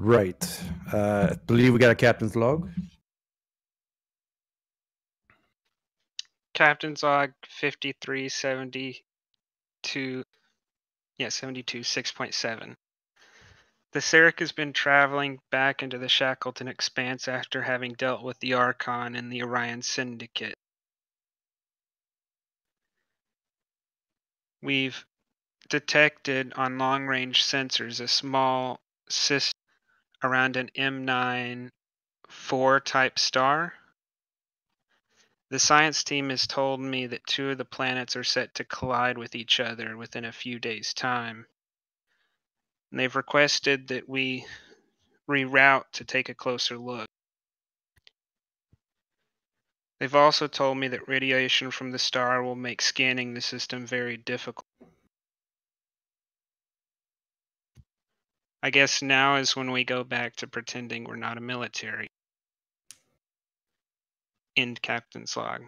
Right. I believe we got a captain's log. Captain's log 5372. Yeah, 72, 6.7. The Sarek has been traveling back into the Shackleton Expanse after having dealt with the Archon and the Orion Syndicate. We've detected on long-range sensors a small system around an M9-4 type star. The science team has told me that 2 of the planets are set to collide with each other within a few days' time. And they've requested that we reroute to take a closer look. They've also told me that radiation from the star will make scanning the system very difficult. I guess now is when we go back to pretending we're not a military. End Captain's log.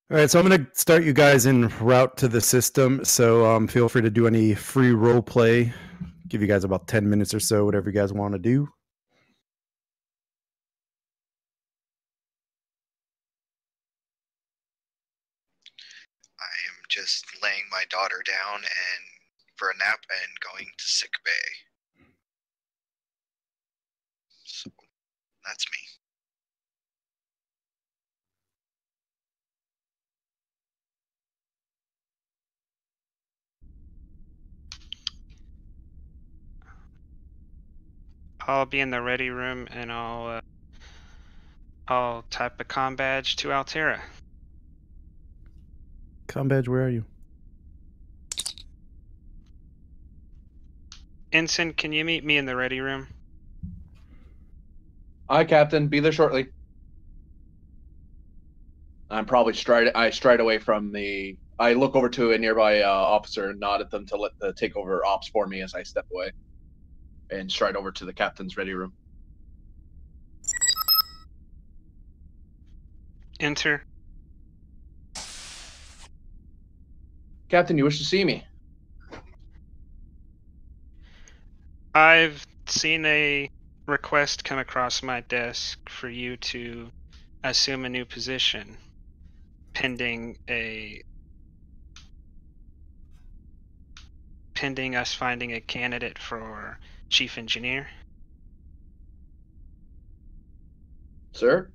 All right, so I'm going to start you guys en route to the system. So feel free to do any free role play. Give you guys about 10 minutes or so, whatever you guys want to do. I am just laying my daughter down and for a nap and going to sick bay. So that's me. I'll be in the ready room and I'll type a comm badge to Altera. Comm badge, where are you? Ensign, can you meet me in the ready room? Aye, Captain. Be there shortly. I'm probably I stride away from the... I look over to a nearby officer and nod at them to let the take over ops for me as I step away. And stride over to the captain's ready room. Enter. Captain, you wish to see me? I've seen a request come across my desk for you to assume a new position, pending us finding a candidate for chief engineer. Sir?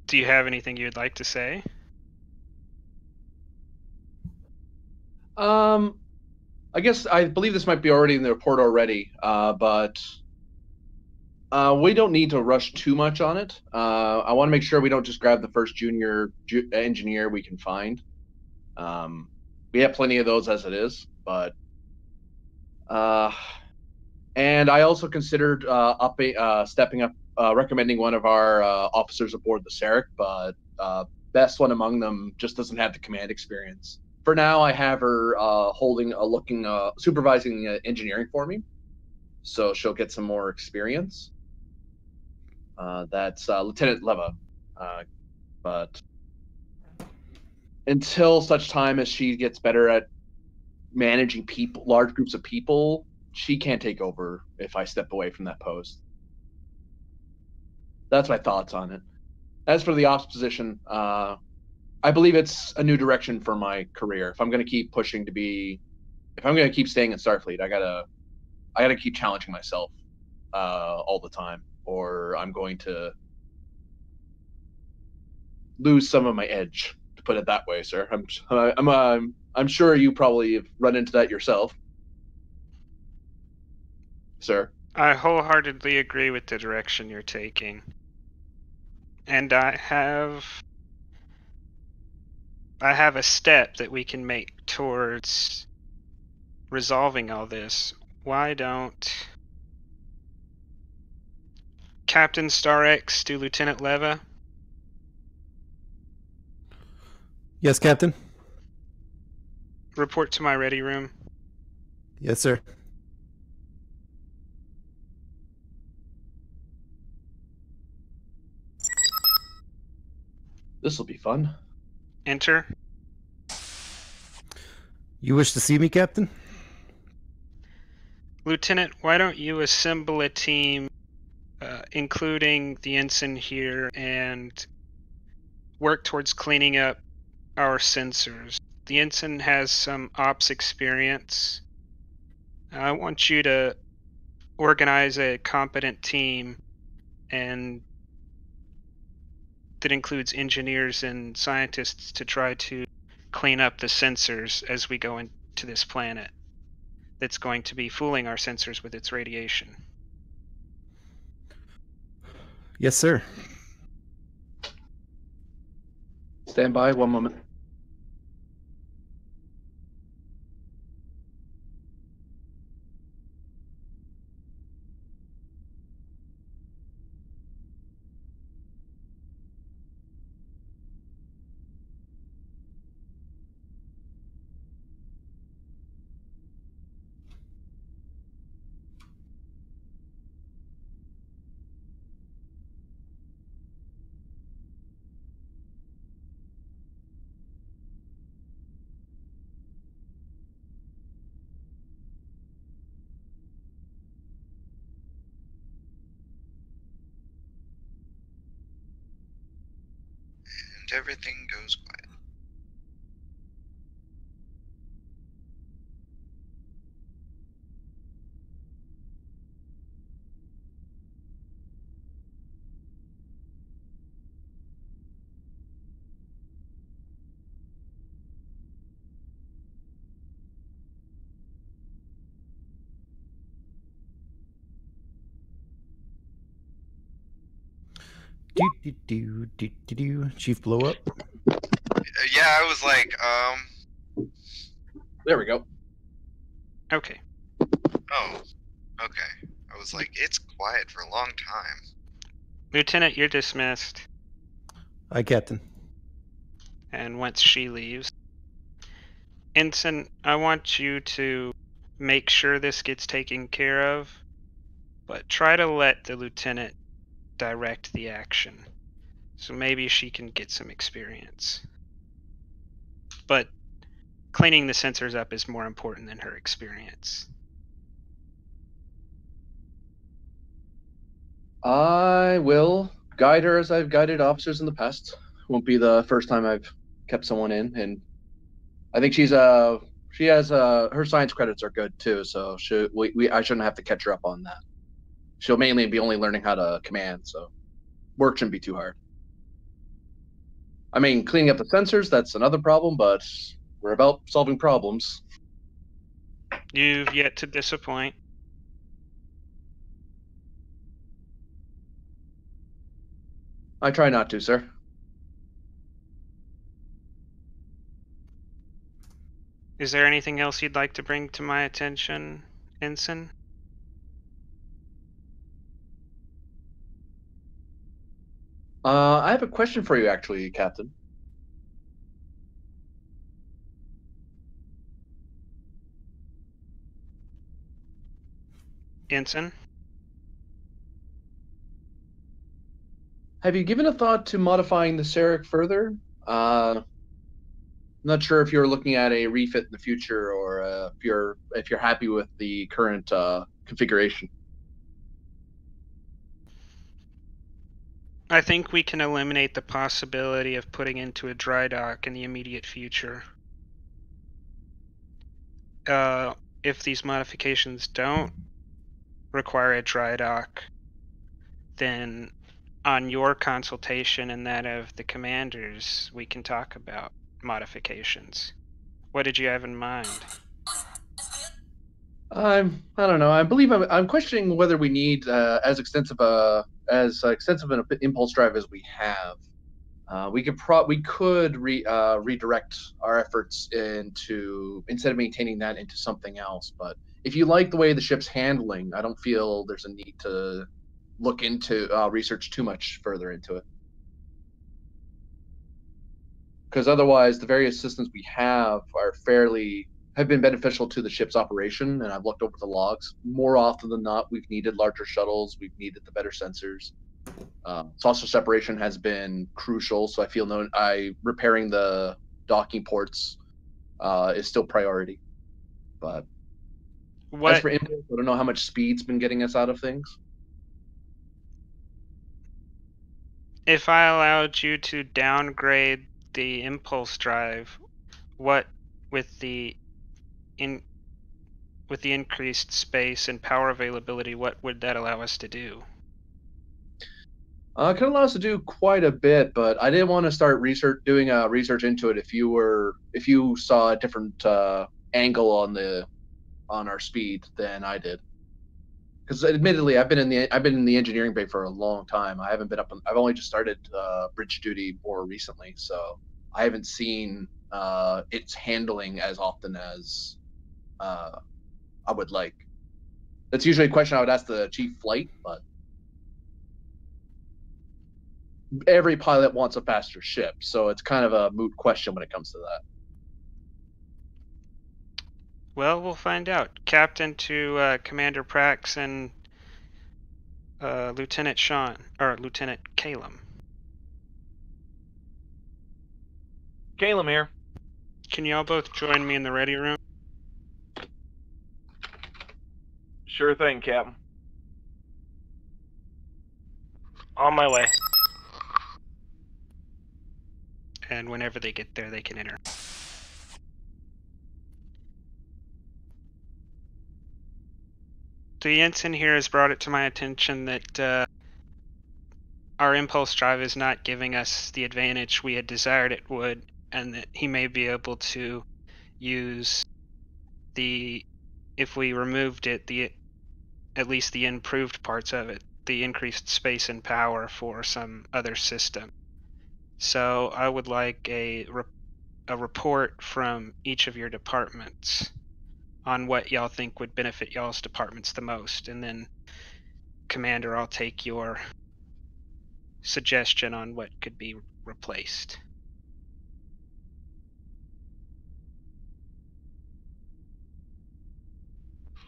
Do you have anything you'd like to say? I guess I believe this might be already in the report already, but we don't need to rush too much on it. I want to make sure we don't just grab the first junior engineer we can find. We have plenty of those as it is, but and I also considered stepping up, recommending one of our officers aboard the Sarek, but best one among them just doesn't have the command experience. For now, I have her supervising engineering for me, so she'll get some more experience. That's Lieutenant Leva, but until such time as she gets better at managing large groups of people, she can't take over if I step away from that post. That's my thoughts on it. As for the ops position, I believe it's a new direction for my career. If I'm going to keep if I'm going to keep staying in Starfleet, I gotta keep challenging myself all the time, or I'm going to lose some of my edge. To put it that way, sir. I'm sure you probably have run into that yourself, sir. I wholeheartedly agree with the direction you're taking. And I have a step that we can make towards resolving all this. Why don't Captain Starek do Lieutenant Leva? Yes, Captain. Report to my ready room. Yes, sir. This will be fun. Enter. You wish to see me, Captain? Lieutenant, why don't you assemble a team, including the ensign here, and work towards cleaning up our sensors? The ensign has some ops experience. I want you to organize a competent team, and that includes engineers and scientists, to try to clean up the sensors as we go into this planet that's going to be fooling our sensors with its radiation. Yes, sir. Stand by 1 moment. And everything goes quiet. Chief, blow up. Yeah, I was like, There we go. Okay. oh, okay. I was like, it's quiet for a long time. Lieutenant, you're dismissed. Aye, Captain. And once she leaves, Ensign, I want you to make sure this gets taken care of, but try to let the lieutenant direct the action. So maybe she can get some experience. But cleaning the sensors up is more important than her experience. I will guide her as I've guided officers in the past. Won't be the first time I've kept someone in, and I think she has her science credits are good too, so I shouldn't have to catch her up on that. She'll mainly be only learning how to command, so work shouldn't be too hard. I mean, cleaning up the sensors, that's another problem, but we're about solving problems. You've yet to disappoint. I try not to, sir. Is there anything else you'd like to bring to my attention, Ensign? I have a question for you, actually, Captain. Ensign? Have you given a thought to modifying the Sarek further? I'm not sure if you're looking at a refit in the future, or if you're happy with the current configuration. I think we can eliminate the possibility of putting into a dry dock in the immediate future. If these modifications don't require a dry dock, then on your consultation and that of the commanders, we can talk about modifications. What did you have in mind? I don't know. I believe I'm questioning whether we need as extensive an impulse drive as we have. We could redirect our efforts into, instead of maintaining that, into something else. But if you like the way the ship's handling, I don't feel there's a need to look into research too much further into it. Because otherwise, the various systems we have have been beneficial to the ship's operation, and I've looked over the logs. More often than not, we've needed larger shuttles, we've needed the better sensors. Saucer separation has been crucial, so I feel repairing the docking ports is still priority. But as What for impulse, I don't know how much speed's been getting us out of things. if I allowed you to downgrade the impulse drive? What with the increased space and power availability, what would that allow us to do? It could allow us to do quite a bit, but I didn't want to start doing research into it if you saw a different angle on our speed than I did. Because admittedly, I've been in the engineering bay for a long time. I haven't been I've only just started bridge duty more recently, so I haven't seen its handling as often as I would like. That's usually a question I would ask the chief flight, but every pilot wants a faster ship, so it's kind of a moot question when it comes to that. Well, we'll find out. Captain to Commander Prax and Lieutenant Sean, or Lieutenant Calum. Calum here. Can y'all both join me in the ready room? Sure thing, Captain. On my way. And whenever they get there, they can enter. The ensign here has brought it to my attention that our impulse drive is not giving us the advantage we had desired it would, and that he may be able to use if we removed it, at least the improved parts of it, the increased space and power for some other system. So I would like a report from each of your departments on what y'all think would benefit y'all's departments the most, and then Commander, I'll take your suggestion on what could be replaced.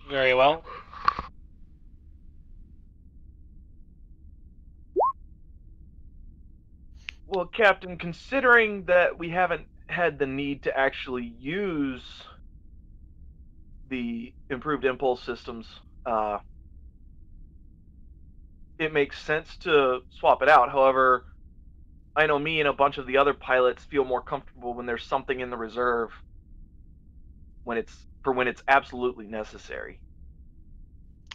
Very well. Well, Captain, considering that we haven't had the need to actually use the improved impulse systems, it makes sense to swap it out. However, I know me and a bunch of the other pilots feel more comfortable when there's something in the reserve when it's absolutely necessary.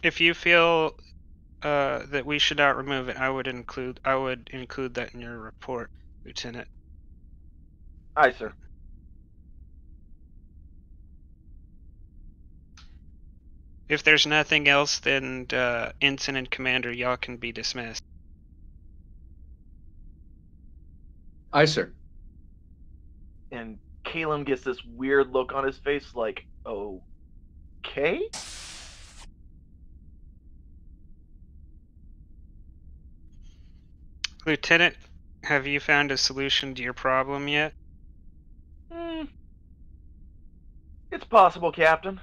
If you feel that we should not remove it, I would include that in your report, Lieutenant. Aye, sir. If there's nothing else, then Ensign and Commander, y'all can be dismissed. Aye, sir. And Calum gets this weird look on his face like, okay? Lieutenant, have you found a solution to your problem yet? It's possible, Captain.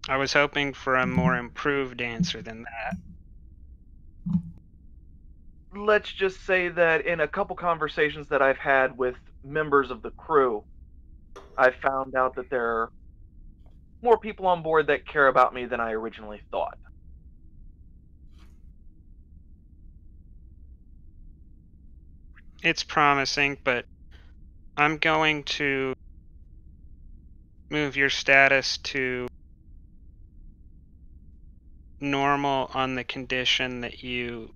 I was hoping for a more improved answer than that. Let's just say that in a couple conversations that I've had with members of the crew, I found out that there are more people on board that care about me than I originally thought. It's promising, but I'm going to move your status to normal on the condition that you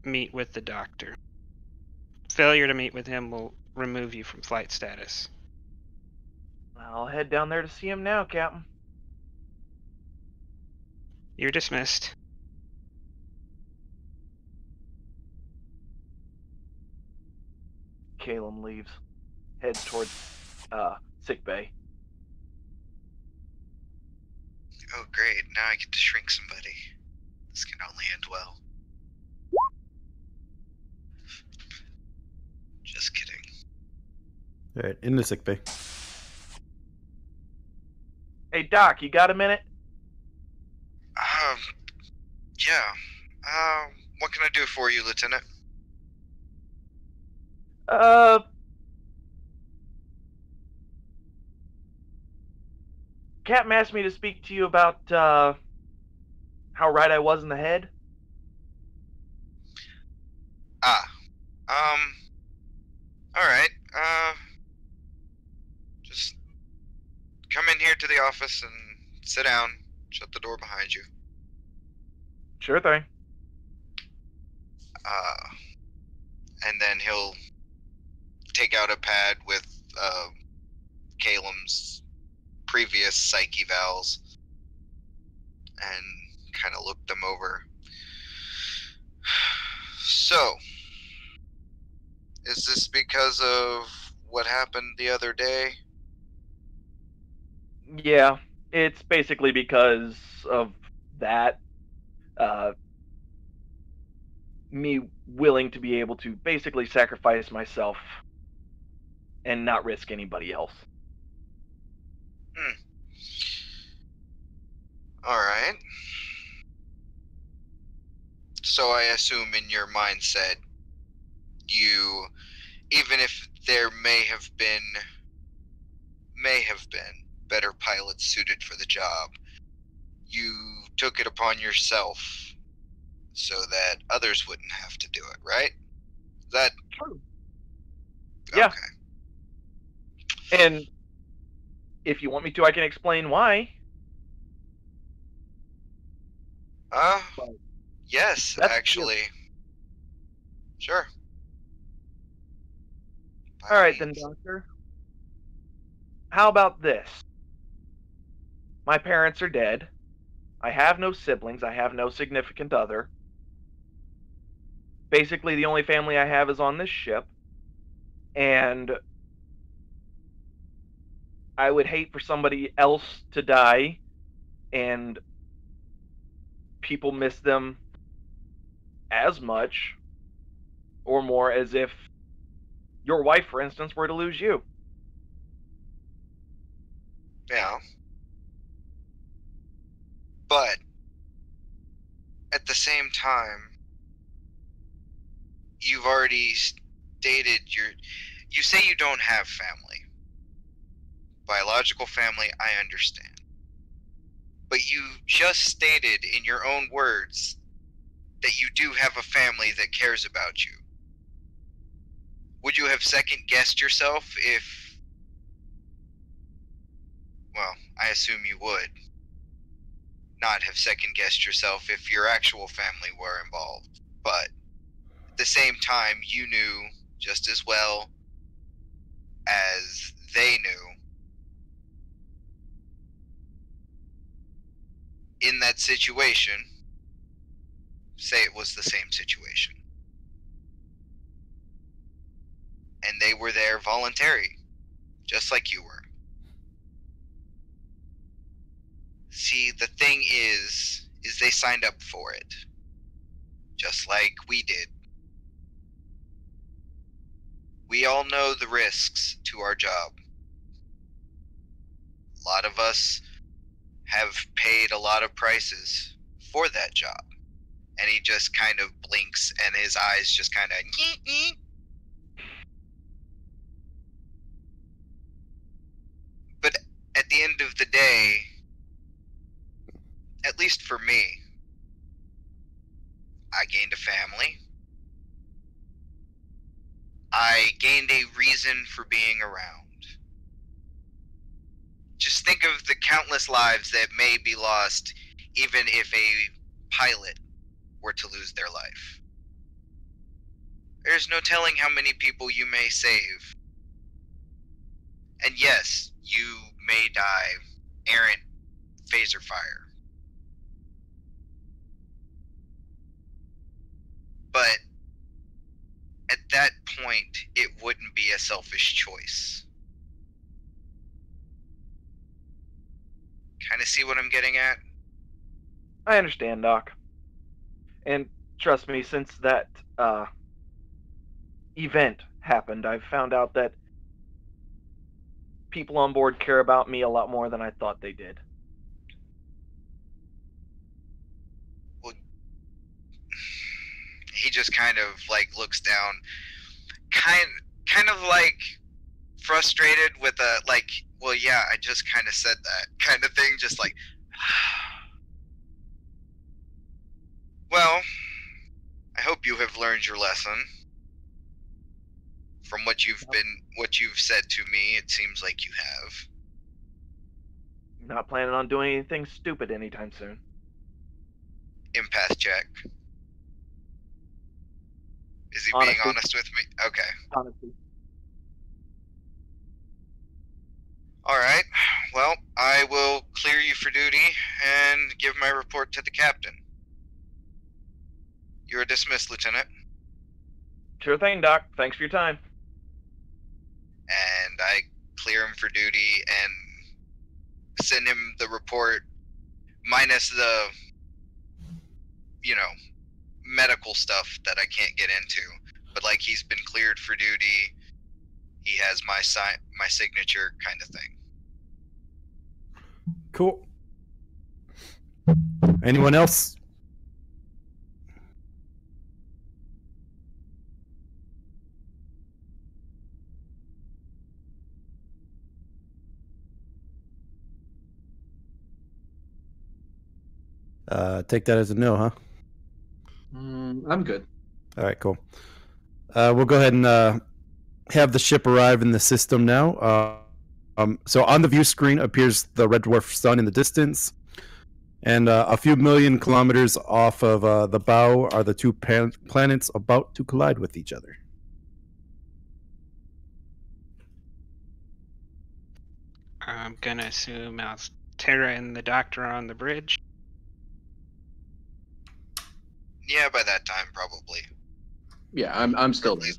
meet with the doctor. Failure to meet with him will remove you from flight status. I'll head down there to see him now, Captain. You're dismissed. Calum leaves, heads towards sick bay. Oh, great. Now I get to shrink somebody. This can only end well. Just kidding. All right, in the sick bay. Hey, Doc, you got a minute? Yeah. What can I do for you, Lieutenant? Captain asked me to speak to you about how right I was in the head. Alright, just come in here to the office and sit down. Shut the door behind you. Sure thing. And then he'll take out a pad with Calum's previous psych evals and kind of look them over. So, is this because of what happened the other day? Yeah, it's basically because of that. Me willing to be able to basically sacrifice myself and not risk anybody else. Alright. So I assume in your mindset, you, even if there may have been better pilots suited for the job, you took it upon yourself so that others wouldn't have to do it, right? Is that true? Yeah. Okay. And if you want me to, I can explain why. Yes, That's actually. Sure. All right then, Doctor. How about this? My parents are dead. I have no siblings. I have no significant other. Basically, the only family I have is on this ship. And I would hate for somebody else to die and people miss them as much or more as if your wife, for instance, were to lose you. Yeah. But at the same time, you've already stated you say you don't have family. Biological family, I understand. But you just stated in your own words that you do have a family that cares about you. Would you have second-guessed yourself if... Well, I assume you would not have second-guessed yourself if your actual family were involved. But at the same time, you knew just as well as they knew in that situation, say it was the same situation, and they were there voluntary, just like you were. See, the thing is they signed up for it, just like we did. We all know the risks to our job. A lot of us have paid a lot of prices for that job. And he just kind of blinks and his eyes just kind of... But at the end of the day, at least for me, I gained a family. I gained a reason for being around. Just think of the countless lives that may be lost even if a pilot were to lose their life. There's no telling how many people you may save. And yes, you may die errant phaser fire. But at that point, it wouldn't be a selfish choice. Kind of see what I'm getting at? I understand, Doc. And trust me, since that event happened, I've found out that people on board care about me a lot more than I thought they did. Well, he just kind of like looks down, kind of like frustrated with a like, well, yeah, I just kind of said that kind of thing, just like, well, I hope you have learned your lesson. From what you've said to me, it seems like you have. Not planning on doing anything stupid anytime soon. Empath check. Is he Honesty. being honest with me? Okay. Honestly. All right. Well, I will clear you for duty and give my report to the captain. You are dismissed, Lieutenant. Sure thing, Doc. Thanks for your time. And I clear him for duty and send him the report minus the, medical stuff that I can't get into. But like, he's been cleared for duty. He has my signature, kind of thing. Cool. Anyone else? Take that as a no, huh? I'm good. All right, cool. We'll go ahead and have the ship arrive in the system now. So on the view screen appears the red dwarf sun in the distance, and a few million kilometers off of the bow are the two planets about to collide with each other. I'm gonna assume Tara and the doctor are on the bridge. Yeah, by that time, probably. Yeah, I'm still there.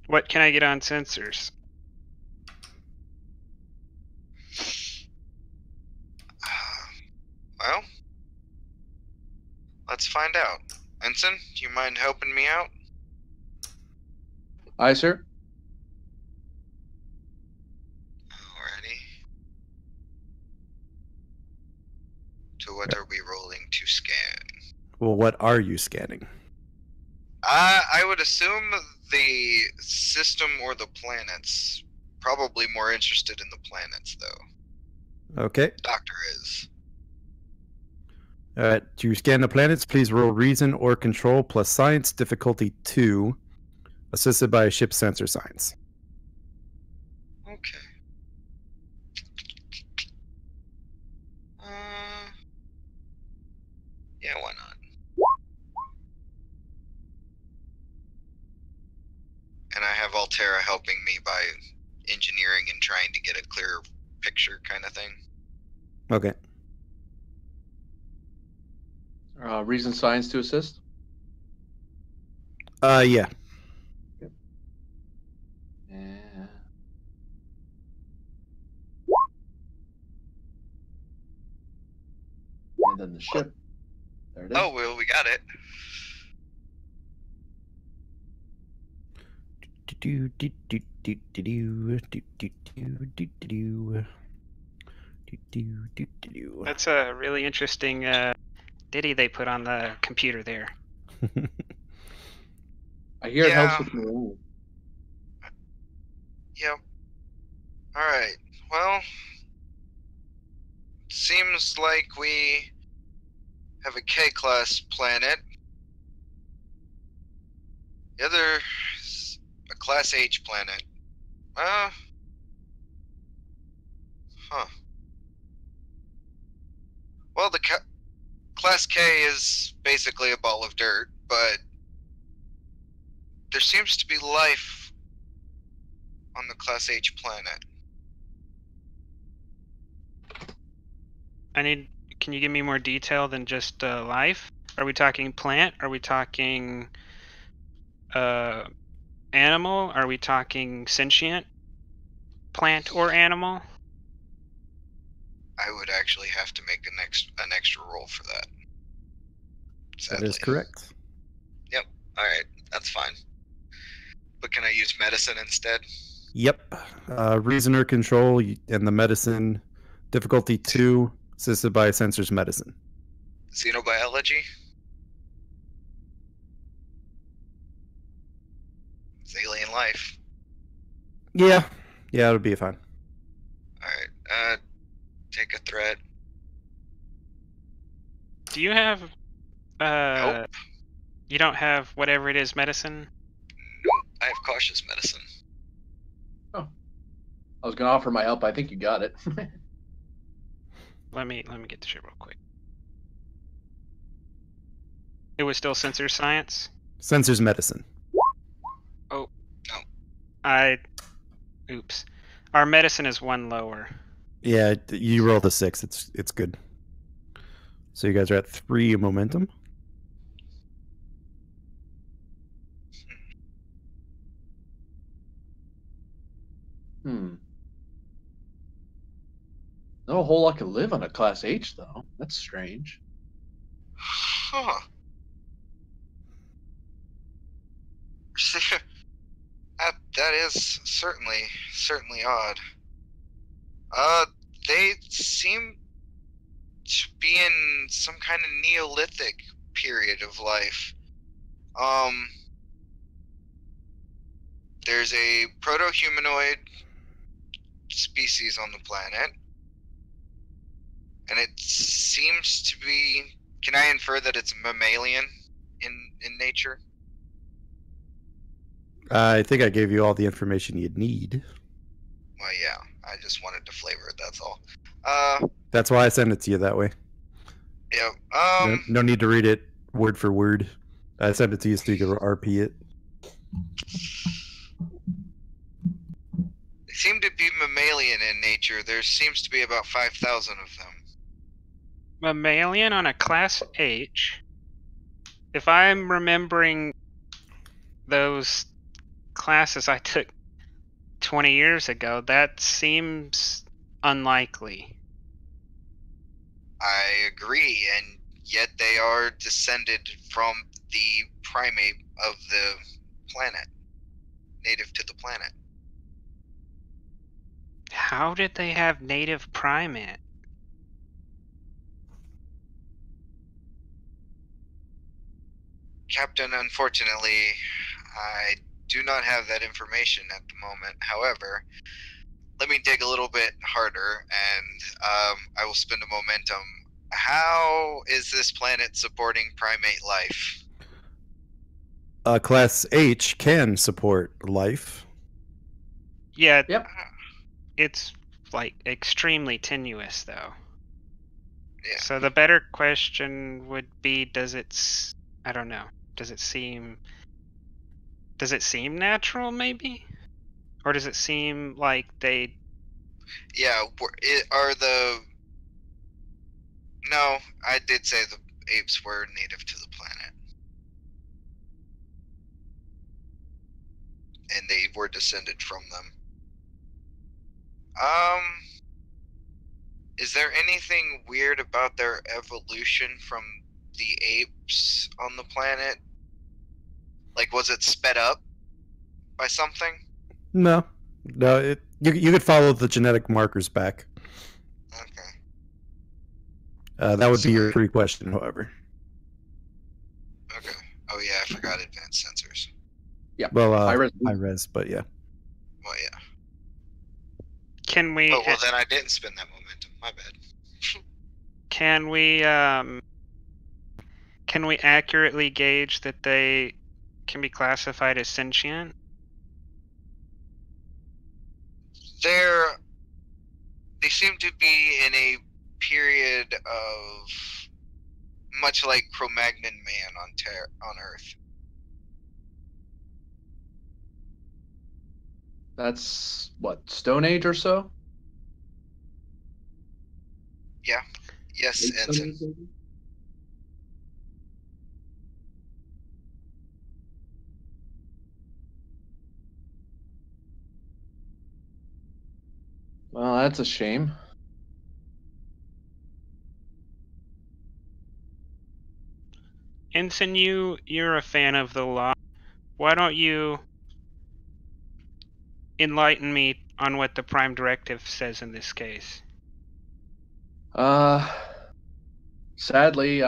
What can I get on sensors? Well, let's find out. Ensign, do you mind helping me out? Aye, sir. Alrighty. So what are we rolling to scan? Well, what are you scanning? I would assume the system or the planets. Probably more interested in the planets, though. Okay. Doctor is. All right. To scan the planets, please roll Reason or Control plus Science, difficulty 2, assisted by ship sensor science. Okay. Yeah, why not? And I have Altera helping me by engineering and trying to get a clearer picture kind of thing. Okay. Reason science to assist? Yeah. Yeah. And then the ship. There it is. Oh, well, we got it. That's a really interesting ditty they put on the computer there. I hear it Yeah. helps with morale. Yep. Alright. Well, seems like we have a K-class planet. The other is a Class H planet. Huh. Well, the Class K is basically a ball of dirt, but there seems to be life on the Class H planet. Can you give me more detail than just life? Are we talking plant? Are we talking animal? Are we talking sentient plant or animal? I would actually have to make an extra roll for that. Sadly. That is correct. Yep. Alright, that's fine. But can I use medicine instead? Yep. Reason or Control and the medicine, difficulty 2, assisted by sensors medicine. Xenobiology? life. Yeah, it'll be fine. Alright, take a threat. Do you have Nope. you don't have whatever it is medicine? Nope. I have cautious medicine. Oh. I was going to offer my help. I think you got it. Let me get the shit real quick. It was still sensor science? Sensors medicine. Oh. No. Oops. Our medicine is one lower. Yeah, you rolled a 6. It's good. So you guys are at 3 momentum. Not a whole lot can live on a Class H, though. That's strange. Huh. that is certainly odd. They seem to be in some kind of Neolithic period of life. There's a proto-humanoid species on the planet, and it seems to be. Can I infer that it's mammalian in nature? I think I gave you all the information you'd need. Well, yeah. I just wanted to flavor it. That's all. That's why I sent it to you that way. Yeah. No need to read it word for word. I sent it to you so you could RP it. They seem to be mammalian in nature. There seems to be about 5,000 of them. Mammalian on a Class H? If I'm remembering those classes I took 20 years ago, that seems unlikely. I agree, and yet they are descended from the primate of the planet, native to the planet. How did they have native primate? Captain, unfortunately, I do not have that information at the moment. However, let me dig a little bit harder, and I will spend a momentum. How is this planet supporting primate life? Class H can support life. Yeah, Yep. it's like extremely tenuous though. Yeah. So the better question would be, I don't know. Does it seem natural maybe? Or does it seem like they Yeah, No, I did say the apes were native to the planet. And they were descended from them. Is there anything weird about their evolution from the apes on the planet? Like, was it sped up by something? No. You could follow the genetic markers back. Okay. That would be your free question, however. Okay. Oh yeah, I forgot advanced sensors. Yeah. Well, high res, but yeah. Well, yeah. can we Oh well, then I didn't spend that momentum. My bad. can we accurately gauge that they can be classified as sentient? They seem to be in a period of much like Cro-Magnon man on Earth. That's what, Stone Age or so? Yeah. Yes, Ensign. Well, that's a shame. Ensign, you're a fan of the law. Why don't you enlighten me on what the Prime Directive says in this case? Sadly,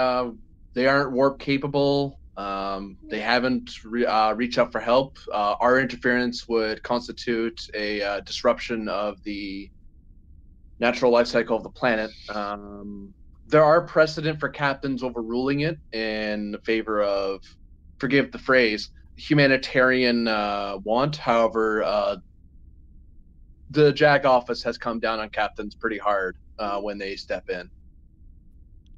they aren't warp capable. They haven't reached out for help. Our interference would constitute a disruption of the natural life cycle of the planet. There are precedent for captains overruling it in favor of, forgive the phrase, humanitarian want. However, the JAG office has come down on captains pretty hard when they step in.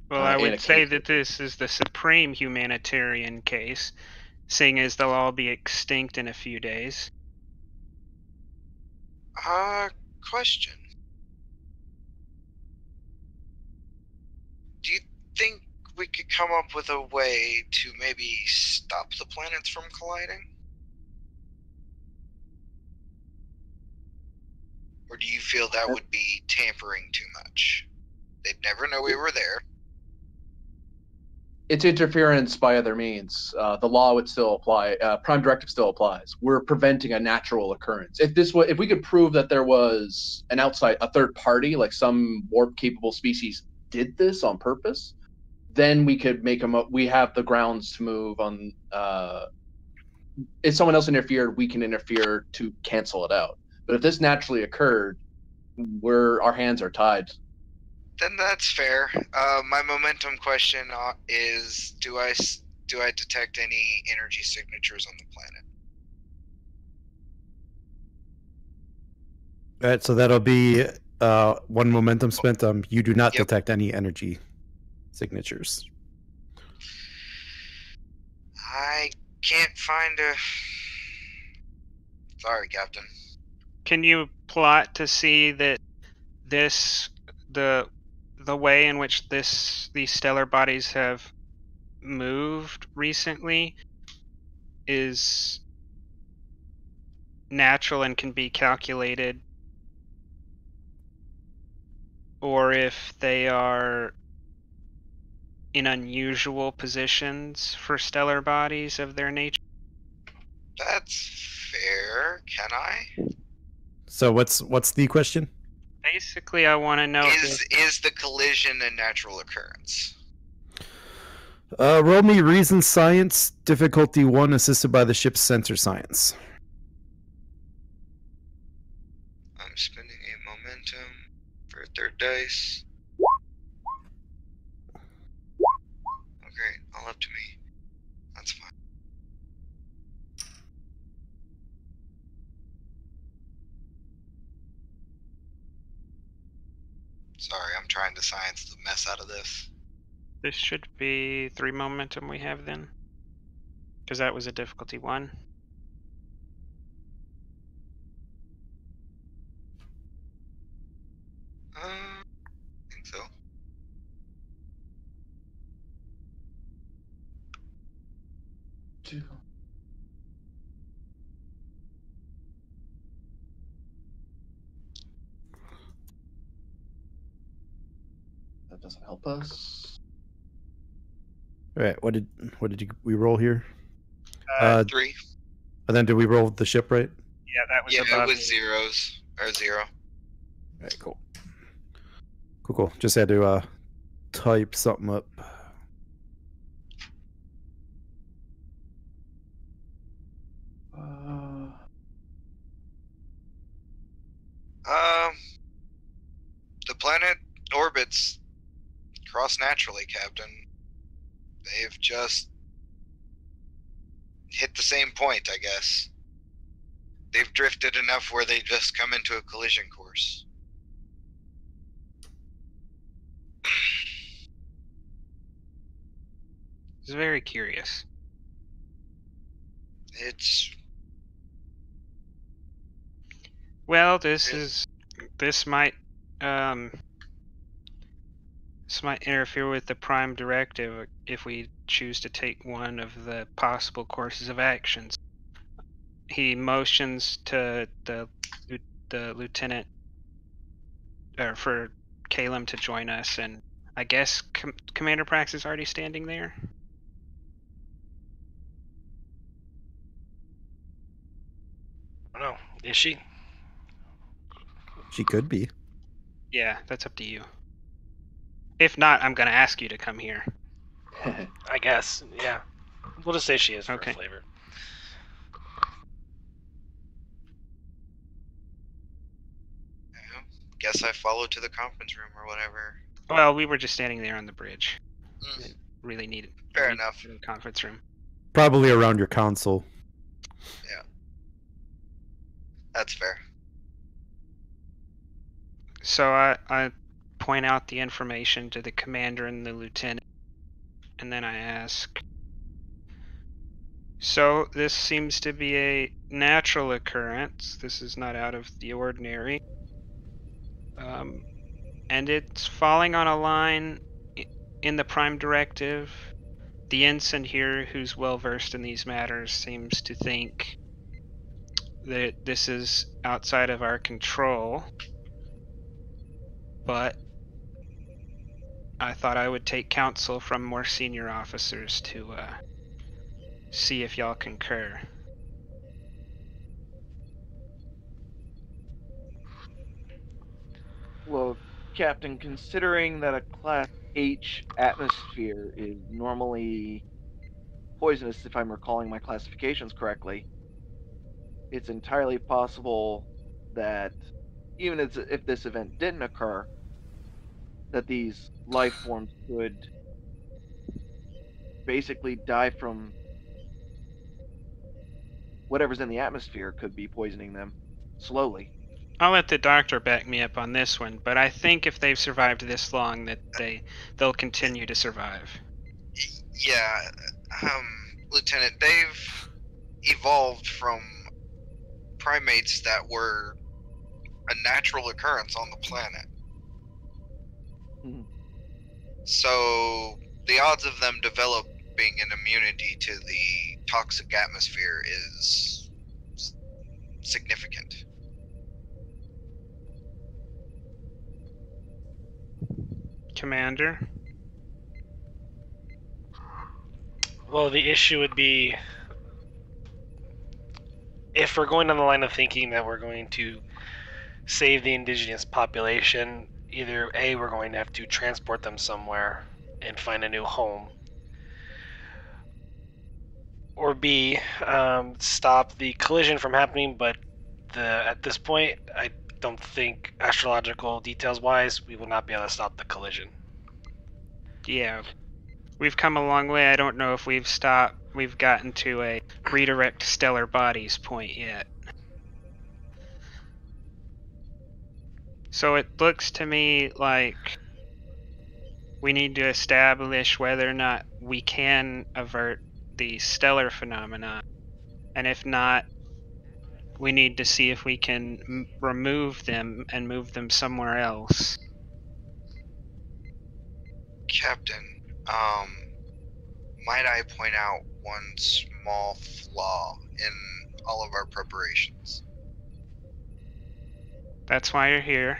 Well, I in a would say case that this is the supreme humanitarian case, seeing as they'll all be extinct in a few days. Question. Do you think we could come up with a way to maybe stop the planets from colliding? Or do you feel that would be tampering too much? They'd never know we were there. It's interference by other means. The law would still apply. Prime Directive still applies. We're preventing a natural occurrence. If we could prove that there was a third party, like some warp-capable species, did this on purpose, then we could make them. We have the grounds to move on. If someone else interfered, we can interfere to cancel it out. But if this naturally occurred, our hands are tied. Then that's fair. My momentum question is: do I detect any energy signatures on the planet? All right, so that'll be one momentum spent. You do not detect any energy signatures. I can't find a. Sorry, Captain. Can you plot to see that the way in which these stellar bodies have moved recently is natural and can be calculated, or if they are in unusual positions for stellar bodies of their nature? That's fair. Can I? So what's the question? Basically, I want to know is the collision a natural occurrence? Roll me reason science, difficulty 1, assisted by the ship's sensor science. I'm spending a momentum for a third dice. Okay, all up to me. That's fine. Sorry, I'm trying to science the mess out of this. This should be 3 momentum we have then, because that was a difficulty 1. I think so. That doesn't help us. All right, what did we roll here? 3. And then did we roll the ship right? Yeah, that was Yeah, above it was zeros or 0. All right, cool. Cool. Just had to type something up. The planet orbits cross naturally, Captain. They've just hit the same point, I guess. They've drifted enough where they just come into a collision course. It's very curious. Well, this might interfere with the Prime Directive if we choose to take one of the possible courses of actions. He motions to the lieutenant, or for Calum to join us, and I guess Commander Prax is already standing there. I don't know. Is she? She could be. Yeah, that's up to you. If not, I'm going to ask you to come here. I guess, yeah. We'll just say she is for Okay. flavor. Yeah, guess I followed to the conference room or whatever. Well, we were just standing there on the bridge. Mm, Didn't really needed. Fair we enough. needed a conference room. Probably around your console. That's fair. So I point out the information to the commander and the lieutenant, and then I ask, so this seems to be a natural occurrence. This is not out of the ordinary. And it's falling on a line in the Prime Directive. The ensign here, who's well versed in these matters, seems to think that this is outside of our control. But I thought I would take counsel from more senior officers to see if y'all concur. Well, Captain, considering that a Class H atmosphere is normally poisonous, if I'm recalling my classifications correctly, it's entirely possible that even if this event didn't occur, that these life forms could basically die from whatever's in the atmosphere could be poisoning them slowly. I'll let the doctor back me up on this one, but I think if they've survived this long, that they'll continue to survive. Yeah, Lieutenant, they've evolved from primates that were a natural occurrence on the planet. Mhm. So the odds of them developing an immunity to the toxic atmosphere is significant. Commander? Well, the issue would be if we're going on the line of thinking that we're going to save the indigenous population, either A, we're going to have to transport them somewhere and find a new home, or B, stop the collision from happening, but at this point, I don't think, astrological details-wise, we will not be able to stop the collision. Yeah. We've come a long way. I don't know if we've gotten to a redirect stellar bodies point yet. So it looks to me like we need to establish whether or not we can avert the stellar phenomenon. And if not, we need to see if we can remove them and move them somewhere else. Captain, might I point out one small flaw in all of our preparations? That's why you're here.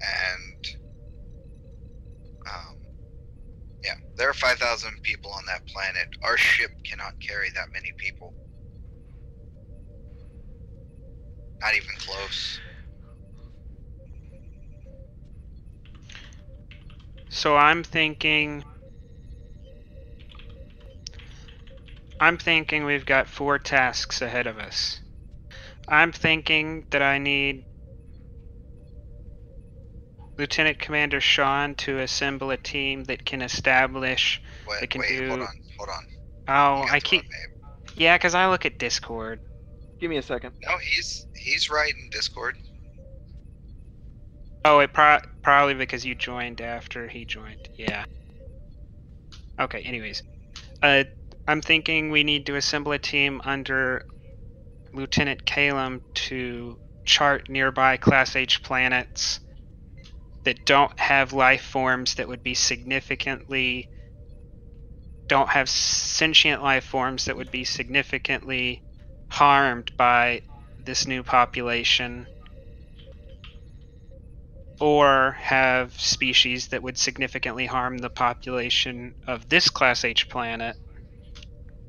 And yeah, there are 5,000 people on that planet. Our ship cannot carry that many people. Not even close. So I'm thinking we've got 4 tasks ahead of us. I'm thinking that I need Lieutenant Commander Sean to assemble a team that can establish. Wait, hold on. Oh, I keep. Yeah, because I look at Discord. Give me a second. No, he's right in Discord. Oh, it probably because you joined after he joined. Yeah. Okay. Anyways, I'm thinking we need to assemble a team under Lieutenant Calum to chart nearby Class H planets that don't have life forms that would be don't have sentient life forms that would be significantly harmed by this new population, or have species that would significantly harm the population of this Class H planet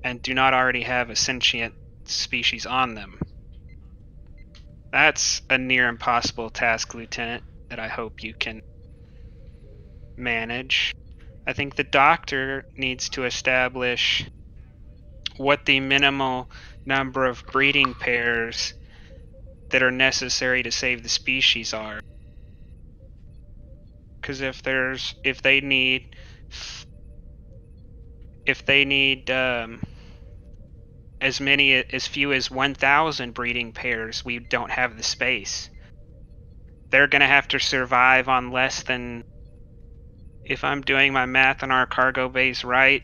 and do not already have a sentient species on them. That's a near impossible task, Lieutenant, that I hope you can manage. I think the doctor needs to establish what the minimal number of breeding pairs that are necessary to save the species are. Because if they need as few as 1,000 breeding pairs, we don't have the space. They're gonna have to survive on less than, if I'm doing my math on our cargo base right,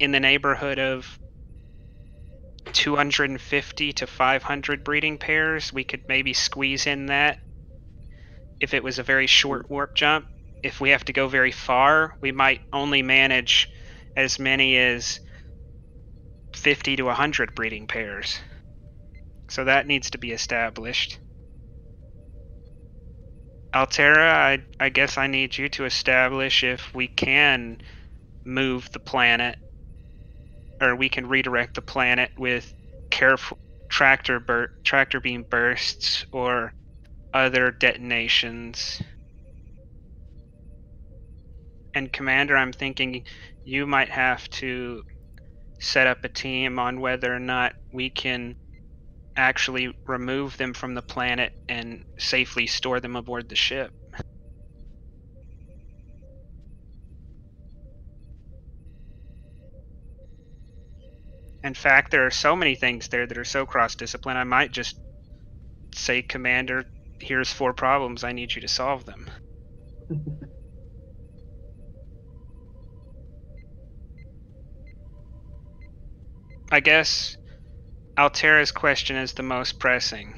in the neighborhood of 250 to 500 breeding pairs. We could maybe squeeze in that if it was a very short warp jump. If we have to go very far, we might only manage as many as 50 to 100 breeding pairs. So that needs to be established. Altera, I guess I need you to establish if we can move the planet, or we can redirect the planet with careful tractor beam bursts or other detonations. And Commander, I'm thinking you might have to set up a team on whether or not we can actually remove them from the planet and safely store them aboard the ship. In fact, there are so many things there that are so cross-discipline, I might just say, Commander, here's 4 problems, I need you to solve them. I guess Altera's question is the most pressing,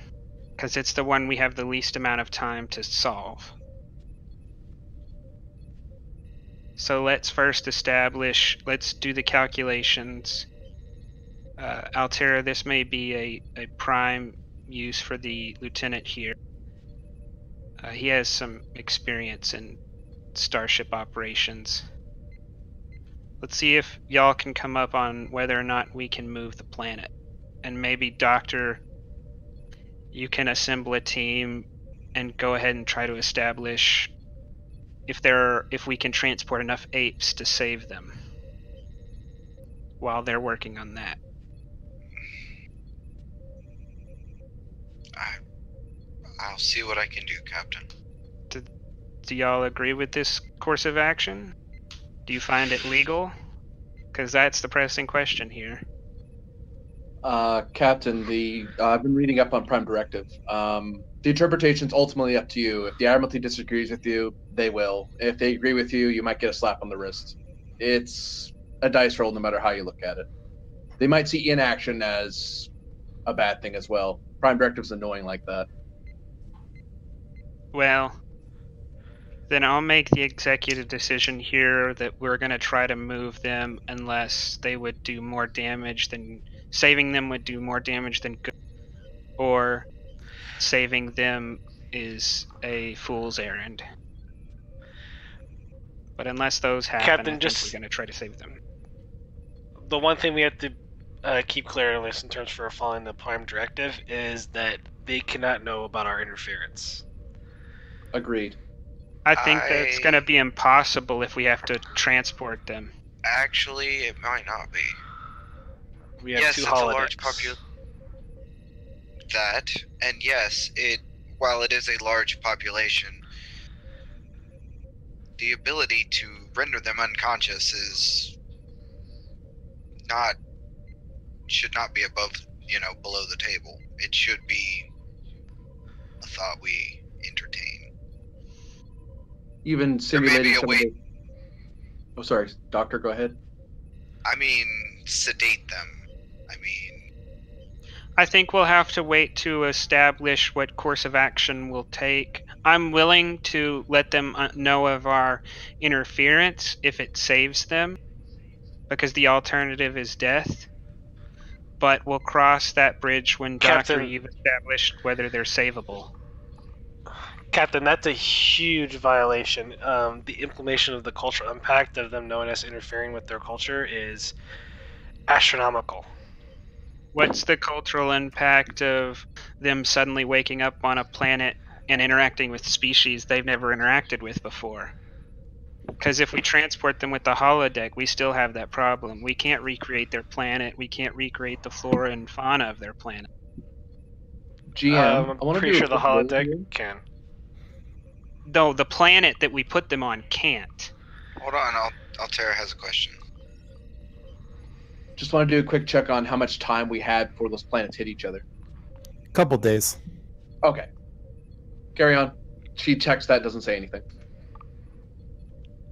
because it's the one we have the least amount of time to solve. So let's first let's do the calculations. Altera, this may be a prime use for the lieutenant here. He has some experience in starship operations. Let's see if y'all can come up on whether or not we can move the planet. And maybe, Doctor, you can assemble a team and go ahead and try to establish if we can transport enough apes to save them while they're working on that. I'll see what I can do, Captain. Do y'all agree with this course of action? Do you find it legal? Because that's the pressing question here. Captain, I've been reading up on Prime Directive. The interpretation's ultimately up to you. If the Admiralty disagrees with you, they will. If they agree with you, you might get a slap on the wrist. It's a dice roll no matter how you look at it. They might see inaction as a bad thing as well. Prime Directive's annoying like that. Well, then I'll make the executive decision here that we're going to try to move them unless they would do more damage than... Saving them would do more damage than good, or saving them is a fool's errand. But unless those happen, Captain, I think we're going to try to save them. The one thing we have to keep clear on this in terms for following the Prime Directive is that they cannot know about our interference. Agreed. I think that's going to be impossible if we have to transport them. Actually, it might not be. We have yes, 2 it's holodecks. A large population. That, and yes, while it is a large population, the ability to render them unconscious should not be below the table. It should be a thought we entertain. Even simulating some of way... Oh, sorry, Doctor, go ahead. I mean, sedate them. I think we'll have to wait to establish what course of action we'll take. I'm willing to let them know of our interference if it saves them, because the alternative is death. But we'll cross that bridge when Doctor, you've established whether they're savable. Captain, that's a huge violation. The implementation of the cultural impact of them knowing us interfering with their culture is astronomical. What's the cultural impact of them suddenly waking up on a planet and interacting with species they've never interacted with before? Because if we transport them with the holodeck, we still have that problem. We can't recreate their planet. We can't recreate the flora and fauna of their planet. GM, I'm I want to pretty do sure a the quick roll holodeck here. can. Though the planet that we put them on can't. Hold on, Altera has a question. Just want to do a quick check on how much time we had before those planets hit each other. Couple days. Okay. Carry on. She checks that, doesn't say anything.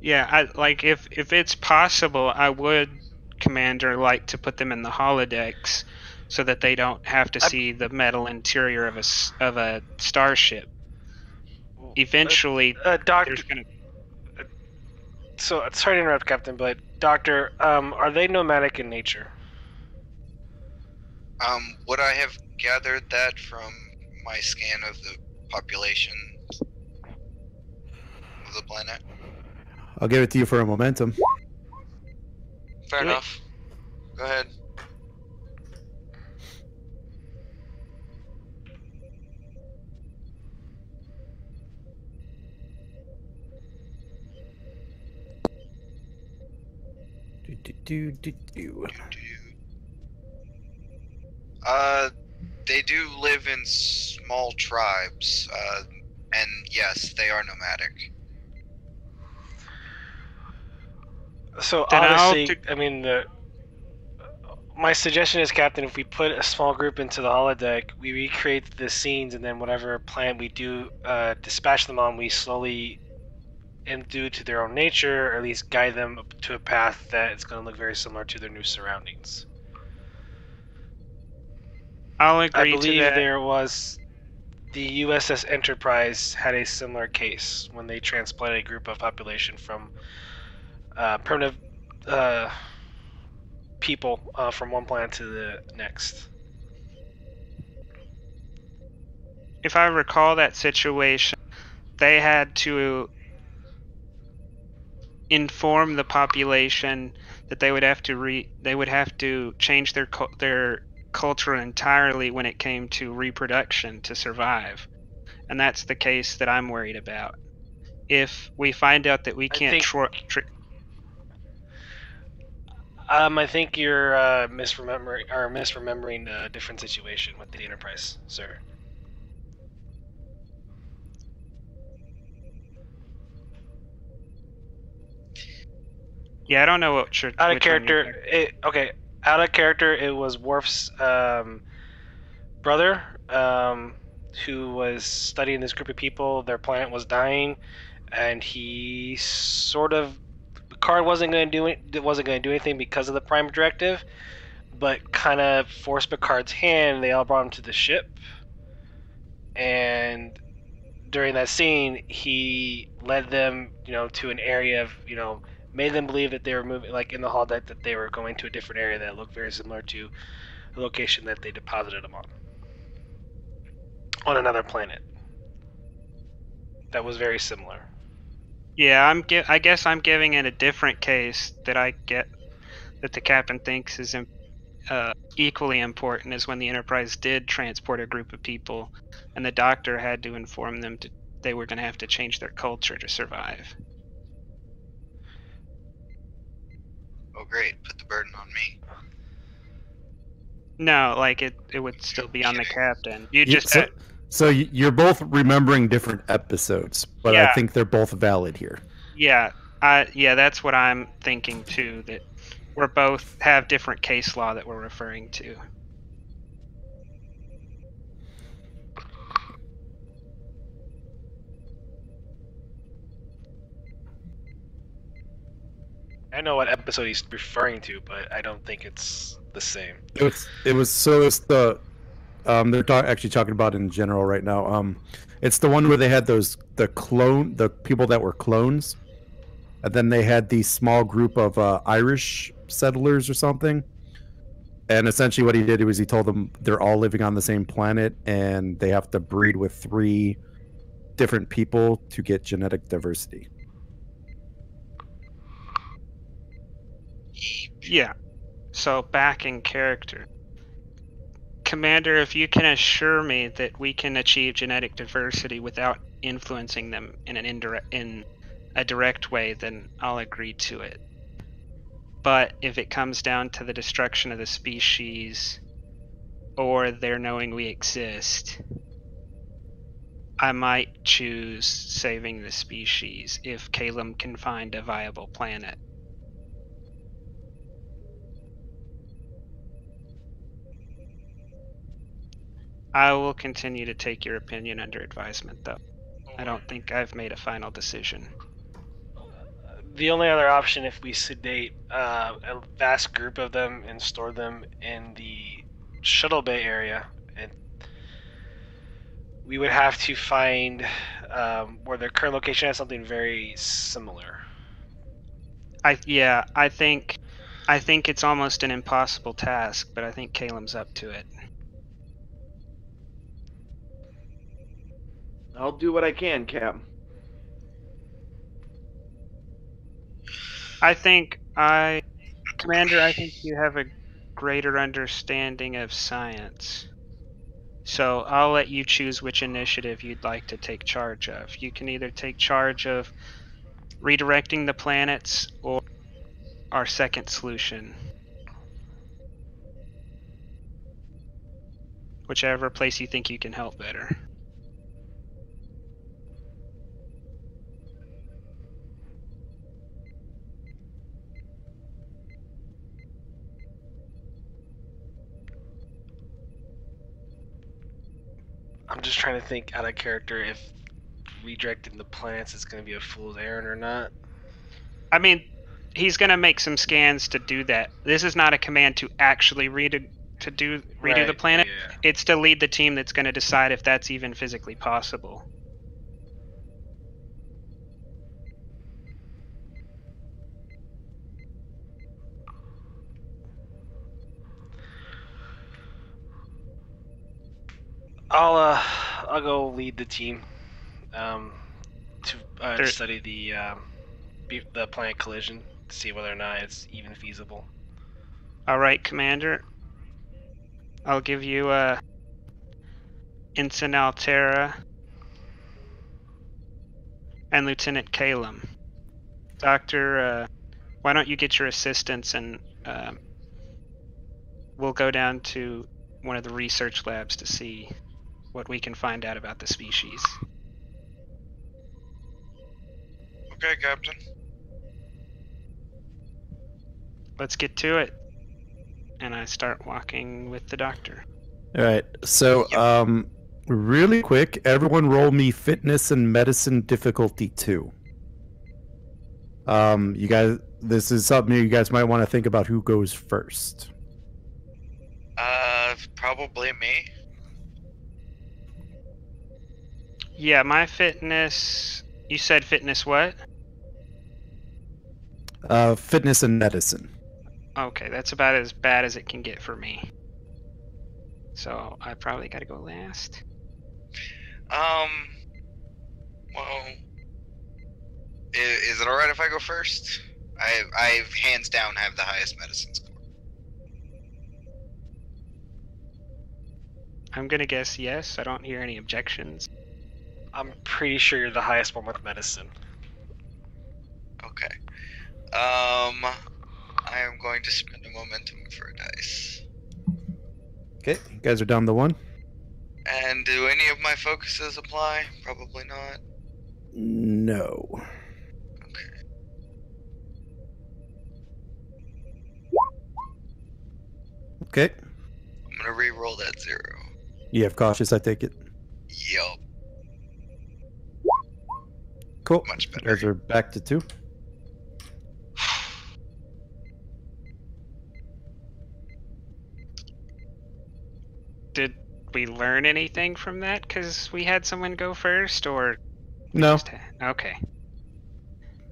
Yeah, if it's possible, I would, Commander, like to put them in the holodecks so that they don't have to see the metal interior of a starship. Eventually, Doctor. there's gonna. So sorry to interrupt, Captain, but Doctor, are they nomadic in nature? Would I have gathered that from my scan of the population of the planet? I'll give it to you for a momentum. Fair Do it. enough. Go ahead. They do live in small tribes, and yes, they are nomadic. So Then obviously, I mean, my suggestion is, Captain, if we put a small group into the holodeck, we recreate the scenes, and then whatever planet we do dispatch them on, we slowly imbue to their own nature, or at least guide them to a path that is going to look very similar to their new surroundings. I'll I agree to believe that. there was the USS Enterprise had a similar case when they transplanted a group of population from primitive people from one planet to the next. If I recall that situation, they had to inform the population that they would have to change their culture entirely when it came to reproduction to survive, and that's the case that I'm worried about. If we find out that we can't I think you're misremembering a different situation with the Enterprise, sir. Yeah, I don't know what should. Out of character. Out of character. It was Worf's brother, who was studying this group of people. Their planet was dying, and he sort of. Picard wasn't going to do anything because of the Prime Directive, but kind of forced Picard's hand. They all brought him to the ship, and during that scene, he led them, to an area of, made them believe that they were moving, like in the holodeck, that they were going to a different area that looked very similar to the location that they deposited them on another planet. That was very similar. Yeah, I guess I'm giving it a different case that I get that the captain thinks is equally important is when the Enterprise did transport a group of people, and the Doctor had to inform them they were going to have to change their culture to survive. Oh, great! Put the burden on me. No, like it would still be on the captain. So you're both remembering different episodes, but Yeah. I think they're both valid here. Yeah, that's what I'm thinking too. That we're both have different case law that we're referring to. I know what episode he's referring to, but I don't think it's the same. It's the they're actually talking about in general right now. It's the one where they had the people that were clones, and then they had the small group of Irish settlers or something. And essentially, what he did was he told them they're all living on the same planet, and they have to breed with 3 different people to get genetic diversity. Yeah. So back in character. Commander, if you can assure me that we can achieve genetic diversity without influencing them in a direct way, then I'll agree to it. But if it comes down to the destruction of the species or their knowing we exist, I might choose saving the species if Calum can find a viable planet. I will continue to take your opinion under advisement, though. I don't think I've made a final decision. The only other option, if we sedate a vast group of them and store them in the shuttle bay area, and we would have to find where their current location has something very similar. I think it's almost an impossible task, but I think Calum's up to it. I'll do what I can, Cap. Commander, I think you have a greater understanding of science. So I'll let you choose which initiative you'd like to take charge of. You can either take charge of redirecting the planets or our second solution. Whichever place you think you can help better. I'm just trying to think out of character if redirecting the planets is going to be a fool's errand or not. I mean, he's going to make some scans to do that. This is not a command to actually redo the planet. Yeah. It's to lead the team that's going to decide if that's even physically possible. I'll go lead the team to study the planet collision to see whether or not it's even feasible. All right, Commander. I'll give you Ensign Altera and Lieutenant Calum. Doctor, why don't you get your assistants and we'll go down to one of the research labs to see what we can find out about the species. Okay, Captain. Let's get to it. And I start walking with the doctor. All right. So, really quick, everyone roll me fitness and medicine difficulty 2. You guys, this is something you guys might want to think about who goes first. Probably me. Yeah, my fitness... You said fitness what? Fitness and medicine. Okay, that's about as bad as it can get for me. So, I probably gotta go last. Well... Is it alright if I go first? I hands down have the highest medicine score. I'm gonna guess yes. I don't hear any objections. I'm pretty sure you're the highest one with medicine. Okay. I am going to spend a momentum for a dice. Okay, you guys are down to 1. And do any of my focuses apply? Probably not. No. Okay. Okay. I'm gonna re-roll that 0. You have cautious, I take it. Yup. Cool. Much better. You guys are back to 2. Did we learn anything from that because we had someone go first, or... No. Okay.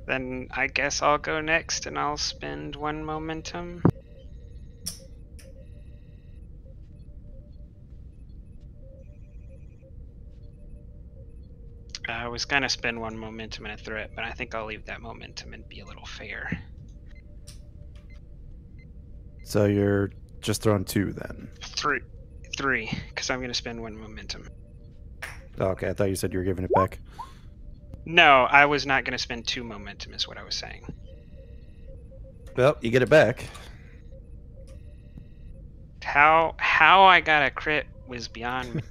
Then I guess I'll go next and I'll spend 1 momentum. I was gonna spend 1 momentum and a threat, but I think I'll leave that momentum and be a little fair. So you're just throwing 2 then. 3 because I'm going to spend 1 momentum. Oh, okay, I thought you said you were giving it back. No, I was not going to spend 2 momentum, is what I was saying. Well, you get it back. How I got a crit was beyond me.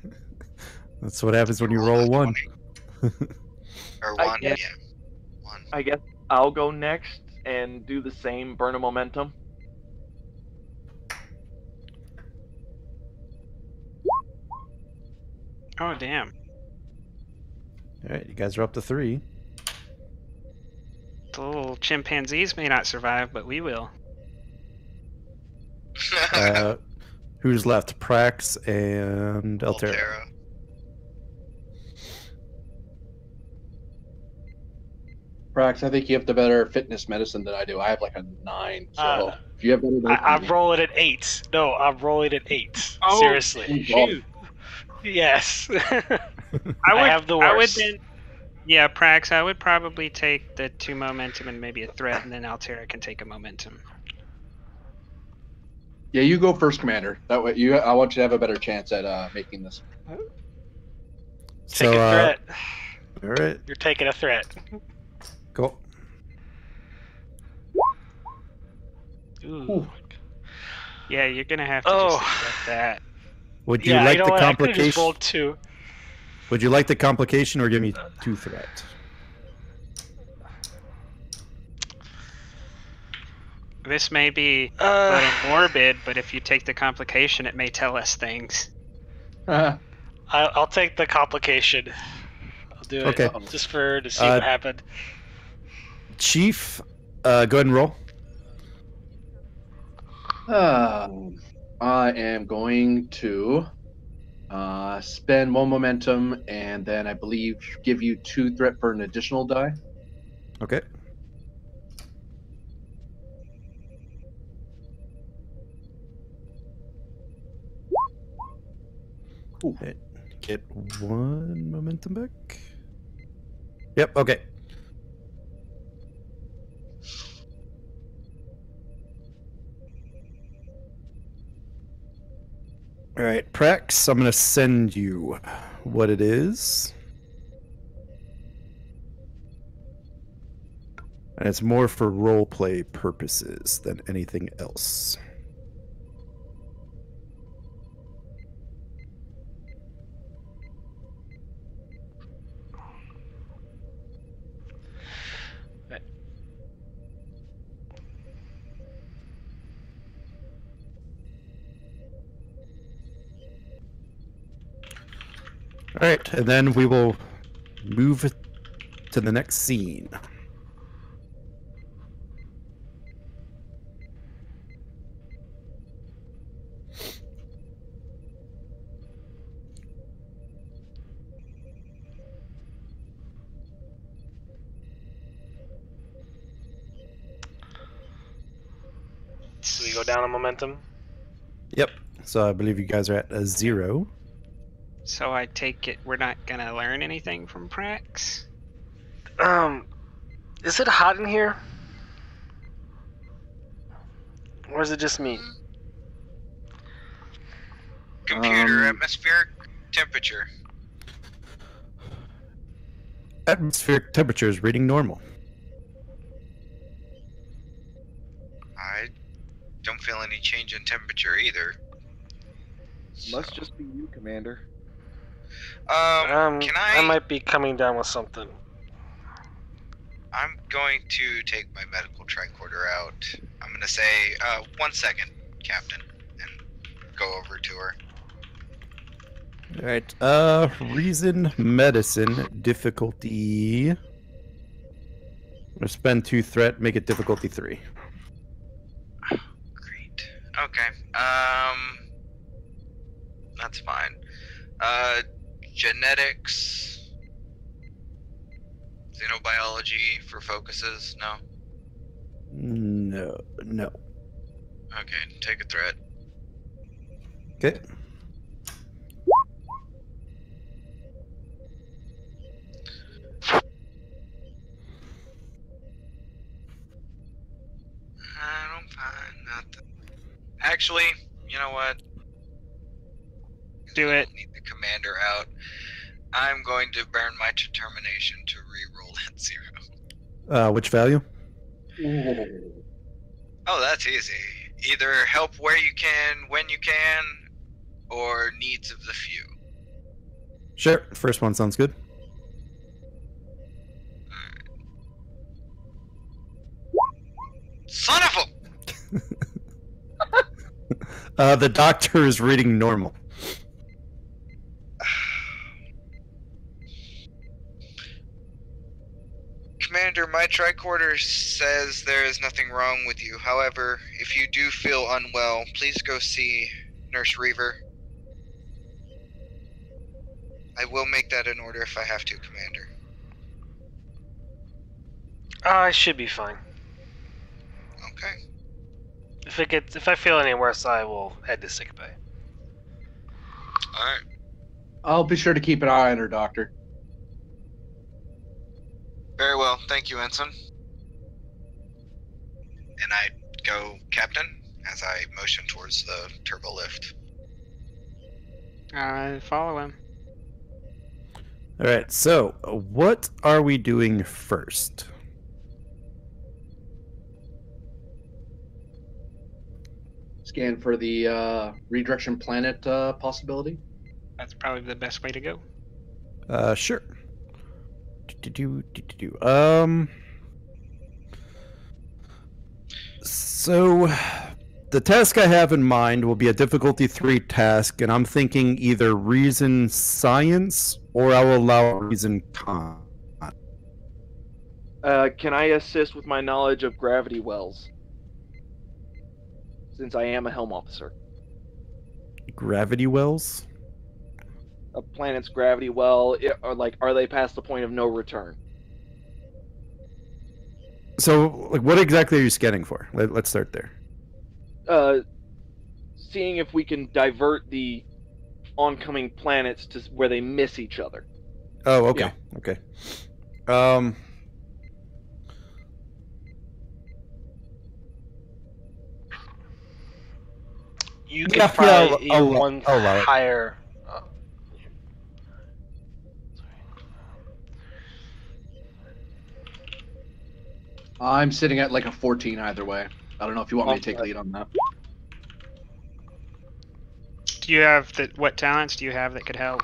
That's what happens when you roll a 1. Or I 1, yeah. guess- 1. I guess I'll go next and do the same, burn a momentum. Oh, damn. All right, you guys are up to 3. The little chimpanzees may not survive, but we will. Who's left? Prax and Altera. Altera. Prax, I think you have the better fitness medicine than I do. I have like a 9. So if you have better, I'm rolling at 8. No, I'm rolling at 8. Oh, Seriously. shoot. Yes. I I have the worst. Yeah, Prax, I would probably take the 2 momentum and maybe a threat, and then Altera can take a momentum. Yeah, you go first, Commander. That way, I want you to have a better chance at making this. Take a threat. All right, You're taking a threat. go. Ooh. Yeah, you're gonna have to Oh. just accept that. Would you Yeah, like you know the what? I could've just complication? rolled 2. Would you like the complication or give me 2 threat? This may be a little morbid, but if you take the complication, it may tell us things. I'll take the complication. I'll do it Okay. just to see what happened. Chief, go ahead and roll. I am going to spend 1 momentum and then I believe give you 2 threat for an additional die. Okay. Okay. Get 1 momentum back. Yep, okay. All right, Prax, I'm going to send you what it is. And it's more for roleplay purposes than anything else. All right, and then we will move to the next scene. So we go down on momentum. Yep. So I believe you guys are at a 0. So I take it we're not gonna learn anything from Prax? Is it hot in here? Or is it just me? Computer atmospheric temperature. Atmospheric temperature is reading normal. I don't feel any change in temperature either. Must just be you, Commander. Can I might be coming down with something. I'm going to take my medical tricorder out. I'm going to say, 1 second, Captain, and go over to her. All right. Reason medicine difficulty. I'm gonna spend 2 threat, make it difficulty 3. Great. Okay. That's fine. Genetics. Xenobiology for focuses? No? No. Okay, take a threat. Okay. I don't find nothing. Actually, you know what? Do it. don't need the commander out. I'm going to burn my determination to re-roll at 0. Which value? Ooh. Oh, that's easy. Either help where you can, when you can, or needs of the few. Sure. First one sounds good. Son of a... The doctor is reading normal. Commander, my tricorder says there is nothing wrong with you. However, if you do feel unwell, please go see Nurse Reaver. I will make that an order if I have to, Commander. I should be fine. Okay. If I feel any worse, I will head to sickbay. Alright. I'll be sure to keep an eye on her, Doctor. Very well. Thank you, Ensign. And I go Captain as I motion towards the turbo lift. I follow him. All right. So, what are we doing first? Scan for the redirection planet possibility. That's probably the best way to go. Sure. So, the task I have in mind will be a difficulty 3 task, and I'm thinking either reason science or I will allow reason con. Can I assist with my knowledge of gravity wells? Since I am a helm officer. Gravity wells? A planet's gravity well, are they past the point of no return? So, like, what exactly are you scanning for? Let's start there. Seeing if we can divert the oncoming planets to where they miss each other. Oh, okay. Yeah. Okay. You can probably one I'll allow it. higher. I'm sitting at like a 14 either way. I don't know if you want me to take lead on that. Do you have what talents do you have that could help?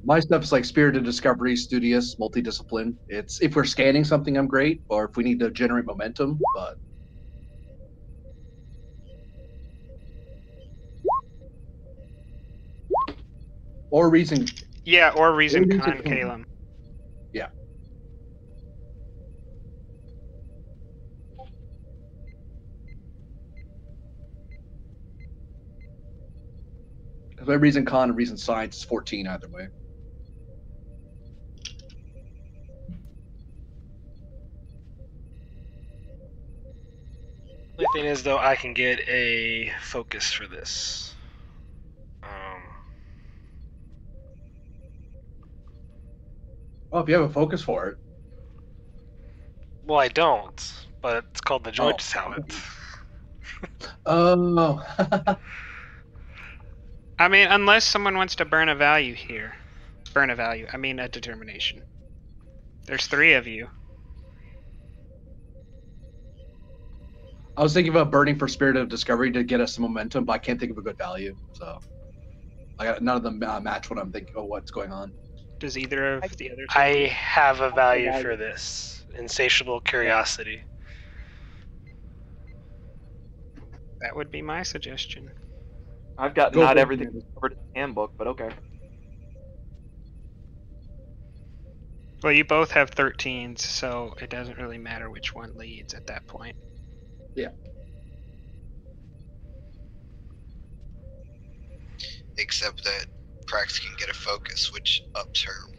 My stuff's like spirited discovery, studious, multidiscipline. It's if we're scanning something, I'm great, or if we need to generate momentum. But or reason. Yeah, or reason Reason con, con. Calum. Yeah. Because my reason con and reason science is 14 either way. The thing is, though, I can get a focus for this. Well, if you have a focus for it. Well, I don't, but it's called the George talent. Oh. I mean, unless someone wants to burn a value here. Burn a value. I mean a determination. There's 3 of you. I was thinking about burning for Spirit of Discovery to get us some momentum, but I can't think of a good value. So I got none of them match what I'm thinking. Oh, what's going on? Does either of the other two? I have a value for this. Insatiable curiosity. That would be my suggestion. I've got Go not for it, everything Commander. covered in the handbook, but okay. Well, you both have 13s, so it doesn't really matter which one leads at that point. Yeah. Except that Prax can get a focus, which ups her.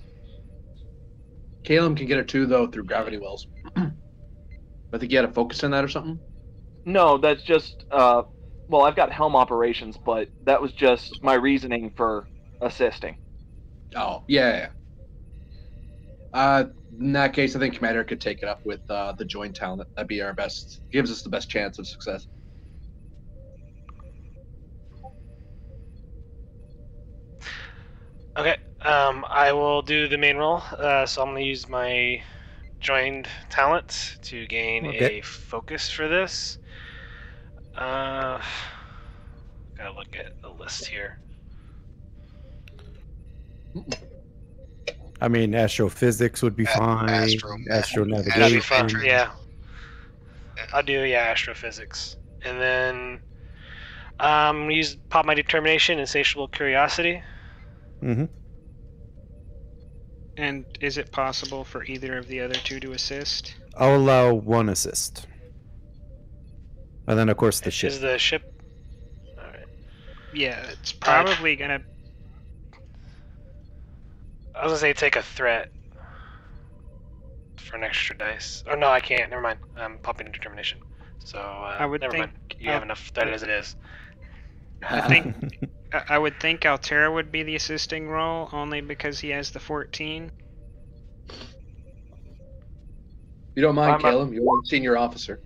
Calum can get it too, though, through gravity wells. I think you had a focus in that or something. No, that's just well, I've got helm operations, but that was just my reasoning for assisting. Oh, yeah. In that case, I think Commander could take it up with the joint talent. That'd be our best. Gives us the best chance of success. Okay. I will do the main roll. So I'm gonna use my joined talent to gain Okay. a focus for this. Gotta look at the list here. I mean, astrophysics would be fine. Astronavigation. That'd be fun. Matrix. Yeah. Yeah. I'll do astrophysics, and then pop my determination, insatiable curiosity. Mm-hmm. And is it possible for either of the other two to assist? I'll allow one assist. And then, of course, the ship. Is the ship? All right. Yeah, it's probably gonna. I was gonna say take a threat for an extra dice. Oh no, I can't. Never mind. I'm popping a determination. So I would never think. mind. You have enough threat as it is. I think. I would think Altera would be the assisting role only because he has the 14. You don't mind, I'm Caleb? You're a senior officer.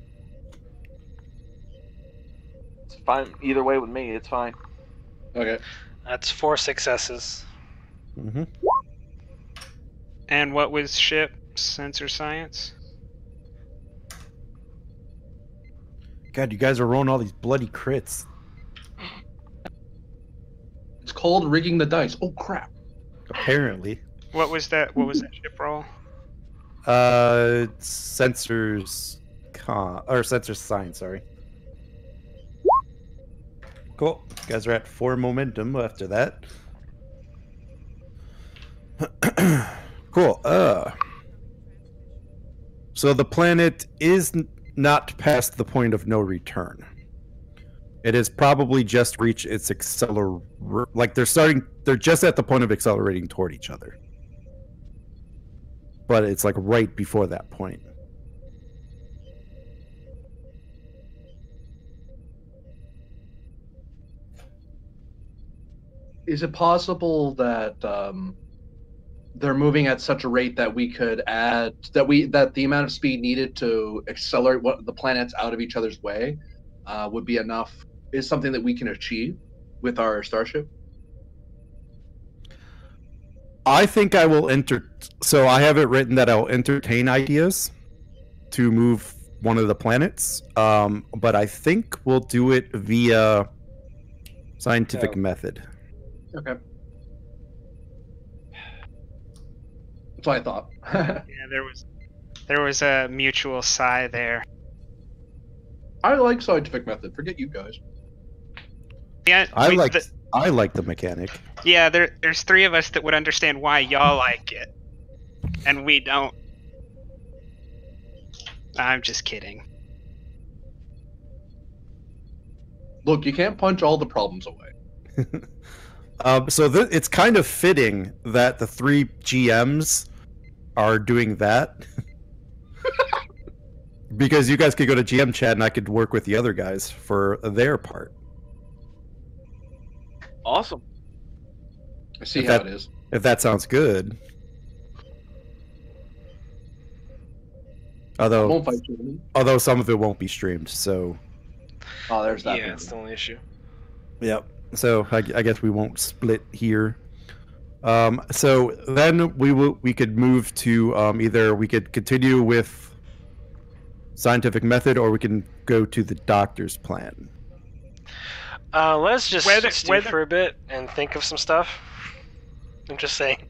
It's fine. Either way with me, it's fine. Okay. That's 4 successes. Mm-hmm. And what was ship sensor science? God, you guys are rolling all these bloody crits. It's called rigging the dice. Oh crap! Apparently. What was that ship roll? Sensors sensor science, sorry. Cool. You guys are at 4 momentum after that. Cool. So the planet is not past the point of no return. It has probably just reached its they're just at the point of accelerating toward each other. But it's like right before that point. Is it possible that they're moving at such a rate that we could add that the amount of speed needed to accelerate the planets out of each other's way would be enough? Is something that we can achieve with our starship? I think I will so I have it written that I'll entertain ideas to move one of the planets. But I think we'll do it via scientific method. Okay. That's what I thought. Yeah, there was a mutual sigh there. I like scientific method. Forget you guys. Yeah, I like the mechanic. Yeah, there's 3 of us that would understand why y'all like it, and we don't. I'm just kidding. Look, you can't punch all the problems away. So it's kind of fitting that the 3 GMs are doing that. Because you guys could go to GM chat and I could work with the other guys for their part. Awesome. I see how it is. If that sounds good. I won't fight you. Although some of it won't be streamed, so. Oh, there's that. Yeah, it's the only issue. Yep. So I guess we won't split here. So then we could move to either we could continue with scientific method or we can go to the doctor's plan. Let's just stew for a bit and think of some stuff. I'm just saying.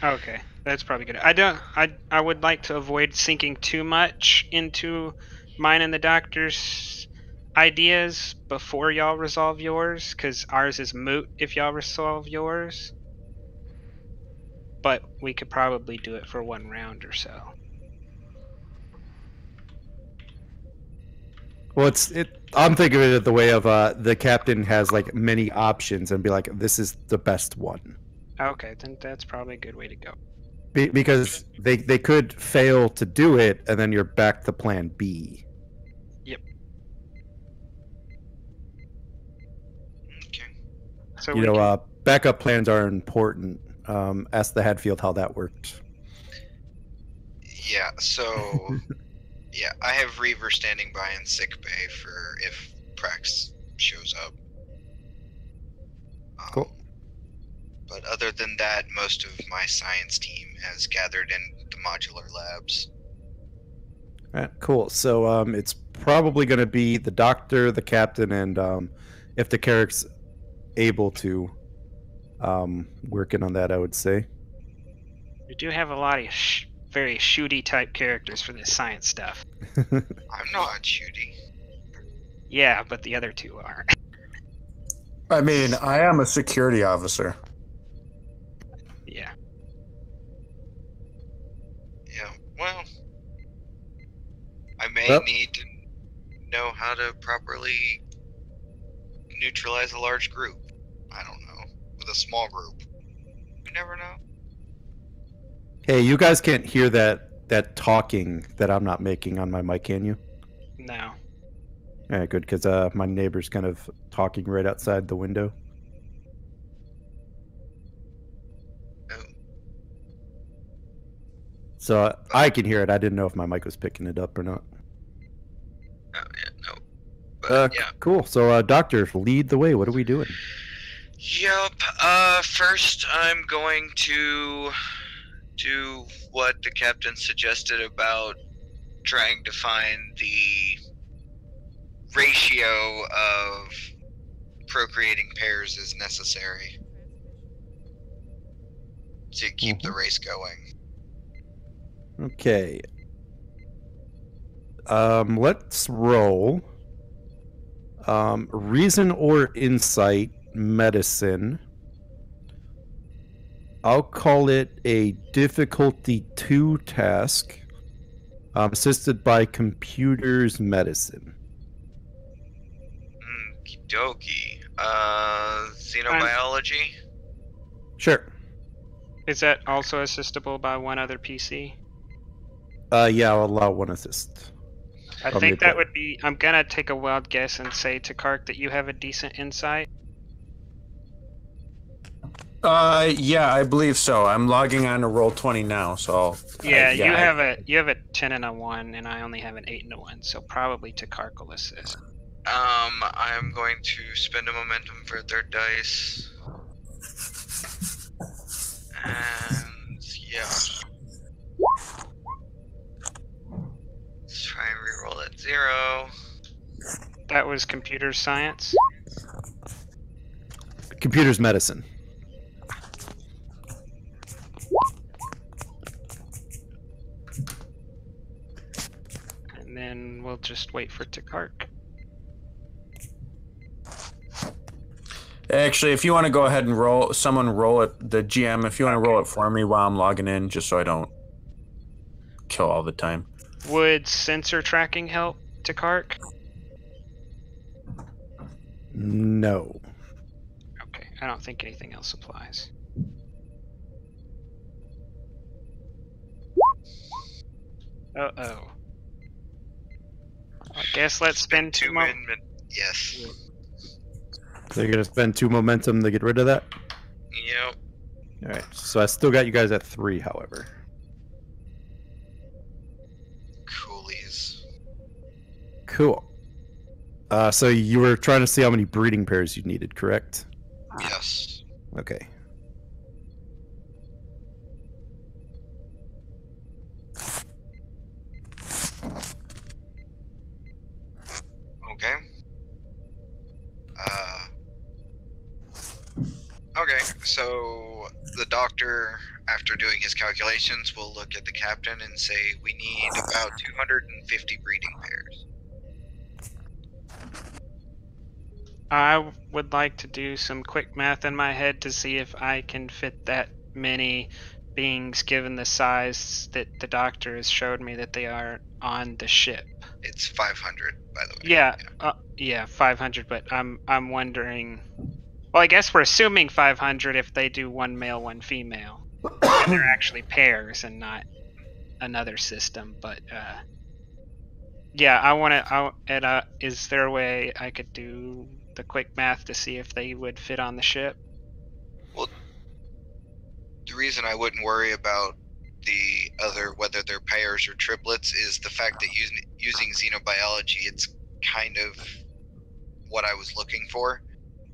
Okay, that's probably good. I would like to avoid sinking too much into mine and the doctor's ideas before y'all resolve yours, because ours is moot if y'all resolve yours. But we could probably do it for 1 round or so. Well, I'm thinking of it the way of the captain has like many options and be like, this is the best one. Okay, then that's probably a good way to go. Because they could fail to do it, and then you're back to plan B. Yep. Okay. So backup plans are important. Ask the Hadfield how that worked. Yeah, so yeah, I have Reaver standing by in sickbay for if Prax shows up. Cool. But other than that, most of my science team has gathered in the modular labs. All right, cool. So it's probably going to be the doctor, the captain, and if the Carrick's able to, working on that, I would say. We do have a lot of very shooty type characters for this science stuff. I'm not shooty. Yeah, but the other two are. I mean, I am a security officer. Yeah. Yeah, well, I may Well- need to know how to properly neutralize a large group. I don't know. With a small group. You never know. Hey, you guys can't hear that talking that I'm not making on my mic, can you? No. All right, good, because my neighbor's kind of talking right outside the window. Oh, So I can hear it. I didn't know if my mic was picking it up or not. yeah, no. But, yeah. Cool. So, doctor, lead the way. What are we doing? Yup. First I'm going to do what the captain suggested about trying to find the ratio of procreating pairs as necessary to keep the race going. Okay. Let's roll. Reason or insight medicine. I'll call it a difficulty 2 task, assisted by computers medicine. Okie dokie. Xenobiology? Sure. Is that also assistable by one other PC? Yeah, I'll allow one assist. I I'll think make that that. would be. I'm gonna take a wild guess and say to Kark that you have a decent insight. Yeah, I believe so. I'm logging on to Roll20 now, so. Yeah, you have a 10 and a 1, and I only have an 8 and a 1, so probably to Kark will assist. I'm going to spend a momentum for a third dice. And yeah. Let's try and reroll at 0. That was computer science. Computers medicine. And then we'll just wait for Kark. Actually, if you want to go ahead and roll, someone roll it, the GM, if you want to roll it for me while I'm logging in, just so I don't kill all the time. Would sensor tracking help to Kark? No. Okay, I don't think anything else applies. Uh-oh. I guess let's spend 2 more. Yes. So you're gonna spend 2 momentum to get rid of that? Yep. Alright, so I still got you guys at 3, however. Coolies. Cool. So you were trying to see how many breeding pairs you needed, correct? Yes. Okay. Okay. Okay, so the doctor, after doing his calculations, will look at the captain and say, we need about 250 breeding pairs. I would like to do some quick math in my head to see if I can fit that many beings given the size that the doctor has showed me that they are on the ship. It's 500, by the way. Yeah, 500, but I'm wondering. Well, I guess we're assuming 500 if they do one male, one female, and they're actually pairs and not another system. But yeah, I want to. Is there a way I could do the quick math to see if they would fit on the ship? Well, the reason I wouldn't worry about the other, whether they're pairs or triplets, is the fact that using xenobiology, it's kind of what I was looking for.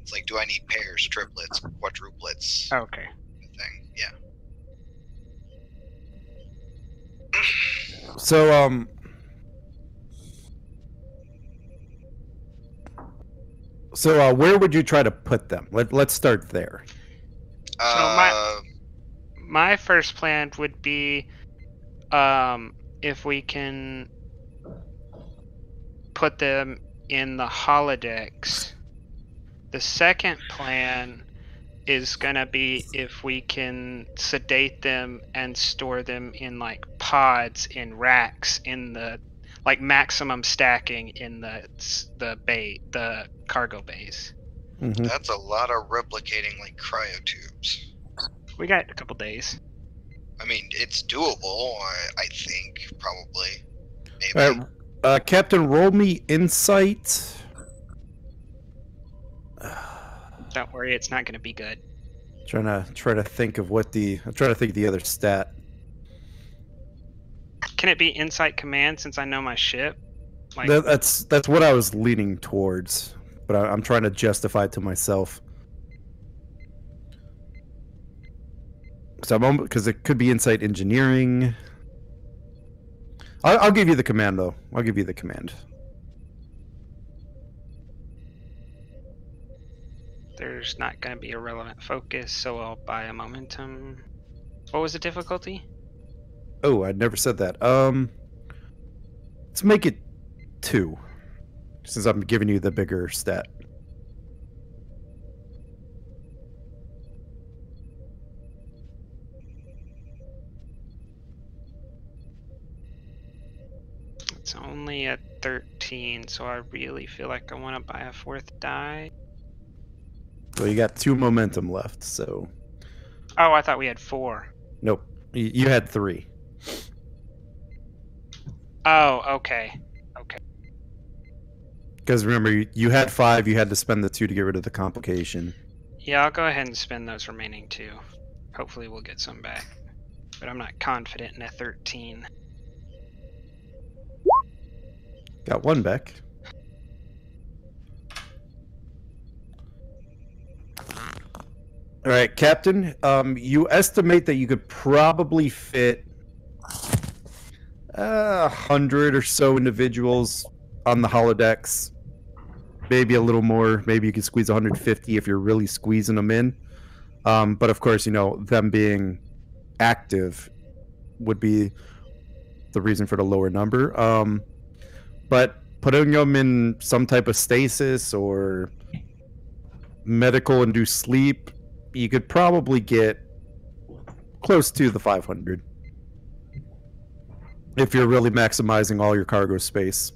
It's like, do I need pairs, triplets, quadruplets? Okay. Thing, yeah. So where would you try to put them? Let's start there. My first plan would be, if we can put them in the holodecks. The second plan is gonna be if we can sedate them and store them in like pods in racks in the like maximum stacking in the cargo bays. Mm-hmm. That's a lot of replicating like cryotubes. We got a couple days. I mean, it's doable. I think probably. Maybe. All right, Captain, roll me insight. Don't worry, it's not going to be good. Trying to think of the other stat. Can it be insight command since I know my ship? Like, That's what I was leaning towards, but I'm trying to justify it to myself. Because it could be insight engineering. I'll give you the command though. I'll give you the command. there's not going to be a relevant focus, so I'll buy a momentum. What was the difficulty? Oh, I never said that. Let's make it 2, since I'm giving you the bigger stat. It's only a 13, so I really feel like I want to buy a 4th die. So you got 2 momentum left, so... Oh, I thought we had 4. Nope. You had 3. Oh, okay. Okay. Because remember, you had 5, you had to spend the 2 to get rid of the complication. Yeah, I'll go ahead and spend those remaining 2. Hopefully we'll get some back. But I'm not confident in a 13. Got 1 back. All right, Captain. You estimate that you could probably fit 100 or so individuals on the holodecks. Maybe a little more. Maybe you could squeeze 150 if you're really squeezing them in. But of course, you know, them being active would be the reason for the lower number. But putting them in some type of stasis or medical induced sleep, you could probably get close to the 500 if you're really maximizing all your cargo space.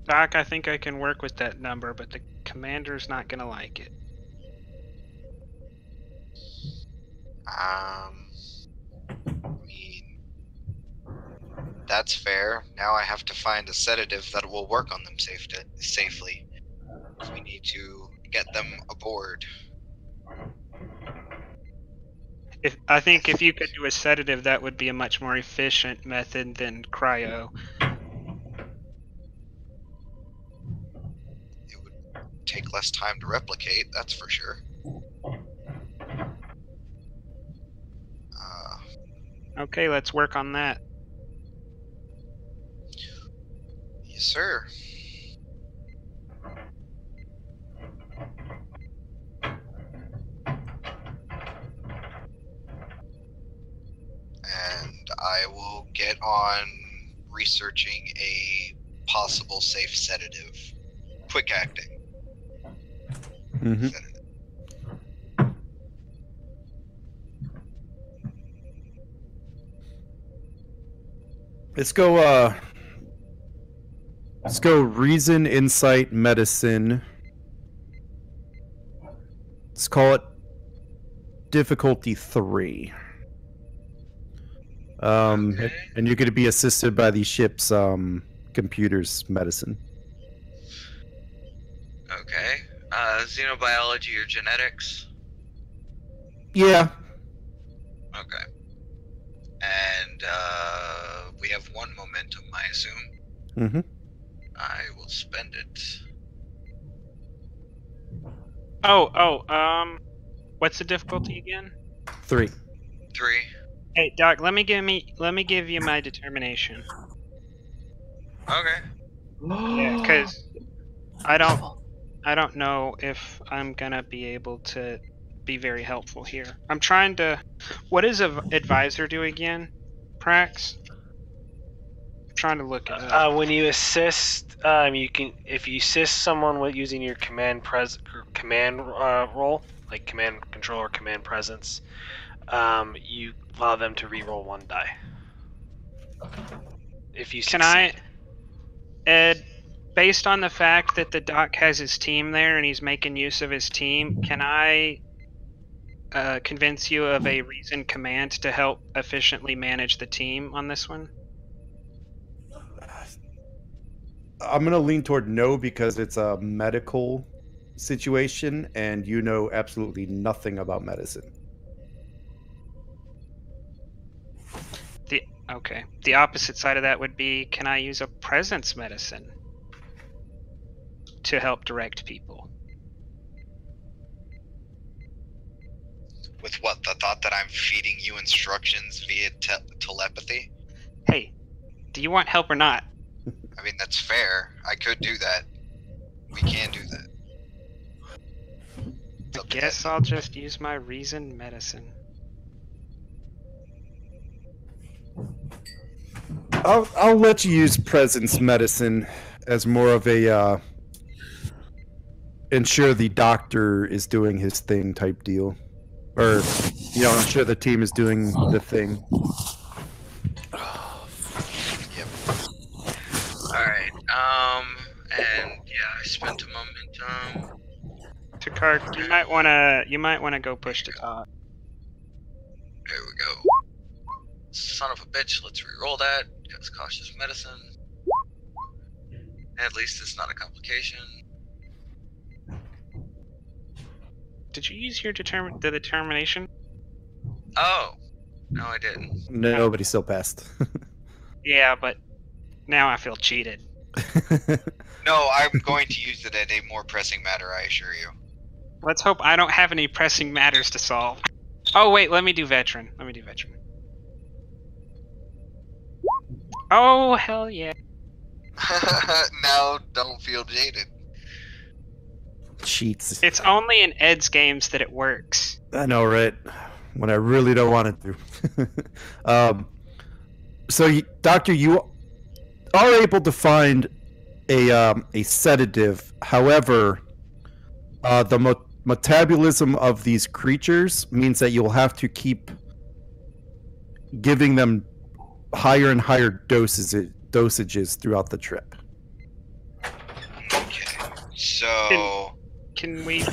Doc, I think I can work with that number, but the commander's not going to like it. I mean, that's fair. Now I have to find a sedative that will work on them safely. We need to get them aboard. I think if you could do a sedative, that would be a much more efficient method than cryo. It would take less time to replicate, that's for sure. Okay, let's work on that. Yes, sir. And I will get on researching a possible safe sedative. Quick acting. Mm-hmm. Sedative. Let's go reason, insight, medicine. Let's call it difficulty 3. Okay. And you're going to be assisted by the ship's computer's medicine. Okay. Xenobiology or genetics? Yeah. Okay. And we have 1 momentum, I assume. Mm-hmm. I will spend it. What's the difficulty again? 3. 3. Hey, Doc, let me give you my determination. Okay. Yeah, because I don't know if I'm gonna be able to be very helpful here. I'm trying to. What does advisor do again, Prax? I'm trying to look it up. When you assist, you can if you assist someone with using your command role, like command control or command presence, you allow them to re-roll 1 die. If you Can succeed. Ed, based on the fact that the doc has his team there and he's making use of his team, can I convince you of a reasoned command to help efficiently manage the team on this one? I'm going to lean toward no because it's a medical situation and you know absolutely nothing about medicine. Okay. The opposite side of that would be, can I use a presence medicine to help direct people? With what? The thought that I'm feeding you instructions via telepathy? Hey, do you want help or not? I mean, that's fair. I could do that. We can do that. I guess I'll just use my reasoned medicine. I'll let you use presence medicine as more of a ensure the doctor is doing his thing type deal, or ensure the team is doing the thing. Yep. All right. And yeah, I spent a momentum. Takar, you might wanna go push to top. There we go. Son of a bitch, let's re-roll that. That's cautious medicine. At least it's not a complication. Did you use your determination? Oh, no, I didn't. Nobody still passed. Yeah, but now I feel cheated. No, I'm going to use it at a more pressing matter, I assure you. Let's hope I don't have any pressing matters to solve. Oh wait, let me do veteran. Oh hell yeah. Now don't feel jaded. Cheats. It's only in Ed's games that it works. I know, right? When I really don't want it to. So, Doctor, you are able to find a sedative. However, the metabolism of these creatures means that you'll have to keep giving them higher and higher dosages throughout the trip. Okay. So Can we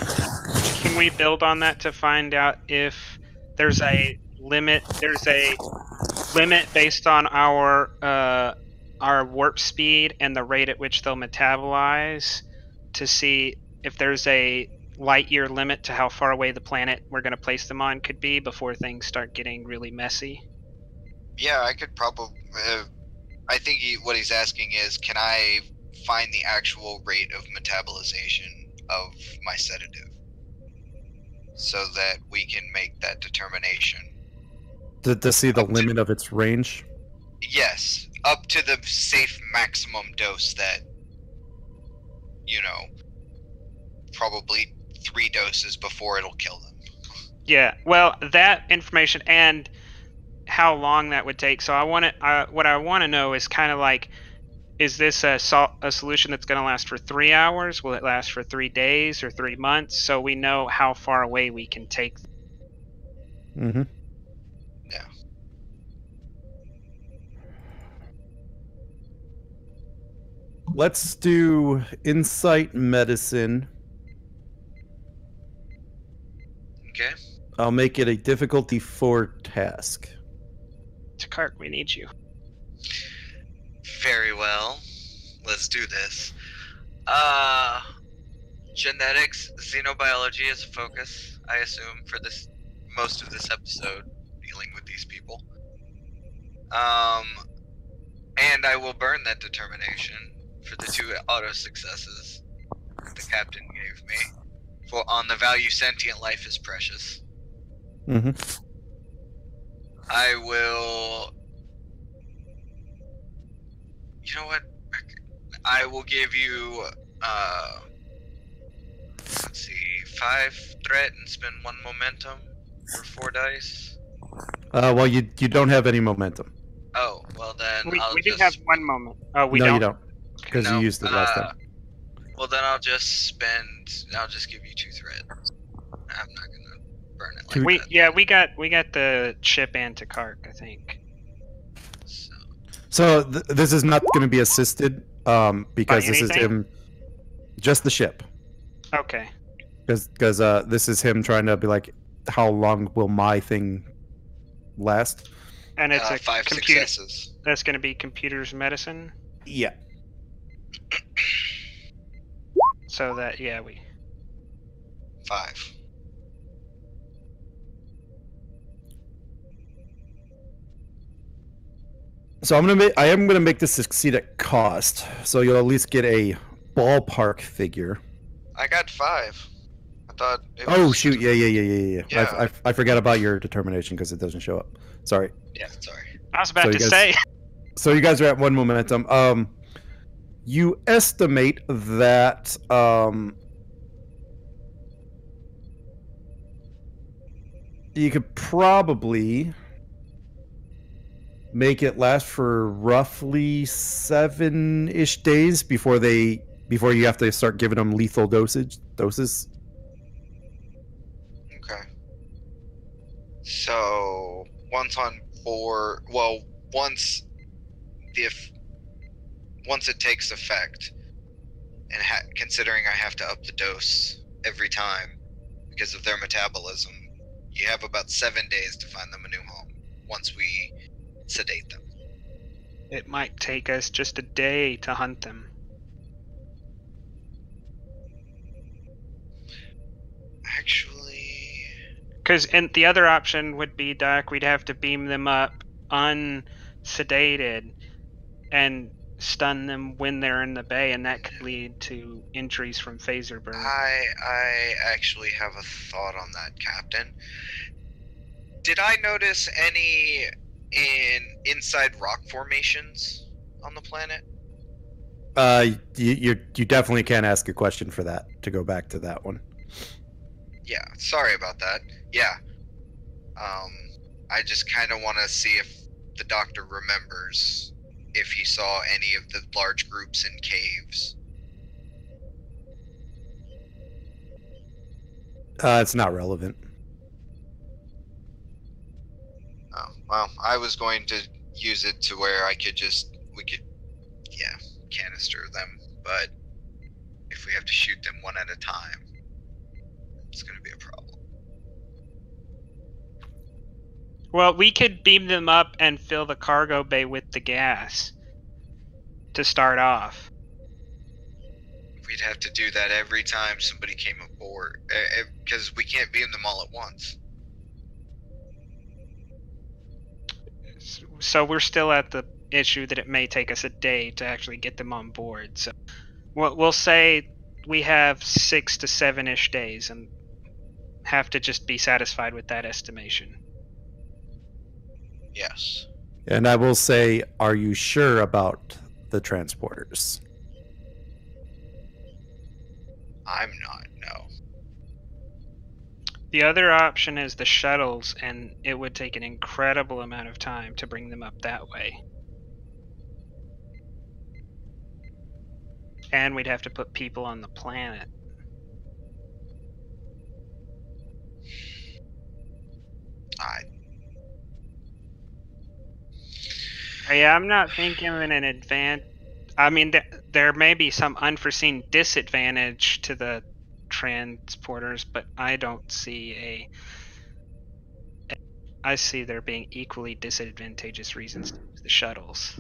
build on that to find out if there's a limit? There's a limit based on our warp speed and the rate at which they'll metabolize, to see if there's a light year limit to how far away the planet we're going to place them on could be before things start getting really messy. yeah, I could probably. I think what he's asking is, can I find the actual rate of metabolization of my sedative, so that we can make that determination? To see the limit of its range? Yes, up to the safe maximum dose that, probably 3 doses before it'll kill them. Yeah, well, that information and how long that would take. So what I want to know is kind of like, is this a solution that's going to last for 3 hours? Will it last for 3 days or 3 months? So we know how far away we can take them. Mm-hmm. Yeah. Let's do insight medicine. Okay. I'll make it a difficulty 4 task. Takar, we need you. Very well. Let's do this. genetics, xenobiology is a focus, I assume, for this most of this episode, dealing with these people. And I will burn that determination for the 2 auto successes the captain gave me. For on the value sentient life is precious. Mm-hmm. I will. You know what? I will give you. Let's see, 5 threat and spend 1 momentum for 4 dice. Well, you don't have any momentum. Oh, well then We I'll do just. have 1 moment. Oh, we no, don't? you don't, because No, you used it last time. Well then I'll just spend. I'll just give you 2 threat. I'm not gonna burn it like We that. we got the ship and Takark, I think. So, This is not going to be assisted, because this is anything? him, just the ship, Okay. because this is him trying to be like, how long will my thing last? And it's a 5 computer. successes. That's going to be computer's medicine. Yeah. So that we. 5. So I am gonna make this succeed at cost, so you'll at least get a ballpark figure. I got 5. I thought. Oh shoot! Yeah. Yeah. I forgot about your determination because it doesn't show up. Sorry. Yeah, sorry. I was about So to you guys- say. So you guys are at 1 momentum. You estimate that you could probably make it last for roughly 7-ish days before you have to start giving them lethal doses. Okay. So once on 4, well, once it takes effect, and considering I have to up the dose every time because of their metabolism, you have about 7 days to find them a new home once we sedate them. It might take us just a day to hunt them. Actually, Because the other option would be, Doc, we'd have to beam them up unsedated and stun them when they're in the bay, and that could lead to injuries from phaser burn. I actually have a thought on that, Captain. Did I notice any inside rock formations on the planet? You definitely can't ask a question for that to go back to that one. Yeah, sorry about that. Yeah. I just kind of want to see if the doctor remembers if he saw any of the large groups in caves. It's not relevant. Oh, well, I was going to use it to where we could canister them, but if we have to shoot them one at a time, it's going to be a problem. Well, we could beam them up and fill the cargo bay with the gas to start off. We'd have to do that every time somebody came aboard, because we can't beam them all at once. So we're still at the issue that it may take us a day to actually get them on board. So we'll say we have 6 to 7-ish days and have to just be satisfied with that estimation. Yes. And I will say, are you sure about the transporters? I'm not, no. The other option is the shuttles, and it would take an incredible amount of time to bring them up that way. And we'd have to put people on the planet. Yeah, I'm not thinking of an advantage. I mean, there may be some unforeseen disadvantage to the transporters, but I don't see I see there being equally disadvantageous reasons to use the shuttles.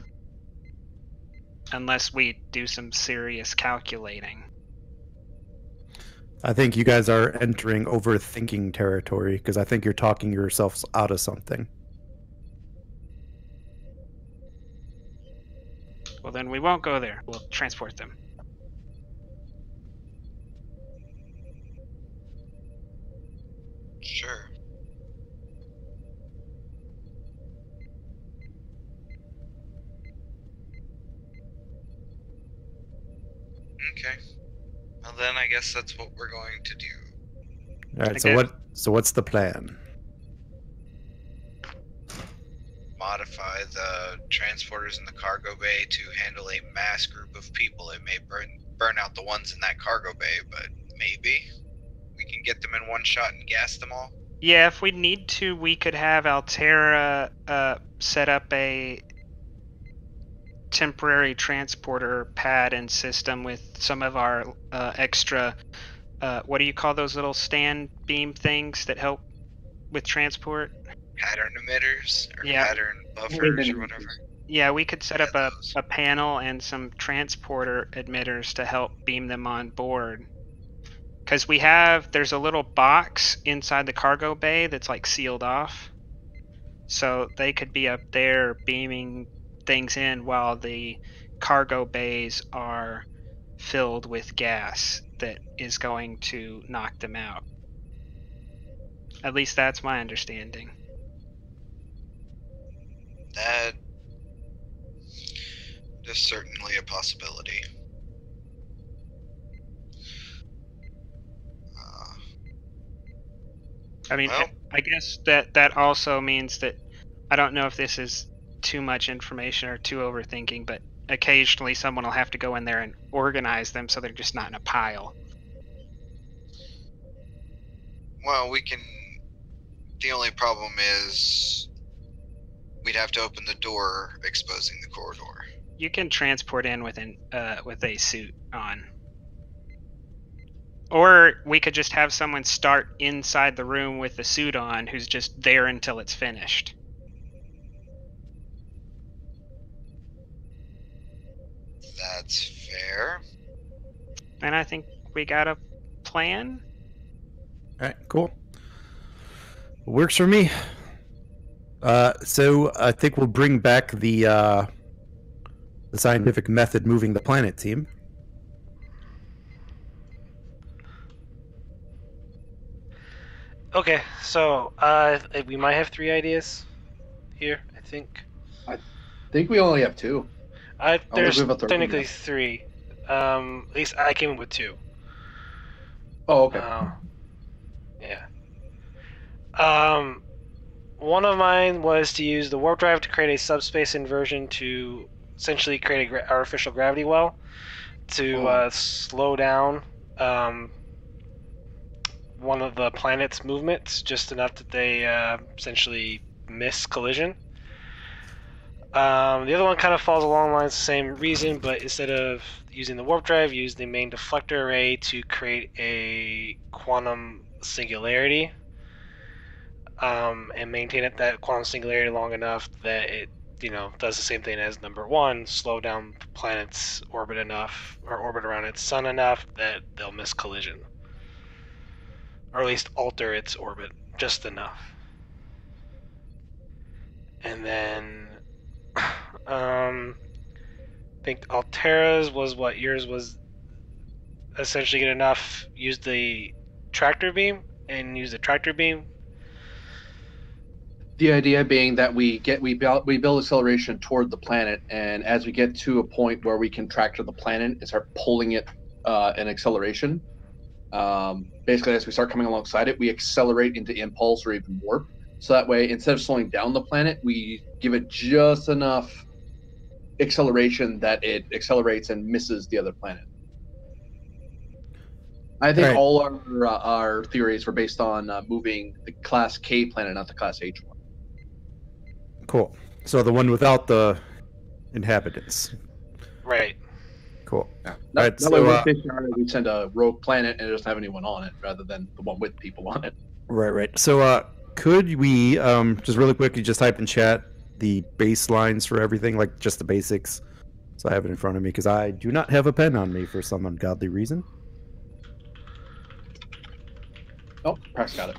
Unless we do some serious calculating. I think you guys are entering overthinking territory because I think you're talking yourselves out of something. Well, then we won't go there. We'll transport them. Sure. Okay. Well, then I guess that's what we're going to do. All right. So what's the plan? Modify the transporters in the cargo bay to handle a mass group of people. It may burn out the ones in that cargo bay, but maybe we can get them in one shot and gas them all. Yeah, if we need to, we could have Altera set up a temporary transporter pad and system with some of our extra, what do you call those little stand beam things that help with transport? Pattern emitters or Yeah. pattern buffers or whatever. Yeah, we could set up those. a panel and some transporter emitters to help beam them on board. Because there's a little box inside the cargo bay that's like sealed off. So they could be up there beaming things in while the cargo bays are filled with gas that is going to knock them out. At least that's my understanding. That is certainly a possibility. I mean, Well- I guess that also means that I don't know if this is too much information or too overthinking, but occasionally someone will have to go in there and organize them so they're just not in a pile. Well, we can. The only problem is we'd have to open the door, exposing the corridor. You can transport in with a suit on. Or we could just have someone start inside the room with the suit on who's just there until it's finished. That's fair. And I think we got a plan. All right, cool. Works for me. So I think we'll bring back the scientific method moving the planet team. Okay, so we might have 3 ideas here, I think. I think we only have 2. There's we have a third one technically now. 3. At least I came up with 2. Oh, okay. Yeah. One of mine was to use the warp drive to create a subspace inversion to essentially create a artificial gravity well to slow down one of the planet's movements just enough that they essentially miss collision. The other one kind of falls along the lines of the same reason, but instead of using the warp drive, use the main deflector array to create a quantum singularity and maintain it that quantum singularity long enough that it does the same thing as number 1, slow down the planet's orbit enough, or orbit around its sun enough that they'll miss collision. Or at least alter its orbit just enough. And then I think Altera's was what yours was, essentially get enough, use the tractor beam and use the tractor beam. The idea being that we build acceleration toward the planet, and as we get to a point where we can tractor the planet and start pulling it in acceleration, basically as we start coming alongside it, we accelerate into impulse or even warp. So that way, instead of slowing down the planet, we give it just enough acceleration that it accelerates and misses the other planet. I think all our theories were based on moving the Class K planet, not the Class H one. Cool. So the one without the inhabitants. Right. Cool. Yeah. Right, That way we send a rogue planet and it doesn't have anyone on it, rather than the one with people on it. Right. So could we just really quickly just type in chat the baselines for everything, like just the basics, so I have it in front of me, because I do not have a pen on me for some ungodly reason. Oh, Prax got it.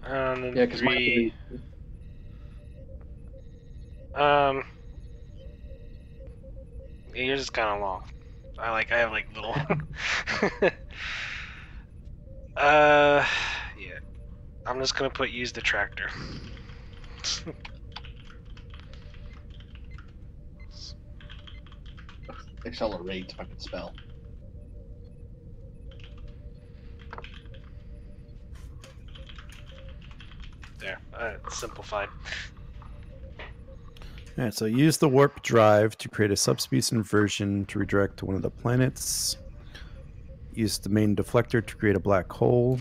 And Yeah, because three. Yeah, yours is kind of long. I have like little. Yeah. I'm just gonna put use the tractor. accelerate, if I could spell. There, it's simplified. All right, so use the warp drive to create a subspace inversion to redirect to one of the planets. Use the main deflector to create a black hole.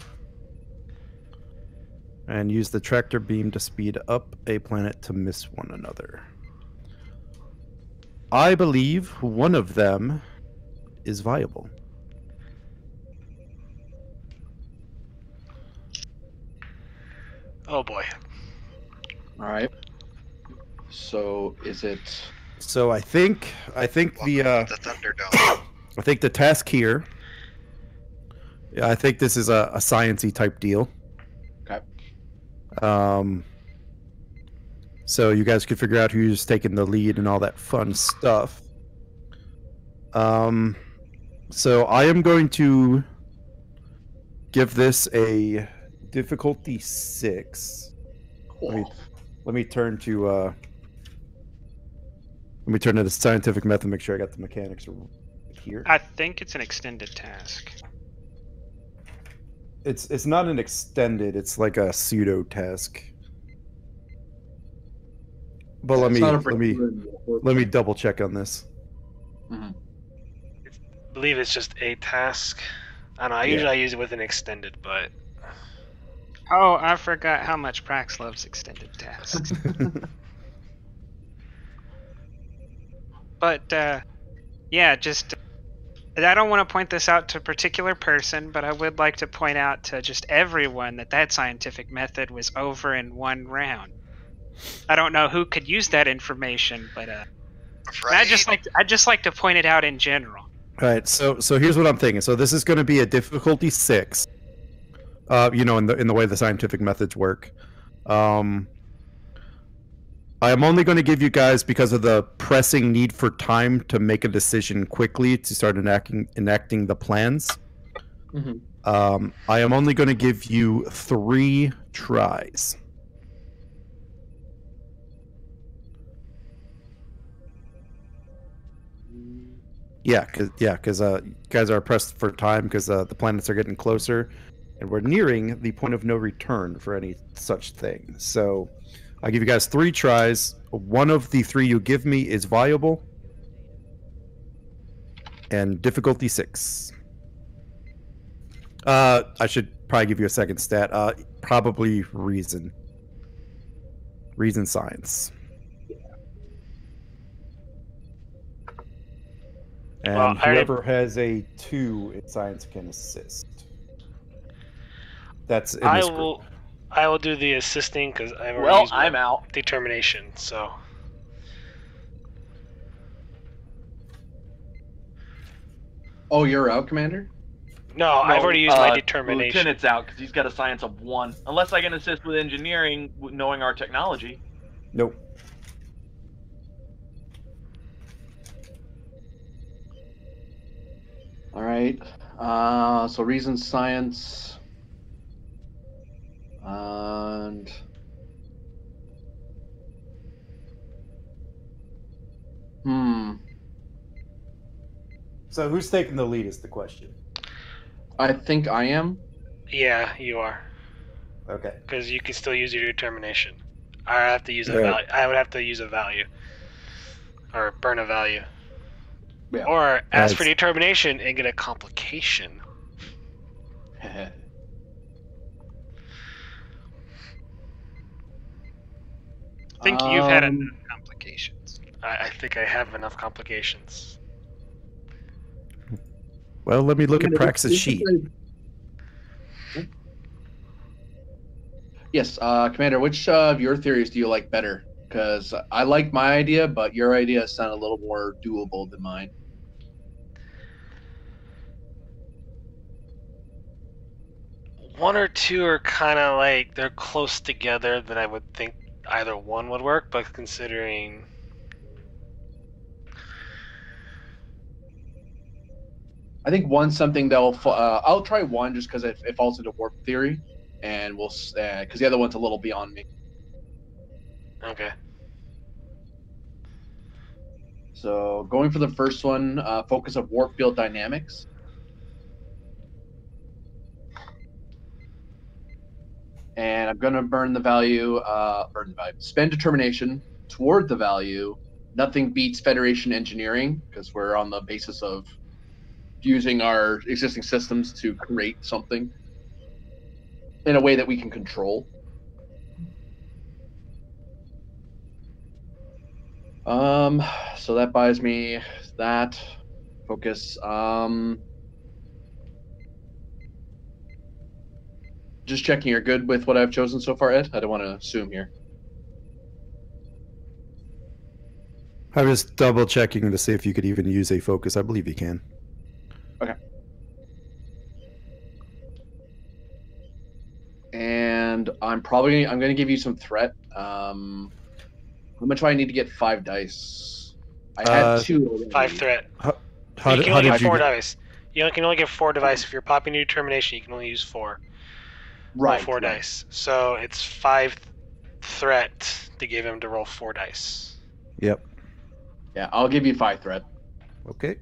And use the tractor beam to speed up a planet to miss one another. I believe one of them is viable. Oh boy. All right. So is it? So I think Welcome to the Thunderdome. I think the task here. Yeah, I think this is a sciencey type deal. Okay. So you guys could figure out who's taking the lead and all that fun stuff. So I am going to give this a difficulty 6. Let me turn to the scientific method. Make sure I got the mechanics here. I think it's an extended task. It's not an extended. It's like a pseudo task. But let me double check on this. Mm-hmm. I believe it's just a task. I don't know. Usually I use it with an extended, but Oh, I forgot how much Prax loves extended tasks. But yeah, just I don't want to point this out to a particular person, but I would like to point out to just everyone that scientific method was over in one round. I don't know who could use that information, but Right? I just like to point it out in general. All right, so here's what I'm thinking. So this is going to be a difficulty 6. In the way the scientific methods work. I am only going to give you guys, because of the pressing need for time to make a decision quickly to start enacting the plans. Mm-hmm. I am only going to give you 3 tries. Yeah, because you guys are pressed for time because the planets are getting closer, and we're nearing the point of no return for any such thing. So I'll give you guys 3 tries. One of the 3 you give me is viable, and difficulty 6. I should probably give you a second stat. Probably reason science. And Well, whoever has a 2 in science can assist. That's in this group. I will do the assisting because I've already Well, used my I'm out. determination. So Oh, you're out, Commander? no, I've already used my determination. Lieutenant's out because he's got a science of 1. Unless I can assist with engineering, knowing our technology. Nope. All right. So reason science. And So who's taking the lead is the question. I think I am. Yeah, you are. Okay. Because you can still use your determination. I have to use a Right. value. I would have to use a value, or burn a value, Yeah. or ask for Nice. determination and get a complication. I think you've had enough complications. I think I have enough complications. Well, let me look at Praxis' sheet. Yes, Commander. Which of your theories do you like better? Because I like my idea, but your idea sounded a little more doable than mine. One or two are kind of like they're close together that I would think either one would work, but considering I think one's something that'll. I'll try one just because it falls into warp theory, and we'll because the other one's a little beyond me. okay. So going for the first one, focus of warp field dynamics. And I'm going to burn the value, spend determination toward the value. Nothing beats Federation engineering because we're on the basis of using our existing systems to create something in a way that we can control. So that buys me that focus. Just checking you're good with what I've chosen so far, Ed. I don't want to assume here. I'm just double checking to see if you could even use a focus. I believe you can. Okay. And I'm going to give you some threat. How much do I need to get 5 dice? I had 2 already. 5 threat. How You can only get 4 get? dice. You can only get 4 dice. If you're popping your determination, you can only use 4. Right. Roll 4 dice. So it's 5 threat to give him to roll 4 dice. Yep. Yeah, I'll give you 5 threat. Okay.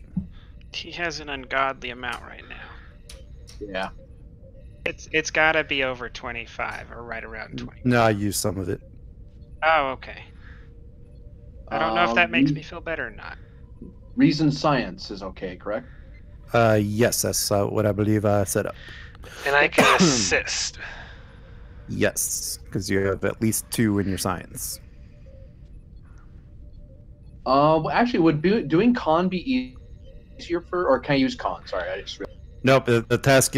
He has an ungodly amount right now. Yeah. It's got to be over 25 or right around 20. No, I used some of it. Oh, okay. I don't know if that makes me feel better or not. Reason science is okay, correct? Yes, that's what I believe I set up. And I can assist. Yes, because you have at least 2 in your science. Actually, would doing con be easier or can I use con? Sorry, I just. Nope. The task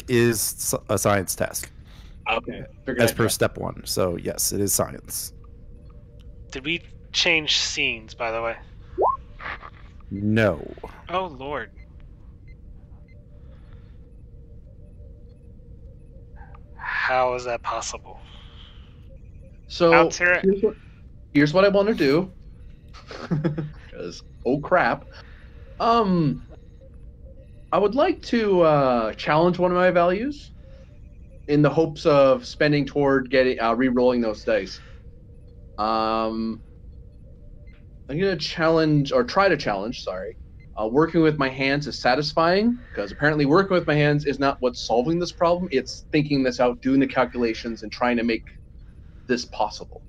is a science task. Okay. As per step 1. So yes, it is science. Did we change scenes, by the way? No. Oh, Lord. How is that possible? So Sarek. here's what I want to do. Because oh crap. I would like to challenge one of my values in the hopes of spending toward getting re-rolling those dice. I'm gonna challenge or try to challenge. Sorry, working with my hands is satisfying because apparently working with my hands is not what's solving this problem. It's thinking this out, doing the calculations, and trying to make this possible.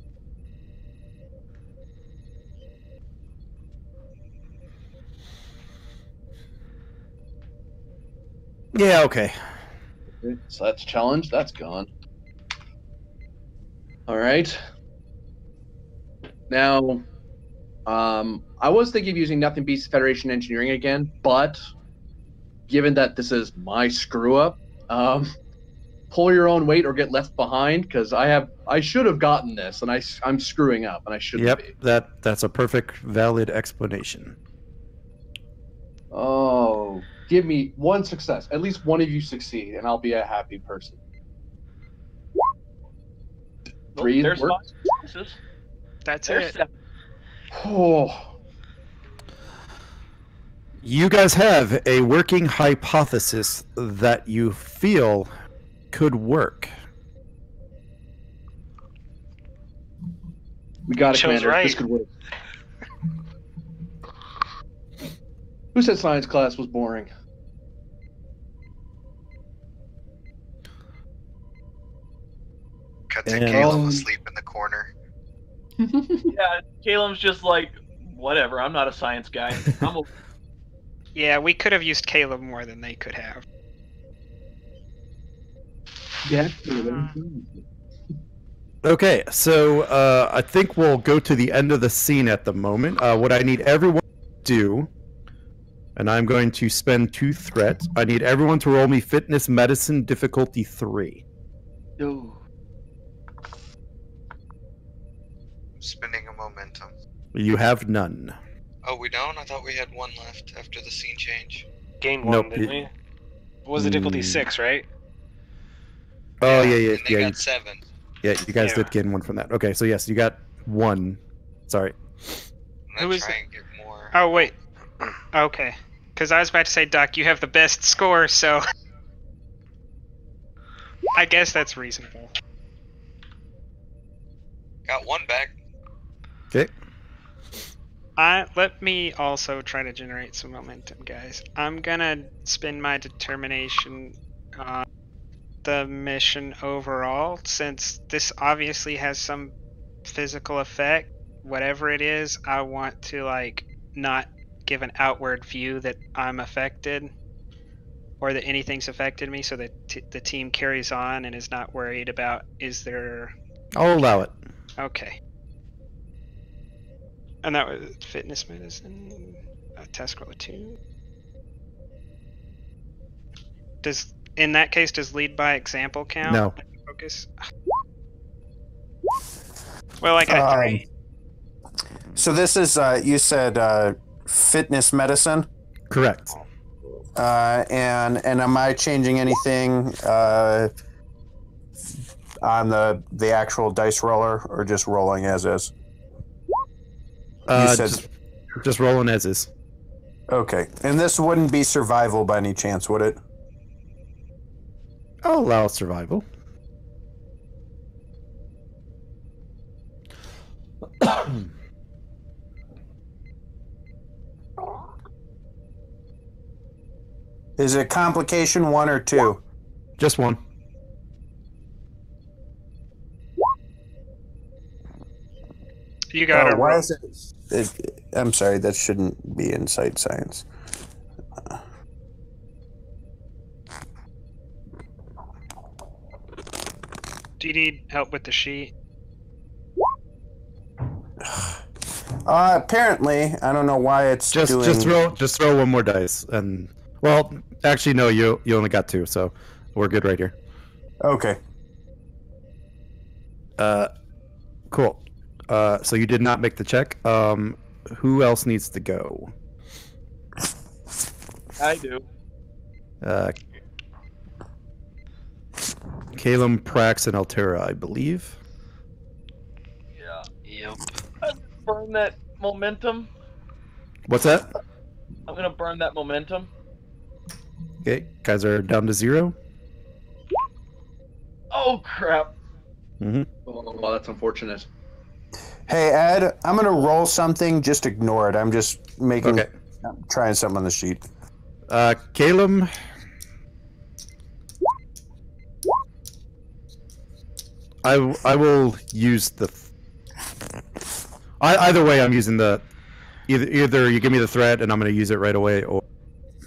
Yeah. Okay. So that's challenge. That's gone. All right. Now, I was thinking of using Nothing Beats Federation Engineering again, but given that this is my screw up, pull your own weight or get left behind because I should have gotten this and I'm screwing up and I shouldn't be. That's a perfect valid explanation. Oh, give me 1 success. At least one of you succeed, and I'll be a happy person. 3 There's work. 5 successes. That's There's it. 7. Oh. You guys have a working hypothesis that you feel could work. We got it, Chose Commander. right. This could work. Who said science class was boring? Cut to And- Caleb asleep in the corner. Yeah, Caleb's just like, whatever. I'm not a science guy. I'm a Yeah, we could have used Caleb more than they could have. Yeah. Okay, so I think we'll go to the end of the scene at the moment. What I need everyone to do, and I'm going to spend 2 threats. I need everyone to roll me fitness medicine difficulty 3. spending a momentum. You have none. Oh, we don't? I thought we had one left after the scene change. Gained Nope, one, didn't you- we? What was the difficulty? Mm. 6, right? Oh, Yeah, yeah. And they got 7. Yeah, you guys Yeah. did gain 1 from that. Okay, so yes, you got 1. Sorry. I'm Who gonna is try it? and get more. Oh wait. Okay. Because I was about to say, Doc, you have the best score, so I guess that's reasonable. Got 1 back. Okay. Let me also try to generate some momentum, guys. I'm gonna spend my determination on the mission overall, since this obviously has some physical effect. Whatever it is, I want to not give an outward view that I'm affected or that anything's affected me, so that the team carries on and is not worried about is there. I'll allow it. Okay. And that was fitness medicine. Task roll 2. In that case, does lead by example count? No. Focus. Well, I got 3. So this is you said fitness medicine, Correct. and am I changing anything on the actual dice roller, or just rolling as is? You said just rolling as is. okay, and this wouldn't be survival by any chance, would it? I'll allow survival. Is it complication 1 or 2? Just 1. You got it. Why is it? I'm sorry, that shouldn't be insight science. Do you need help with the sheet? Apparently, I don't know why it's doing. Just throw 1 more dice, and well, actually no, you only got 2, so we're good right here. Okay. Cool. So you did not make the check. Who else needs to go? I do. Calum, Prax, and Altera, I believe. Yeah. Yep. Burn that momentum. What's that? I'm gonna burn that momentum. Okay, guys are down to 0. Oh crap! Mm-hmm. Oh, that's unfortunate. Hey Ed, I'm gonna roll something. Just ignore it. I'm just making, Okay. trying something on the sheet. Calum. I will use the. Either way, I'm using the. Either you give me the threat and I'm going to use it right away, or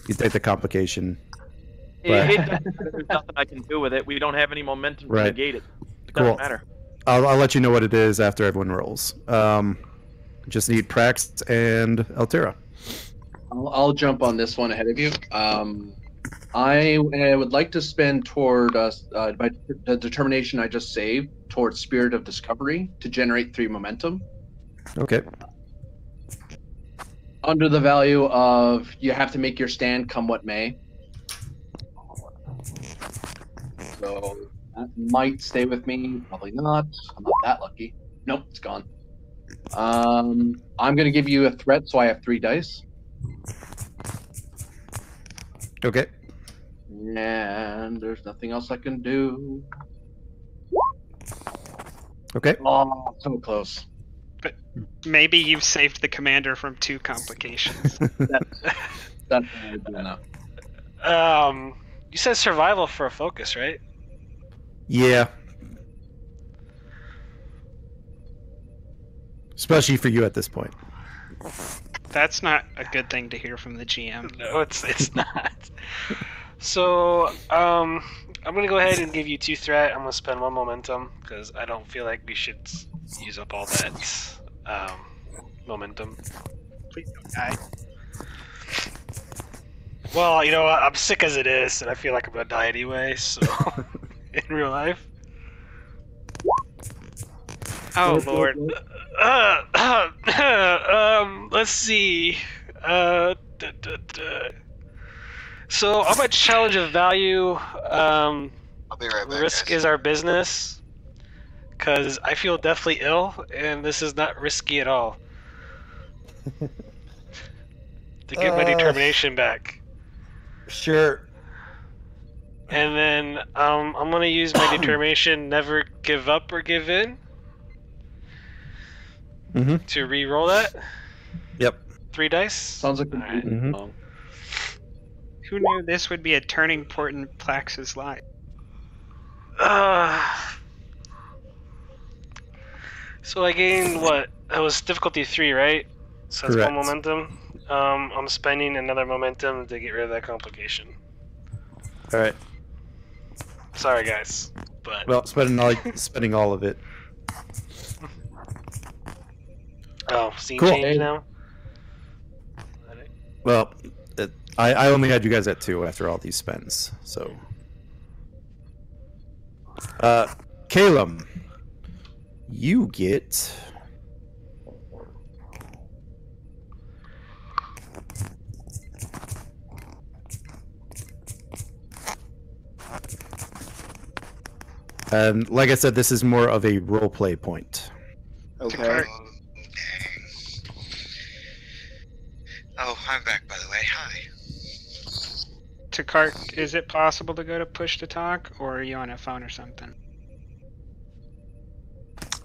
you take the complication. But- There's nothing I can do with it. We don't have any momentum to Right. negate it. It Cool. doesn't matter. I'll let you know what it is after everyone rolls. Just need Prax and Altera. I'll jump on this one ahead of you. I would like to spend toward by the determination I just saved towards Spirit of Discovery to generate 3 momentum. Okay. Under the value of you have to make your stand come what may. So that might stay with me, probably not. I'm not that lucky. Nope, it's gone. I'm going to give you a threat, so I have 3 dice. Okay. And there's nothing else I can do. Okay. Oh, so close. Maybe you've saved the commander from 2 complications. That's what I do now. You said survival for a focus, right? Yeah. Especially for you at this point. That's not a good thing to hear from the GM. No, it's not. So, I'm gonna go ahead and give you 2 threat. I'm gonna spend 1 momentum because I don't feel like we should use up all that momentum. Please don't die. Well, you know what? I'm sick as it is, and I feel like I'm gonna die anyway. So, in real life. Oh Lord. Let's see. So I'm a challenge of value. I'll be right back, Risk guys. is our business. Because I feel deathly ill, and this is not risky at all. To get my determination back. Sure. And then I'm going to use my determination never give up or give in. Mm-hmm. To re-roll that. Yep. 3 dice. Sounds like Alright. Mhm. Who knew this would be a turning point in Plax's life? So I gained what? That was difficulty 3, right? So that's Correct. 1 momentum. I'm spending another momentum to get rid of that complication. All right. Sorry, guys, but Well, spending all of it. scene Cool. change now. Well, I only had you guys at 2 after all these spends. So, Calum, you get. And like I said, this is more of a roleplay point. Okay. Oh, dang. Oh, I'm back, by the way. Hi. Takart, is it possible to go to push to talk, or are you on a phone or something?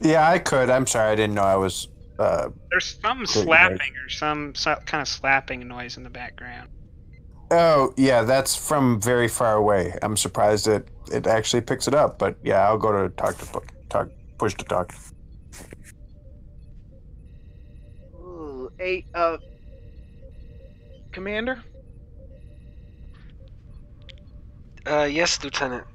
Yeah, I could. I'm sorry, I didn't know I was. There's some Cool, slapping or some kind of slapping noise in the background. Oh, yeah, that's from very far away. I'm surprised it actually picks it up, but yeah, I'll go to push to talk. Ooh, hey, Commander? Yes, Lieutenant.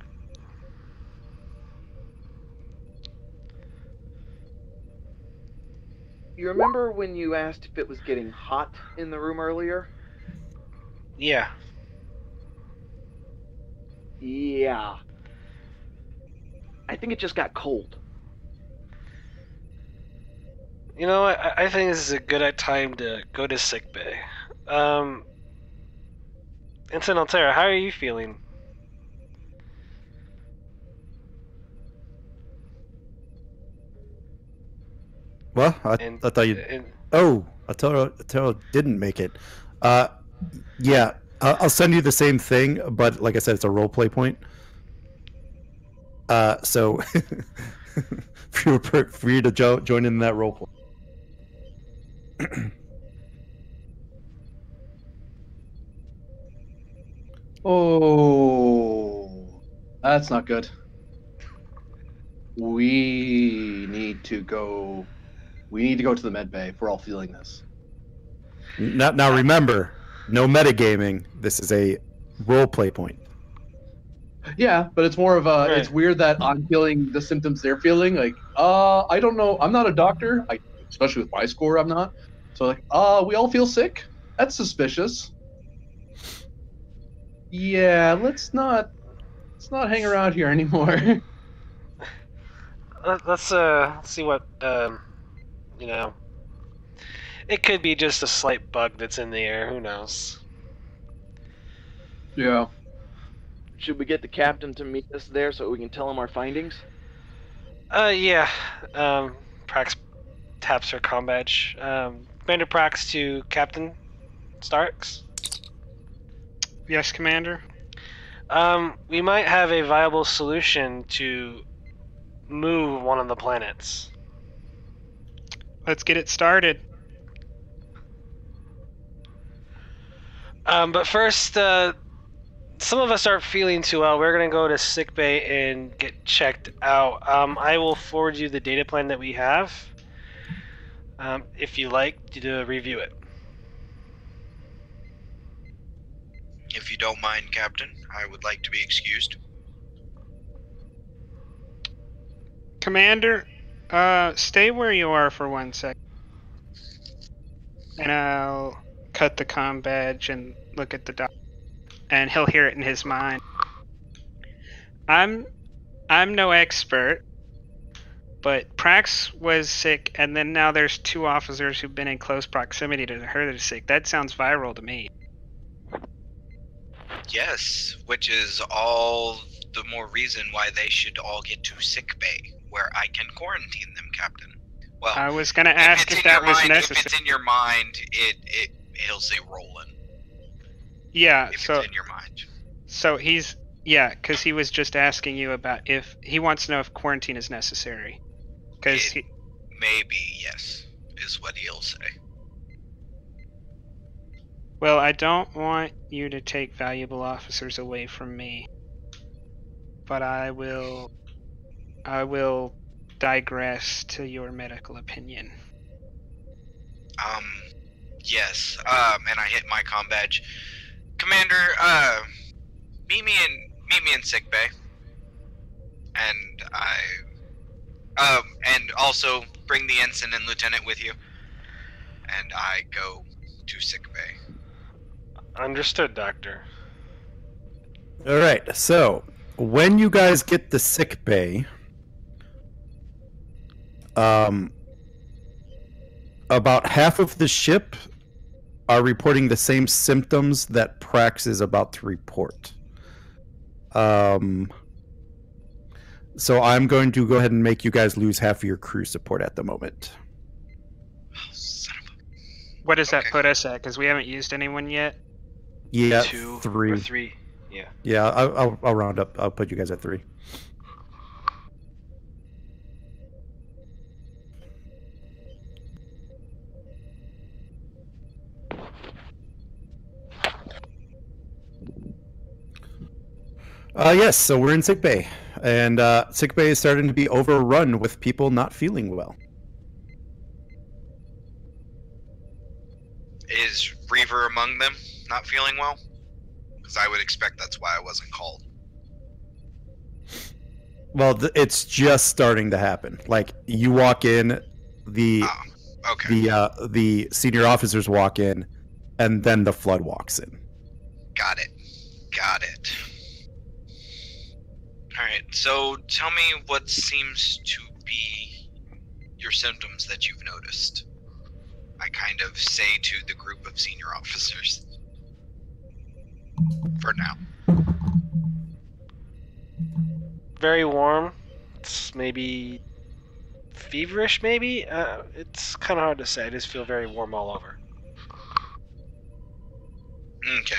You remember when you asked if it was getting hot in the room earlier? Yeah. Yeah. I think it just got cold. You know what? I think this is a good time to go to sickbay. Ensign Altera, how are you feeling? Well, I thought you. Oh, Atoro didn't make it. Yeah, I'll send you the same thing, but like I said, it's a roleplay point. So for you to join in that roleplay. Oh, that's not good. We need to go. We need to go to the med bay if we're all feeling this. Now remember, no metagaming. This is a roleplay point. Yeah, but it's more of a. Right. It's weird that I'm feeling the symptoms they're feeling. Like, I don't know. I'm not a doctor. Especially with my score, I'm not. So like, we all feel sick. That's suspicious. Yeah, let's not hang around here anymore. Let's see what you know. It could be just a slight bug that's in the air. Who knows? Yeah. Should we get the captain to meet us there so we can tell him our findings? Yeah. Prax taps her comm badge. Commander Prax to Captain Starks. Yes, Commander? We might have a viable solution to move one of the planets. Let's get it started. But first, some of us aren't feeling too well. We're gonna go to sickbay and get checked out. I will forward you the data plan that we have. If you like to review it. If you don't mind, Captain, I would like to be excused. Commander, stay where you are for 1 second. And I'll cut the comm badge and look at the doc. And he'll hear it in his mind. I'm no expert, But Prax was sick, and then now there's 2 officers who've been in close proximity to her that are sick. That sounds viral to me. Yes, which is all the more reason why they should all get to sick bay, where I can quarantine them, Captain. Well, I was going to ask if that was If necessary. it's in your mind, he'll say rolling. Yeah, If so it's in your mind. so he's yeah, because he was just asking you about if he wants to know if quarantine is necessary. Because Maybe, yes, is what he'll say. well, I don't want you to take valuable officers away from me, but I will digress to your medical opinion. Yes, and I hit my comm badge. Commander, meet me in sick bay. And and also bring the ensign and lieutenant with you. And I go to sick bay. Understood, Doctor. All right. So when you guys get the sick bay, about half of the ship are reporting the same symptoms that Prax is about to report. So I'm going to go ahead and make you guys lose half of your crew support at the moment. Oh, son of a... What does that put us at? Because we haven't used anyone yet. Yeah, 2 3. or 3. Yeah. Yeah, I'll round up. I'll put you guys at 3. Yes, so we're in sick bay, and sick bay is starting to be overrun with people not feeling well. Is Reaver among them not feeling well? Because I would expect that's why I wasn't called. Well, it's just starting to happen. Like, you walk in, the senior officers walk in, and then the flood walks in. Got it. Alright, so tell me what seems to be your symptoms that you've noticed. I kind of say to the group of senior officers. For now. Very warm. It's maybe feverish, maybe? It's kind of hard to say. I just feel very warm all over. Okay.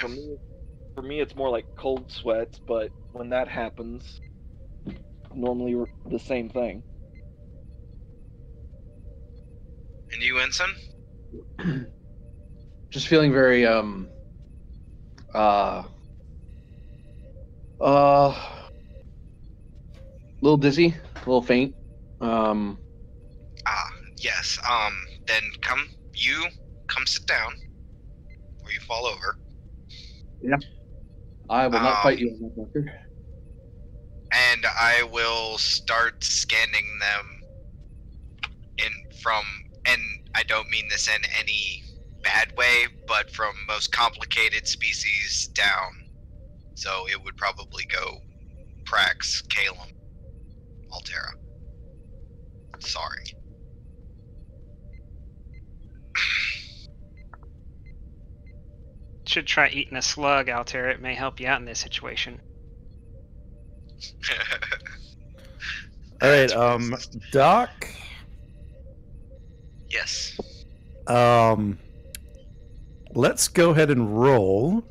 For me, it's more like cold sweats, but when that happens, normally the same thing. And you, Ensign? Just feeling very little dizzy, a little faint. Yes. Then come sit down, or you fall over. Yeah. I will not fight you on that, Doctor. And I will start scanning them and I don't mean this in any bad way, but from most complicated species down. So it would probably go Prax, Calum, Altera. Sorry. Should try eating a slug, Altera. It may help you out in this situation. All right, Doc. Yes. Let's go ahead and roll.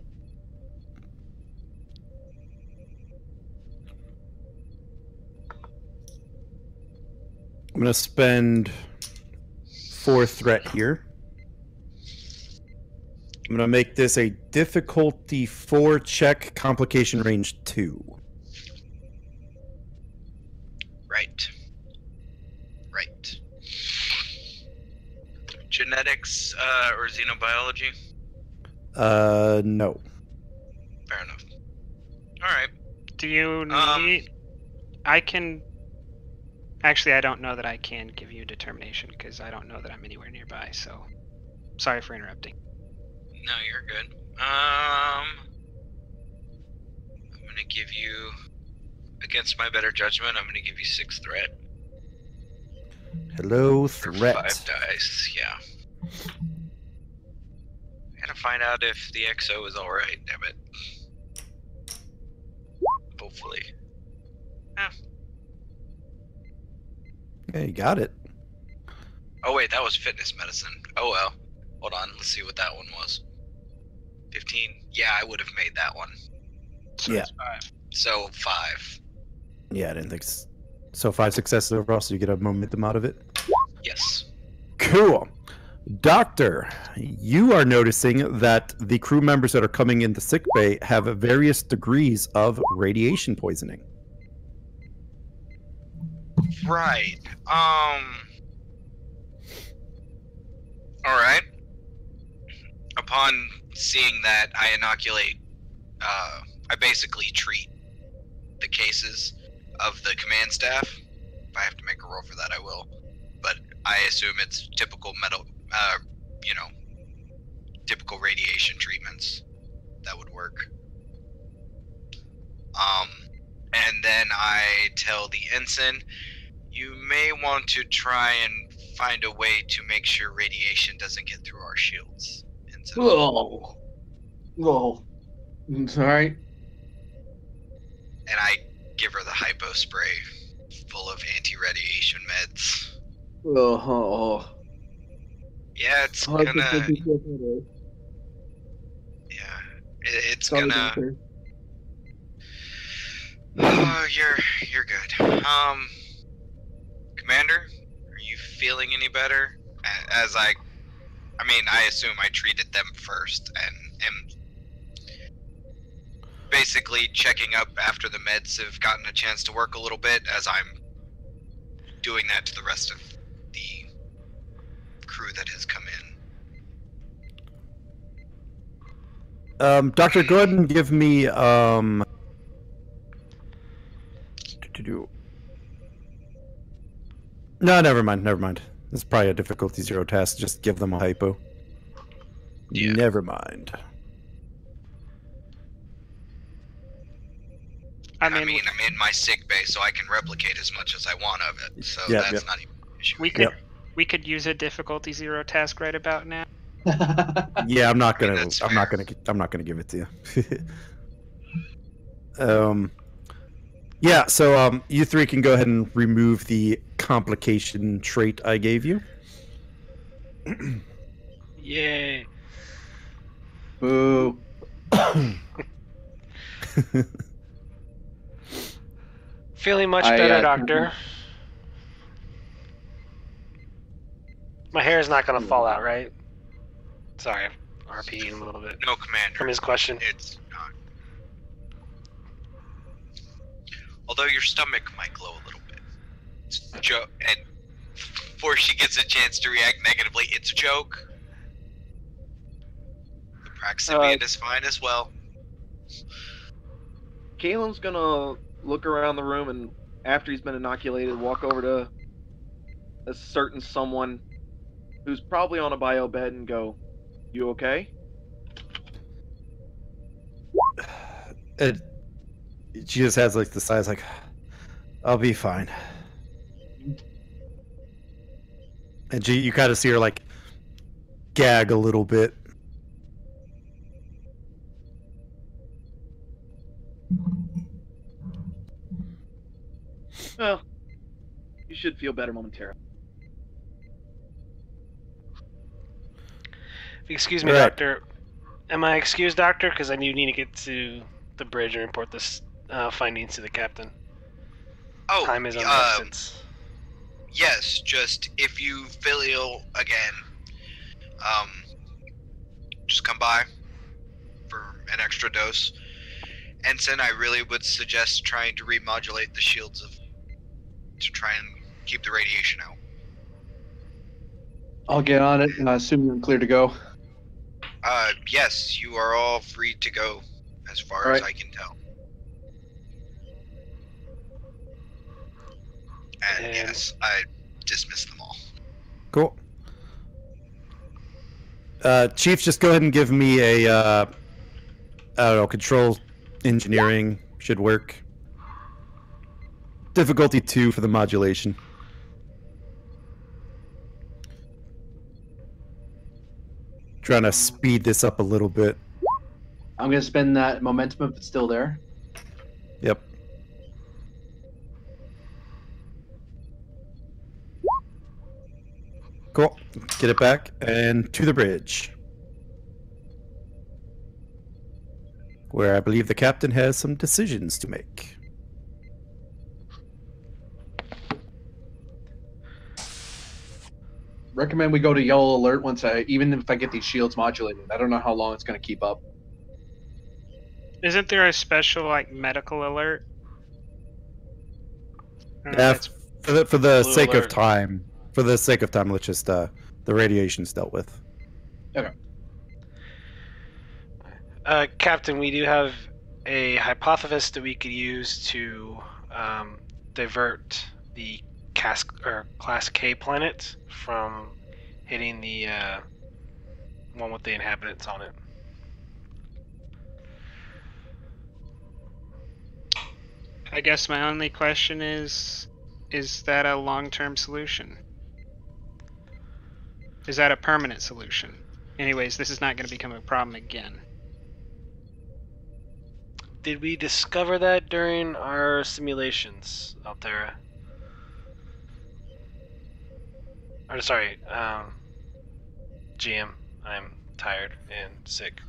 I'm going to spend 4 threat here. I'm going to make this a difficulty 4 check, complication range 2. Right. Genetics or xenobiology? No. Fair enough. Alright. Do you need... I can... Actually, I don't know that I can give you determination because I don't know that I'm anywhere nearby, so... Sorry for interrupting. No, you're good. I'm gonna give you... Against my better judgment, I'm gonna give you 6 threat. Hello, Or threat. 5 dice, yeah. Gotta find out if the XO is alright, damn it. Hopefully. Yeah, you got it. Oh wait, that was fitness medicine. Oh well. Hold on, let's see what that one was. 15? Yeah, I would have made that one. So Yeah. it's 5. So 5. Yeah, I didn't think so. 5 successes overall, so you get a momentum out of it. Yes. Cool. Doctor, you are noticing that the crew members that are coming into sickbay have various degrees of radiation poisoning. Right. Alright. Upon seeing that, I inoculate, I basically treat the cases of the command staff. If I have to make a roll for that, I will. But I assume it's typical typical radiation treatments that would work. And then I tell the ensign, you may want to try and find a way to make sure radiation doesn't get through our shields. Ensign. Whoa. Whoa. It's all right. And I give her the hypo spray full of anti-radiation meds. Oh. Yeah, it's Hard to gonna. think you feel better. Yeah, it's Sorry, gonna. doctor. Oh, you're good. Commander, are you feeling any better? As I assume I treated them first and am basically checking up after the meds have gotten a chance to work a little bit, as I'm doing that to the rest of the crew that has come in. Doctor, go ahead and give me No, never mind. It's probably a difficulty 0 task. Just give them a hypo. Yeah. Never mind. I mean, I'm in my sick bay, so I can replicate as much as I want of it. So Yeah, that's yeah. not even an issue. We could use a difficulty 0 task right about now. Yeah, I'm not gonna that's give it to you. Yeah, so you three can go ahead and remove the complication trait I gave you. Yay. Boo. Feeling much better, Doctor. Mhm. My hair is not going to fall out, right? Sorry, I'm RPing a little bit No, Commander. from his question. It's not. Although your stomach might glow a little bit. It's a joke. And before she gets a chance to react negatively, it's a joke. The Praxivian is fine as well. Kalen's gonna look around the room and, after he's been inoculated, walk over to a certain someone who's probably on a bio bed and go, "You okay?" She just has like the size like, I'll be fine. And you kind of see her like gag a little bit. Well, you should feel better momentarily. Excuse me, Right. Doctor. Am I excused, Doctor? Because I do need to get to the bridge and report this findings to the captain. Oh, Time is of the essence. yes, just if you feel ill again, just come by for an extra dose. Ensign, I really would suggest trying to remodulate the shields to try and keep the radiation out. I'll get on it, and I assume you're clear to go. Yes, you are all free to go, as far All as right. I can tell. And And- yes, I dismiss them all. Cool. Chief, just go ahead and give me a, I don't know, control engineering should work. Difficulty 2 for the modulation. trying to speed this up a little bit. I'm going to spend that momentum if it's still there. Yep. Cool. Get it back and to the bridge, where I believe the captain has some decisions to make. Recommend we go to yellow alert even if I get these shields modulated. I don't know how long it's going to keep up. Isn't there a special like medical alert? I don't know if Yeah, that's- for the Blue sake of alert. time. For the sake of time, let's just the radiation's dealt with. Captain, we do have a hypothesis that we could use to divert the Class K planet from hitting the one with the inhabitants on it. I guess my only question is that a long-term solution? Is that a permanent solution? Anyways, this is not going to become a problem again. Did we discover that during our simulations, Altera? Or sorry, GM. I'm tired and sick.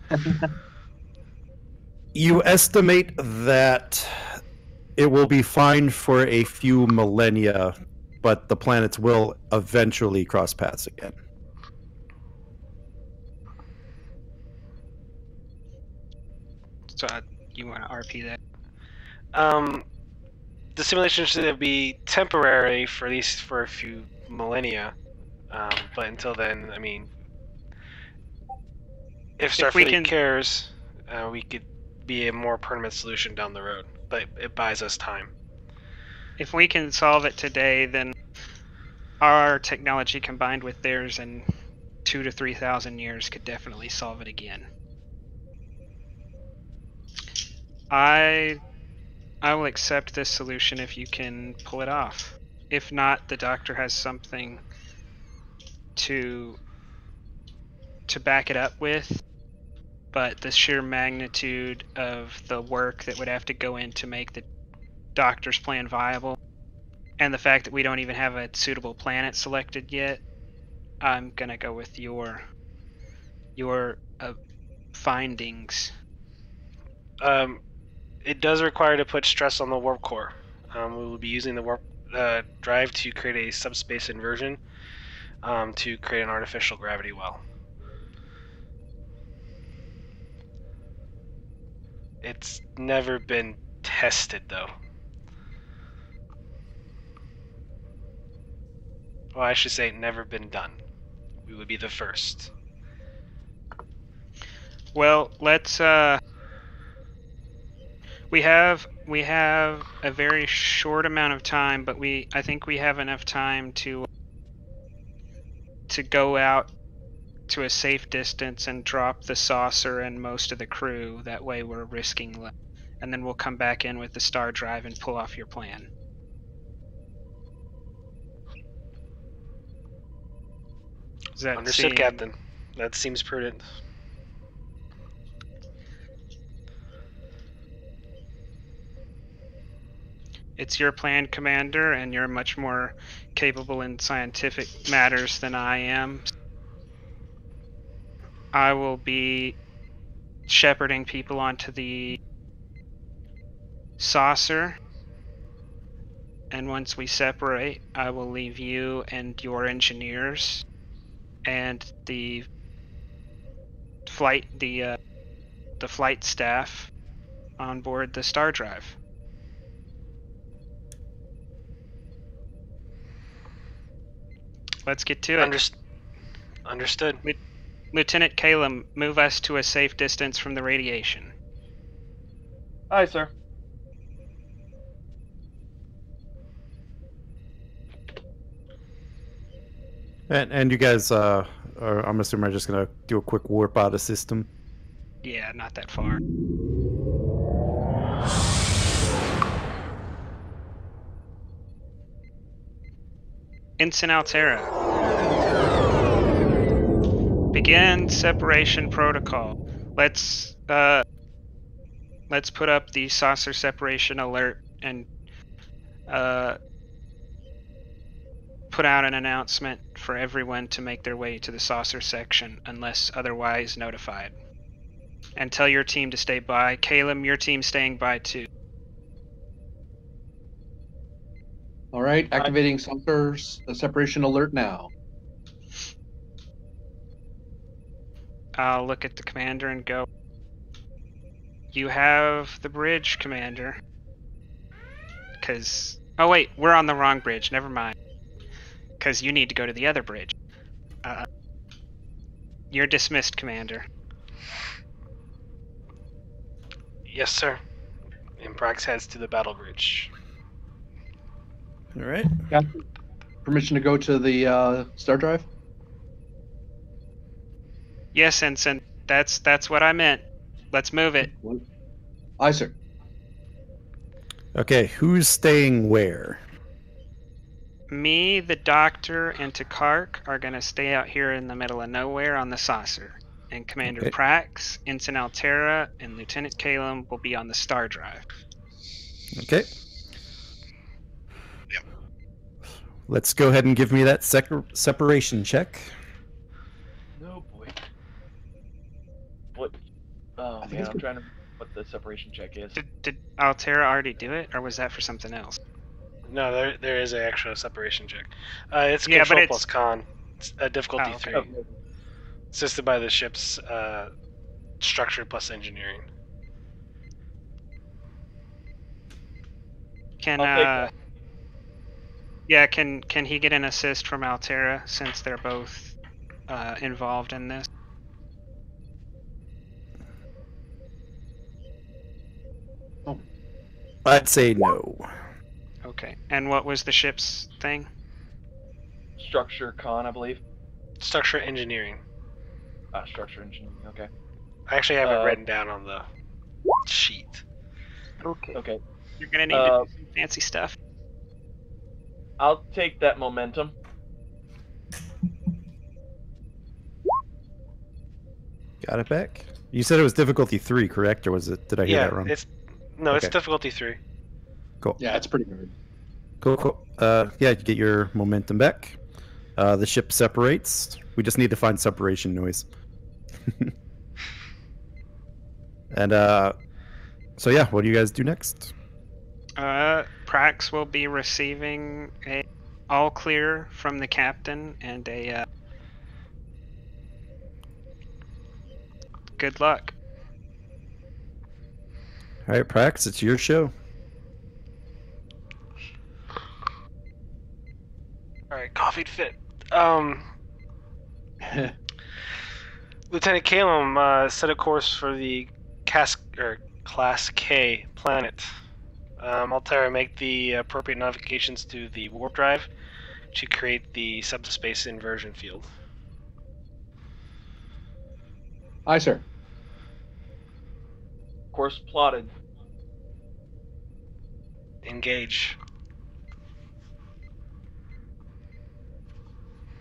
You estimate that it will be fine for a few millennia, but the planets will eventually cross paths again. So you want to RP that? The simulation should be temporary for at least for a few millennia, but until then, I mean, if Starfleet cares, we could be a more permanent solution down the road, but it buys us time. If we can solve it today, then our technology combined with theirs in 2,000 to 3,000 years could definitely solve it again. I will accept this solution if you can pull it off. If not, the doctor has something to back it up with, but the sheer magnitude of the work that would have to go in to make the doctor's plan viable, and the fact that we don't even have a suitable planet selected yet, I'm gonna go with your findings. It does require to put stress on the warp core. We will be using the warp drive to create a subspace inversion to create an artificial gravity well. It's never been tested, though. Well, I should say never been done. We would be the first. Well, let's we have a very short amount of time, but I think we have enough time to go out to a safe distance and drop the saucer and most of the crew. That way we're risking less. And then we'll come back in with the star drive and pull off your plan. Does that Understood, Captain. That seems prudent. It's your plan, Commander, and you're much more capable in scientific matters than I am. I will be shepherding people onto the saucer, and once we separate, I will leave you and your engineers and the flight staff on board the star drive. Let's get to it. Understood. Lieutenant Calum, move us to a safe distance from the radiation. Aye, sir. And you guys, I'm assuming, are just gonna do a quick warp out of the system. Yeah, not that far. Ensign Altera. Begin separation protocol. Let's put up the saucer separation alert and put out an announcement for everyone to make their way to the saucer section unless otherwise notified. And tell your team to stay by. Caleb, your team's staying by too. All right, activating saucers separation alert now. I'll look at the commander and go, you have the bridge, Commander. Because... Oh wait, we're on the wrong bridge. Never mind. Because you need to go to the other bridge. You're dismissed, Commander. Yes, sir. And Prax heads to the battle bridge. All right. Got permission to go to the star drive? Yes, Ensign. That's what I meant. Let's move it. Aye, sir. Okay, who's staying where? Me, the Doctor, and Takark are going to stay out here in the middle of nowhere on the saucer. And Commander Okay. Prax, Ensign Altera, and Lieutenant Calum will be on the star drive. Okay. Yep. Let's go ahead and give me that separation check. No boy. What? Oh man, I'm trying to remember what the separation check is. Did Altera already do it, or was that for something else? No, there is an actual separation check. It's Yeah, but control it's- plus con. It's difficulty Oh, okay. 3. Assisted by the ship's structure plus engineering. Can I'll take that. yeah, can he get an assist from Altera since they're both involved in this? I'd say no. Okay. And what was the ship's thing? Structure con, I believe. Structure engineering. Structure engineering. Okay. I actually have it written down on the sheet. Okay. Okay. You're gonna need to do some fancy stuff. I'll take that momentum. Got it back? You said it was difficulty 3, correct? Or was it? Did I hear Yeah, that wrong? it's Okay. difficulty 3. Cool. Yeah, it's pretty hard. Cool. Yeah, you get your momentum back. The ship separates. We just need to find separation noise. And so yeah, what do you guys do next? Prax will be receiving a all clear from the captain and a good luck. All right, Prax, it's your show. Alright, coffee fit. Lieutenant Calum, set a course for the Class K planet. Altera, make the appropriate modifications to the warp drive to create the subspace inversion field. Aye, sir. Course plotted. Engage.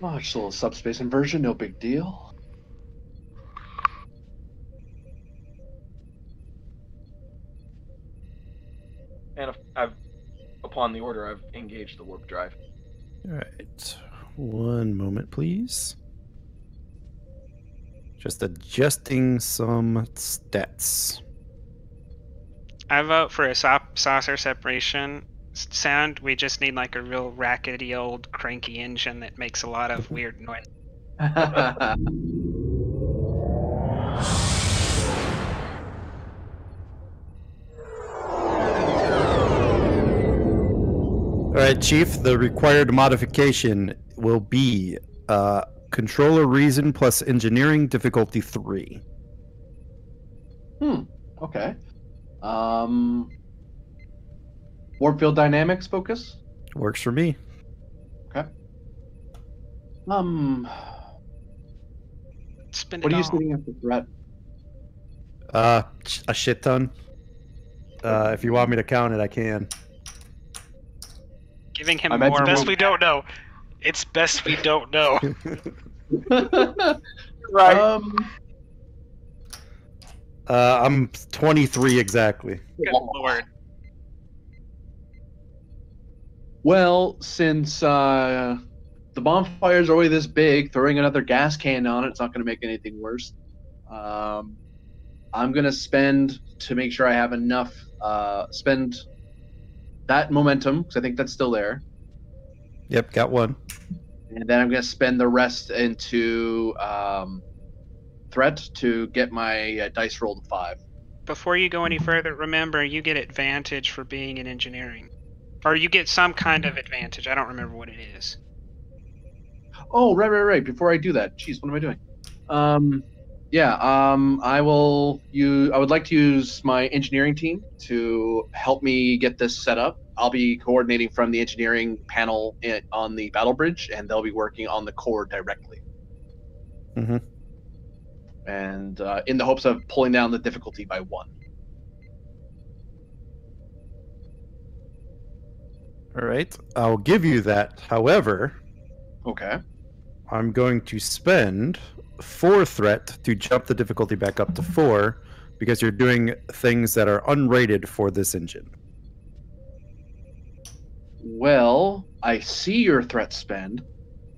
Oh, just a little subspace inversion, no big deal. And upon the order, I've engaged the warp drive. All right, one moment, please. Just adjusting some stats. I vote for a saucer separation sound. We just need like a real rackety old cranky engine that makes a lot of weird noise. All right, Chief, the required modification will be controller reason plus engineering difficulty 3. Okay. Warp field dynamics focus? Works for me. Okay. Spin What it are you all. setting up for threat? A shit ton. If you want me to count it, I can. Giving him I imagine more. Best we don't know. It's best we don't know. Right. I'm 23 exactly. Good lord. Well, since the bonfire's already this big, throwing another gas can on it's not going to make anything worse. I'm going to spend, to make sure I have enough, spend that momentum, because I think that's still there. Yep, got one. And then I'm going to spend the rest into threat to get my dice roll to 5. Before you go any further, remember you get advantage for being in engineering. Or you get some kind of advantage. I don't remember what it is. Oh, right. Before I do that, jeez, what am I doing? I would like to use my engineering team to help me get this set up. I'll be coordinating from the engineering panel on the battle bridge, and they'll be working on the core directly. Mm-hmm. And in the hopes of pulling down the difficulty by 1. All right, I'll give you that. However, Okay. I'm going to spend 4 threat to jump the difficulty back up to 4 because you're doing things that are unrated for this engine. Well, I see your threat spend,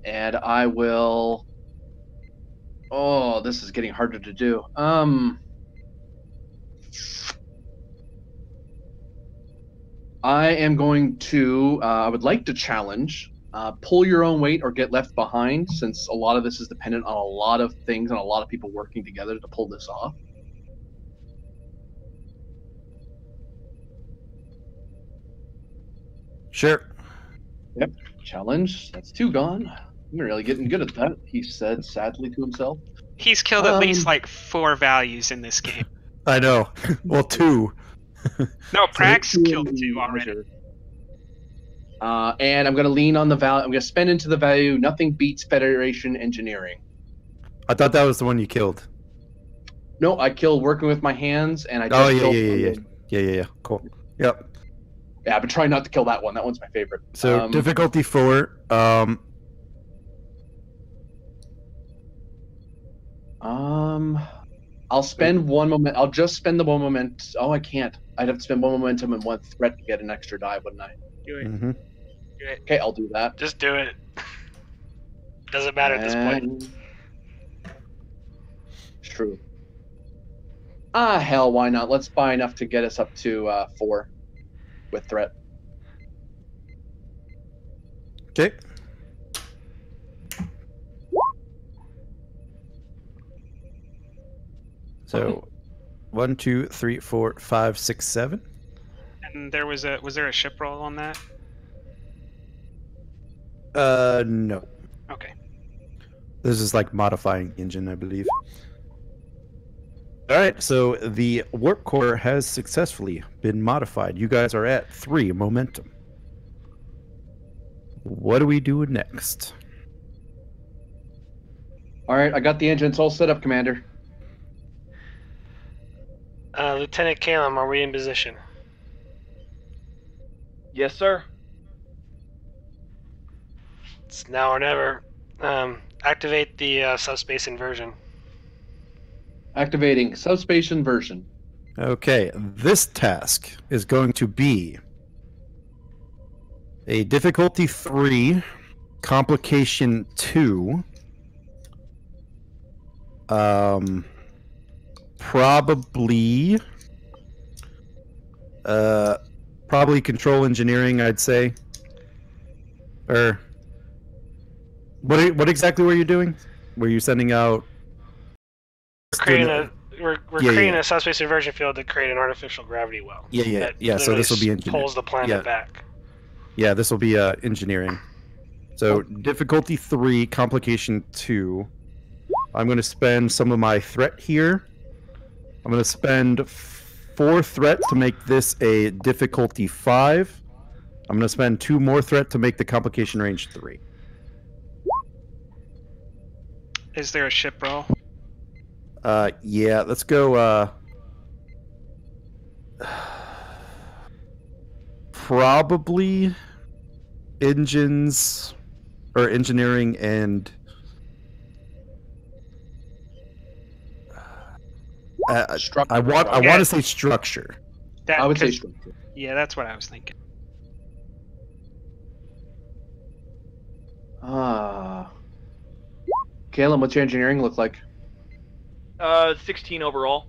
and I will. Oh, this is getting harder to do. I am going to. I would like to challenge. Pull your own weight or get left behind, since a lot of this is dependent on a lot of things and a lot of people working together to pull this off. Sure. Yep. Challenge. That's 2 gone. I'm really getting good at that, he said sadly to himself. He's killed at least like 4 values in this game. I know. Well, 2. No, Prax killed 2 already. And I'm going to lean on the value. I'm going to spend into the value. Nothing beats Federation Engineering. I thought that was the one you killed. No, I killed working with my hands, and I just Oh, killed. Yeah. Cool. Yep. Yeah, I've been trying not to kill that one. That one's my favorite. So difficulty 4. I'll spend 1 moment. I'll just spend the 1 moment. Oh, I can't. I'd have to spend 1 momentum and 1 threat to get an extra die, wouldn't I? Do it. Mm-hmm. Do it. Okay, I'll do that. Just do it. Doesn't matter at this point. True. Hell, why not? Let's buy enough to get us up to 4 with threat. Okay. So, 1, 2, 3, 4, 5, 6, 7. And was there a ship roll on that? No. Okay. This is like modifying the engine, I believe. All right, so the warp core has successfully been modified. You guys are at 3 momentum. What do we do next? All right, I got the engines all set up, Commander. Lieutenant Calum, are we in position? Yes, sir. It's now or never. Activate the subspace inversion. Activating subspace inversion. Okay, this task is going to be a difficulty 3, complication 2. Probably control engineering, I'd say. Or what exactly were you doing? Were you sending out? We're creating a subspace inversion field to create an artificial gravity well. Yeah. So this will be engineering. Pulls the planet back. Yeah, this will be engineering. So difficulty 3, complication 2. I'm going to spend some of my threat here. I'm going to spend 4 threat to make this a difficulty 5. I'm going to spend 2 more threat to make the complication range 3. Is there a ship roll? Yeah, let's go, probably engines, or engineering and Structure. I want Yeah. to say structure. That, I would say 'cause- structure. Yeah, that's what I was thinking. Caleb, what's your engineering look like? 16 overall.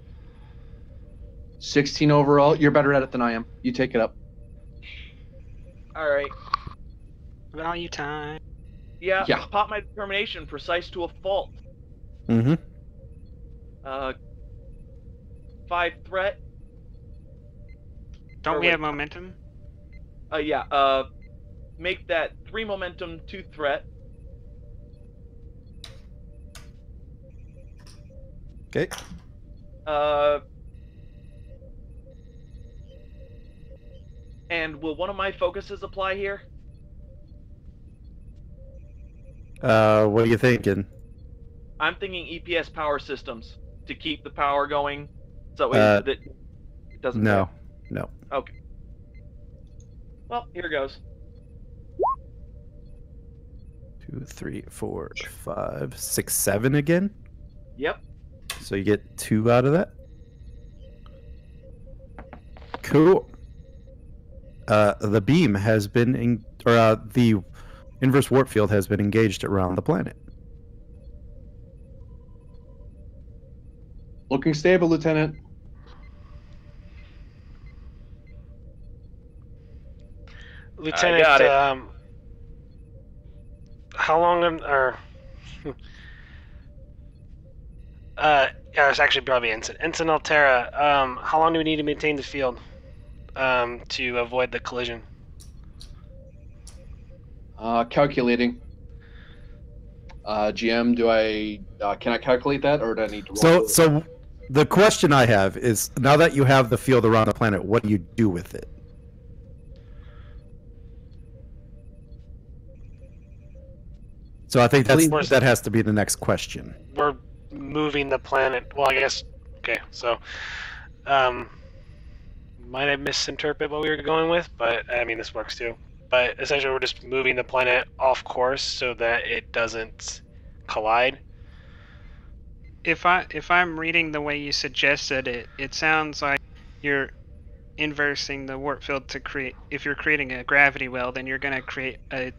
16 overall. You're better at it than I am. You take it up. All right. Value time. Yeah. Yeah. Pop my determination, precise to a fault. Mm-hmm. 5 threat. Don't Or we wait. have momentum? Yeah. Make that 3 momentum, 2 threat. Okay. And will one of my focuses apply here? What are you thinking? I'm thinking EPS power systems to keep the power going, so that it doesn't. No, fail. no. Okay. Well, here goes. 2, 3, 4, 5, 6, 7 again. Yep. So you get 2 out of that. Cool. The beam has been, the inverse warp field has been engaged around the planet. Looking stable, Lieutenant. Lieutenant, got it. How long yeah, it's actually probably Ensign Altera. How long do we need to maintain the field to avoid the collision? Calculating. GM, can I calculate that, or do I need to roll? So the question I have is, now that you have the field around the planet, what do you do with it? So I think that has to be the next question. We're moving the planet. Well, I guess. Okay, so might have misinterpreted what we were going with, but I mean this works too. But essentially, we're just moving the planet off course so that it doesn't collide. If I'm reading the way you suggested it, it sounds like you're inversing the warp field to create. If you're creating a gravity well, then you're going to create a.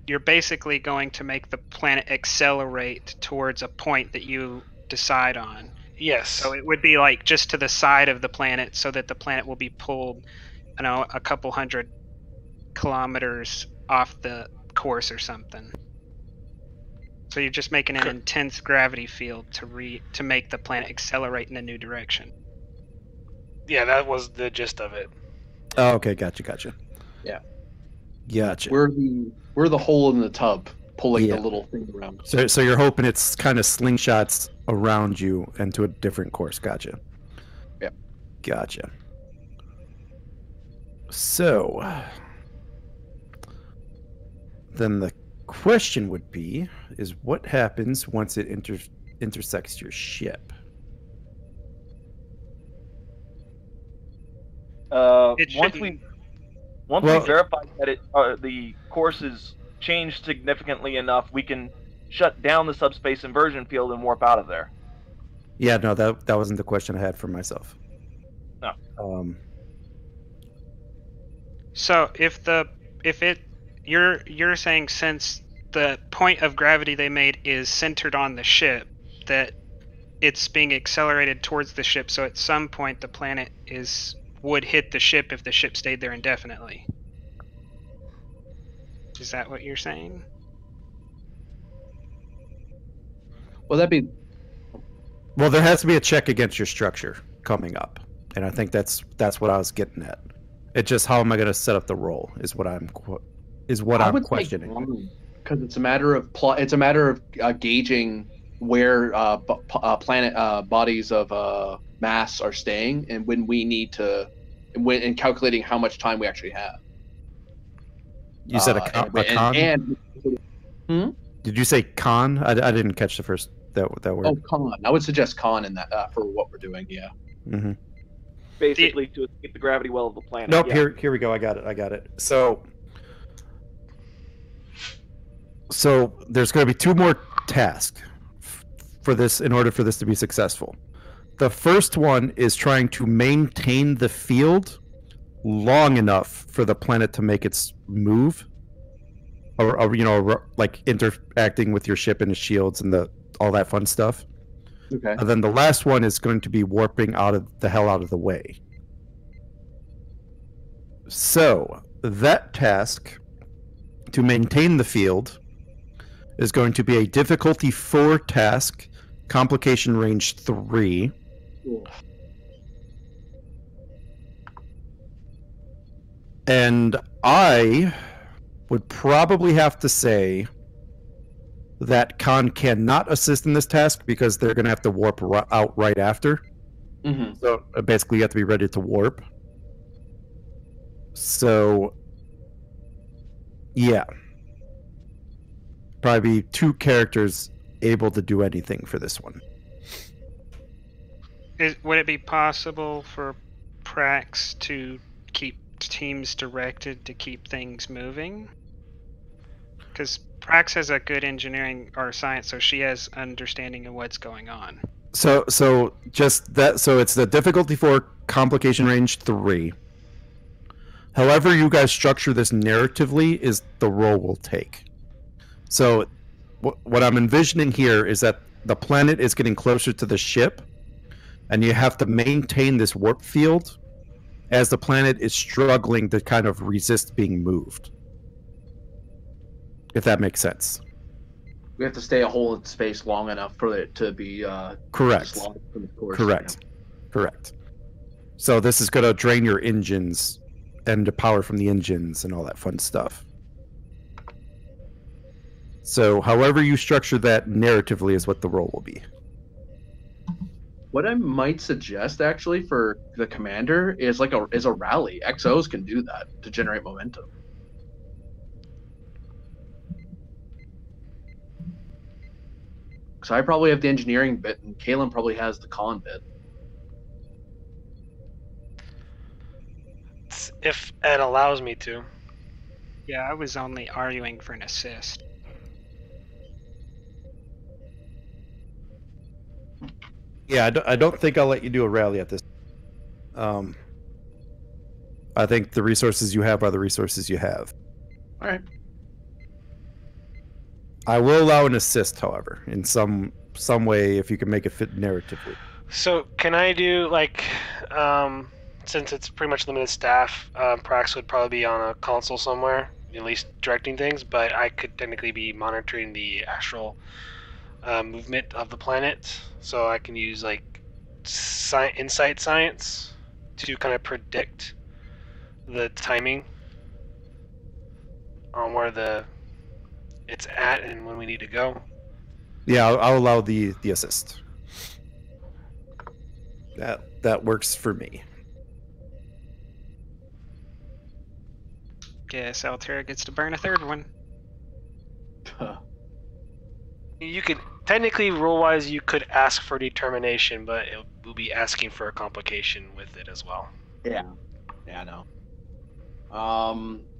You're basically going to make the planet accelerate towards a point that you decide on. Yes. So it would be like just to the side of the planet, so that the planet will be pulled, a couple hundred kilometers off the course or something. So you're just making an intense gravity field to make the planet accelerate in a new direction. Yeah, that was the gist of it. Oh, okay, gotcha. Yeah. Gotcha. We're the hole in the tub, pulling the little thing around. So you're hoping it's kind of slingshots around you and to a different course. Gotcha. Yeah. Gotcha. So then the question would be, is what happens once it intersects your ship? Once we verify that the course is changed significantly enough, we can shut down the subspace inversion field and warp out of there. Yeah, no, that wasn't the question I had for myself. No. So you're saying, since the point of gravity they made is centered on the ship, that it's being accelerated towards the ship, so at some point the planet would hit the ship if the ship stayed there indefinitely. Is that what you're saying? Well, Well, there has to be a check against your structure coming up, and I think that's what I was getting at. It's just, how am I going to set up the roll is what I'm questioning. Because it's a matter of gauging where planet bodies of mass are staying, and when we need to, and calculating how much time we actually have. You said a con? Did you say con? I didn't catch the first that word. Oh, con. I would suggest con in that for what we're doing. Yeah. Mm-hmm. Basically, to escape the gravity well of the planet. Nope. Yeah. Here we go. I got it. So there's going to be 2 more tasks for this in order for this to be successful. The first one is trying to maintain the field long enough for the planet to make its move, or like interacting with your ship and its shields and all that fun stuff. Okay. And then the last one is going to be warping out of the way. So that task to maintain the field is going to be a difficulty 4 task, complication range 3. Cool. And I would probably have to say that Khan cannot assist in this task because they're going to have to warp out right after. Mm-hmm. So basically, you have to be ready to warp. So, yeah. Probably 2 characters able to do anything for this one. Would it be possible for Prax to keep teams directed to keep things moving? Because Prax has a good engineering or science, so she has understanding of what's going on. So just that. So it's the difficulty 4, complication range 3. However you guys structure this narratively is the role we'll take. So what I'm envisioning here is that the planet is getting closer to the ship, and you have to maintain this warp field as the planet is struggling to kind of resist being moved. If that makes sense. We have to stay a hole in space long enough for it to be correct. From the course. Correct. Yeah. Correct. So this is going to drain your engines and the power from the engines and all that fun stuff. So however you structure that narratively is what the role will be. What I might suggest actually for the commander is a rally. XOs can do that to generate momentum. So I probably have the engineering bit, and Kalen probably has the con bit. If Ed allows me to. Yeah, I was only arguing for an assist. Yeah, I don't think I'll let you do a rally at this. I think the resources you have are the resources you have. All right. I will allow an assist, however, in some way if you can make it fit narratively. So can I do since it's pretty much limited staff, Prax would probably be on a console somewhere, at least directing things, but I could technically be monitoring the actual movement of the planet, so I can use insight science to kind of predict the timing on where it's at and when we need to go. Yeah, I'll allow the assist. That works for me. Guess Altera gets to burn a third one. You could technically, rule-wise, you could ask for determination, but it will be asking for a complication with it as well. Yeah, I know.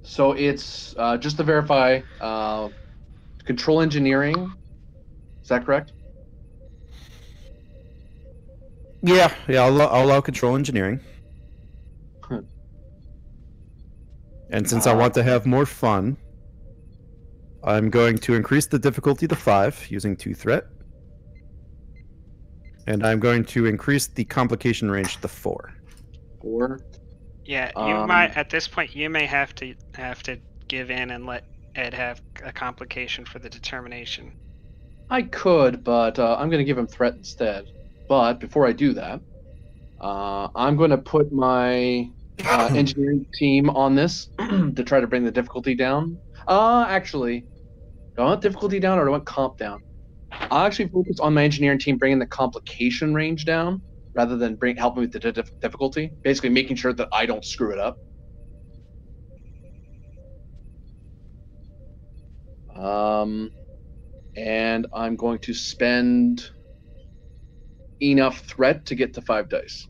So it's just to verify, control engineering. Is that correct? Yeah. I'll allow control engineering. And since I want to have more fun, I'm going to increase the difficulty to 5 using 2 threat. And I'm going to increase the complication range to 4. 4? Yeah, you might at this point you may have to give in and let Ed have a complication for the determination. I could, but I'm going to give him threat instead. But before I do that, I'm going to put my engineering team on this to try to bring the difficulty down. Actually, do I want difficulty down or do I want comp down? I'll actually focus on my engineering team bringing the complication range down rather than helping with the difficulty. Basically making sure that I don't screw it up. And I'm going to spend enough threat to get to 5 dice.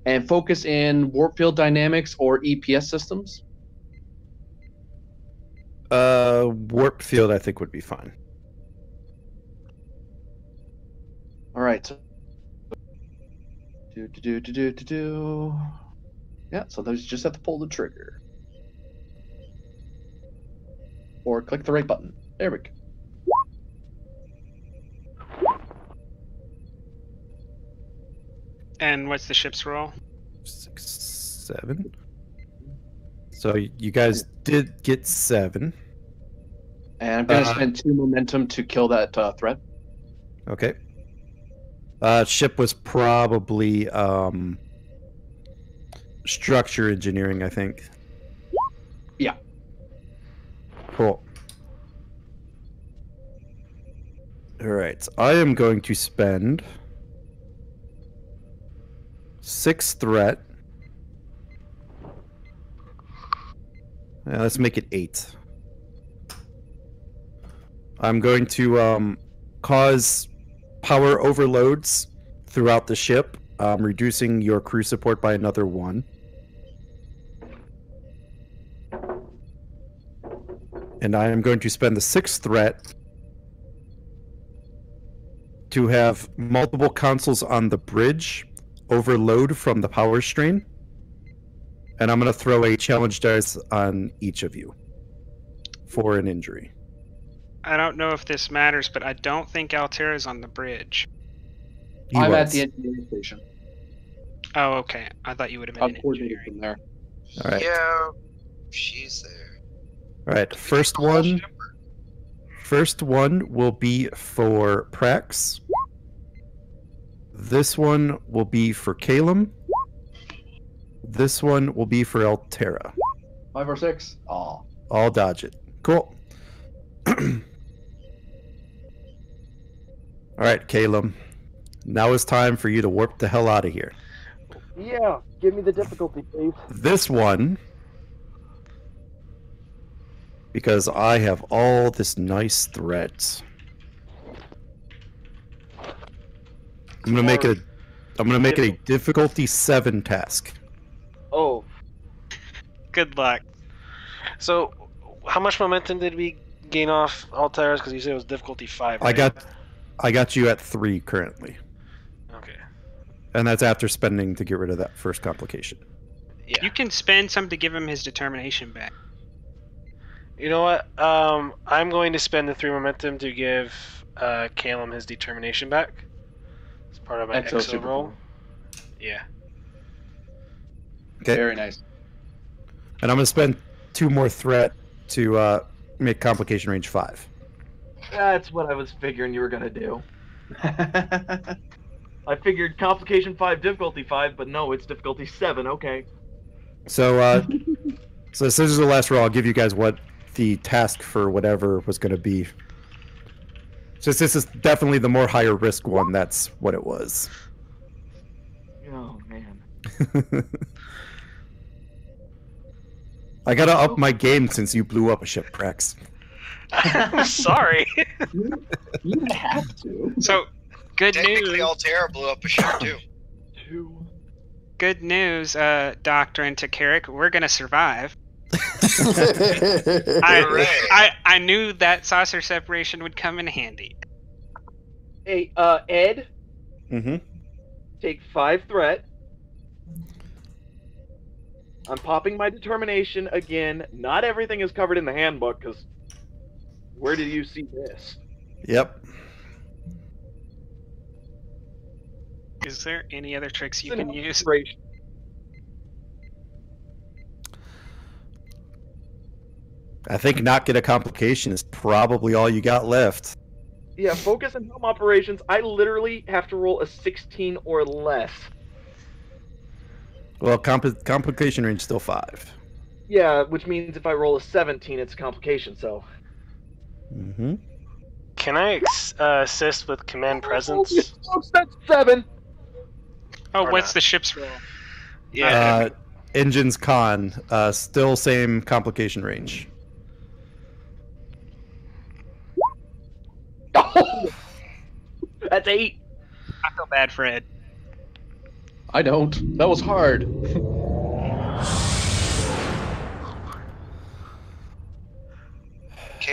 And focus in warp field dynamics or EPS systems. Warp field, I think, would be fine. All right. So, do. Yeah. So those just have to pull the trigger, or click the right button. There we go. And what's the ship's roll? 6, 7. So you guys did get 7. And I'm gonna spend 2 momentum to kill that threat. Okay. Ship was probably structure engineering, I think. Yeah. Cool. All right. I am going to spend 6 threat. Let's make it 8. I'm going to cause power overloads throughout the ship, reducing your crew support by another 1. And I am going to spend the 6th threat to have multiple consoles on the bridge overload from the power strain. And I'm going to throw a challenge dice on each of you for an injury. I don't know if this matters, but I don't think Altera's on the bridge. I'm at the engineering station. Oh, okay. I thought you would have been I'll in coordinate engineering. from there. All right. Yeah, she's there. All right. First one will be for Prax. This one will be for Calum. This one will be for Altera. 5 or 6. Oh. I'll dodge it. Cool. All right, Calum. Now it's time for you to warp the hell out of here. Yeah, give me the difficulty, please. This one, because I have all this nice threat. I'm gonna make it a difficulty 7 task. Oh, Good luck. So, how much momentum did we gain off Altera's? Because you said it was difficulty 5. Right? I got you at 3 currently, Okay. and that's after spending to get rid of that first complication. Yeah. You can spend some to give him his determination back. You know what? I'm going to spend the 3 momentum to give Calum his determination back. It's part of my Exo exo super roll. cool. Yeah. Okay. Very nice. And I'm gonna spend 2 more threat to make complication range 5. that's what I was figuring you were gonna do. I figured complication 5, difficulty 5, but no, it's difficulty 7. Okay. So, so this is the last roll. I'll give you guys what the task for whatever was going to be. Since this is definitely the more higher risk one, that's what it was. Oh man. I gotta up my game since you blew up a ship, Prex. I'm sorry. You have to. So, good Technically, news. Altera blew up a ship too. 2. Good news, Doctor and Takarik. We're gonna survive. Hooray. I knew that saucer separation would come in handy. Hey, Ed, Mm-hmm. take 5 threat. I'm popping my determination again. Not everything is covered in the handbook, because where did you see this? Yep. Is there any other tricks you It's an can use? inspiration. I think not get a complication is probably all you got left. Yeah, focus and helm operations. I literally have to roll a 16 or less. Well, complication range still 5. Yeah, which means if I roll a 17, it's a complication, so. Mm-hmm. Can I assist with command presence? Oh, that's 7! Oh, Or what's not. the ship's roll? Yeah. Engines con, still same complication range. That's 8! I feel bad for Ed. I don't. That was hard.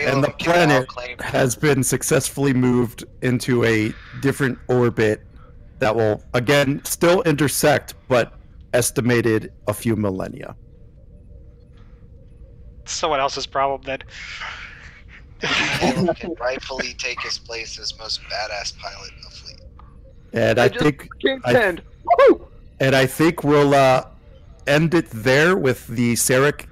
And the planet has been successfully moved into a different orbit that will, again, still intersect, but estimated a few millennia. Someone else's problem then. Caleb can rightfully take his place as most badass pilot in the fleet. And I think contend. and I think we'll end it there with the Sarek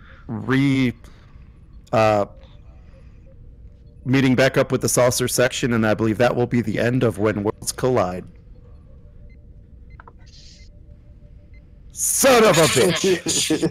meeting back up with the saucer section, and I believe that will be the end of When Worlds Collide. Son of a bitch!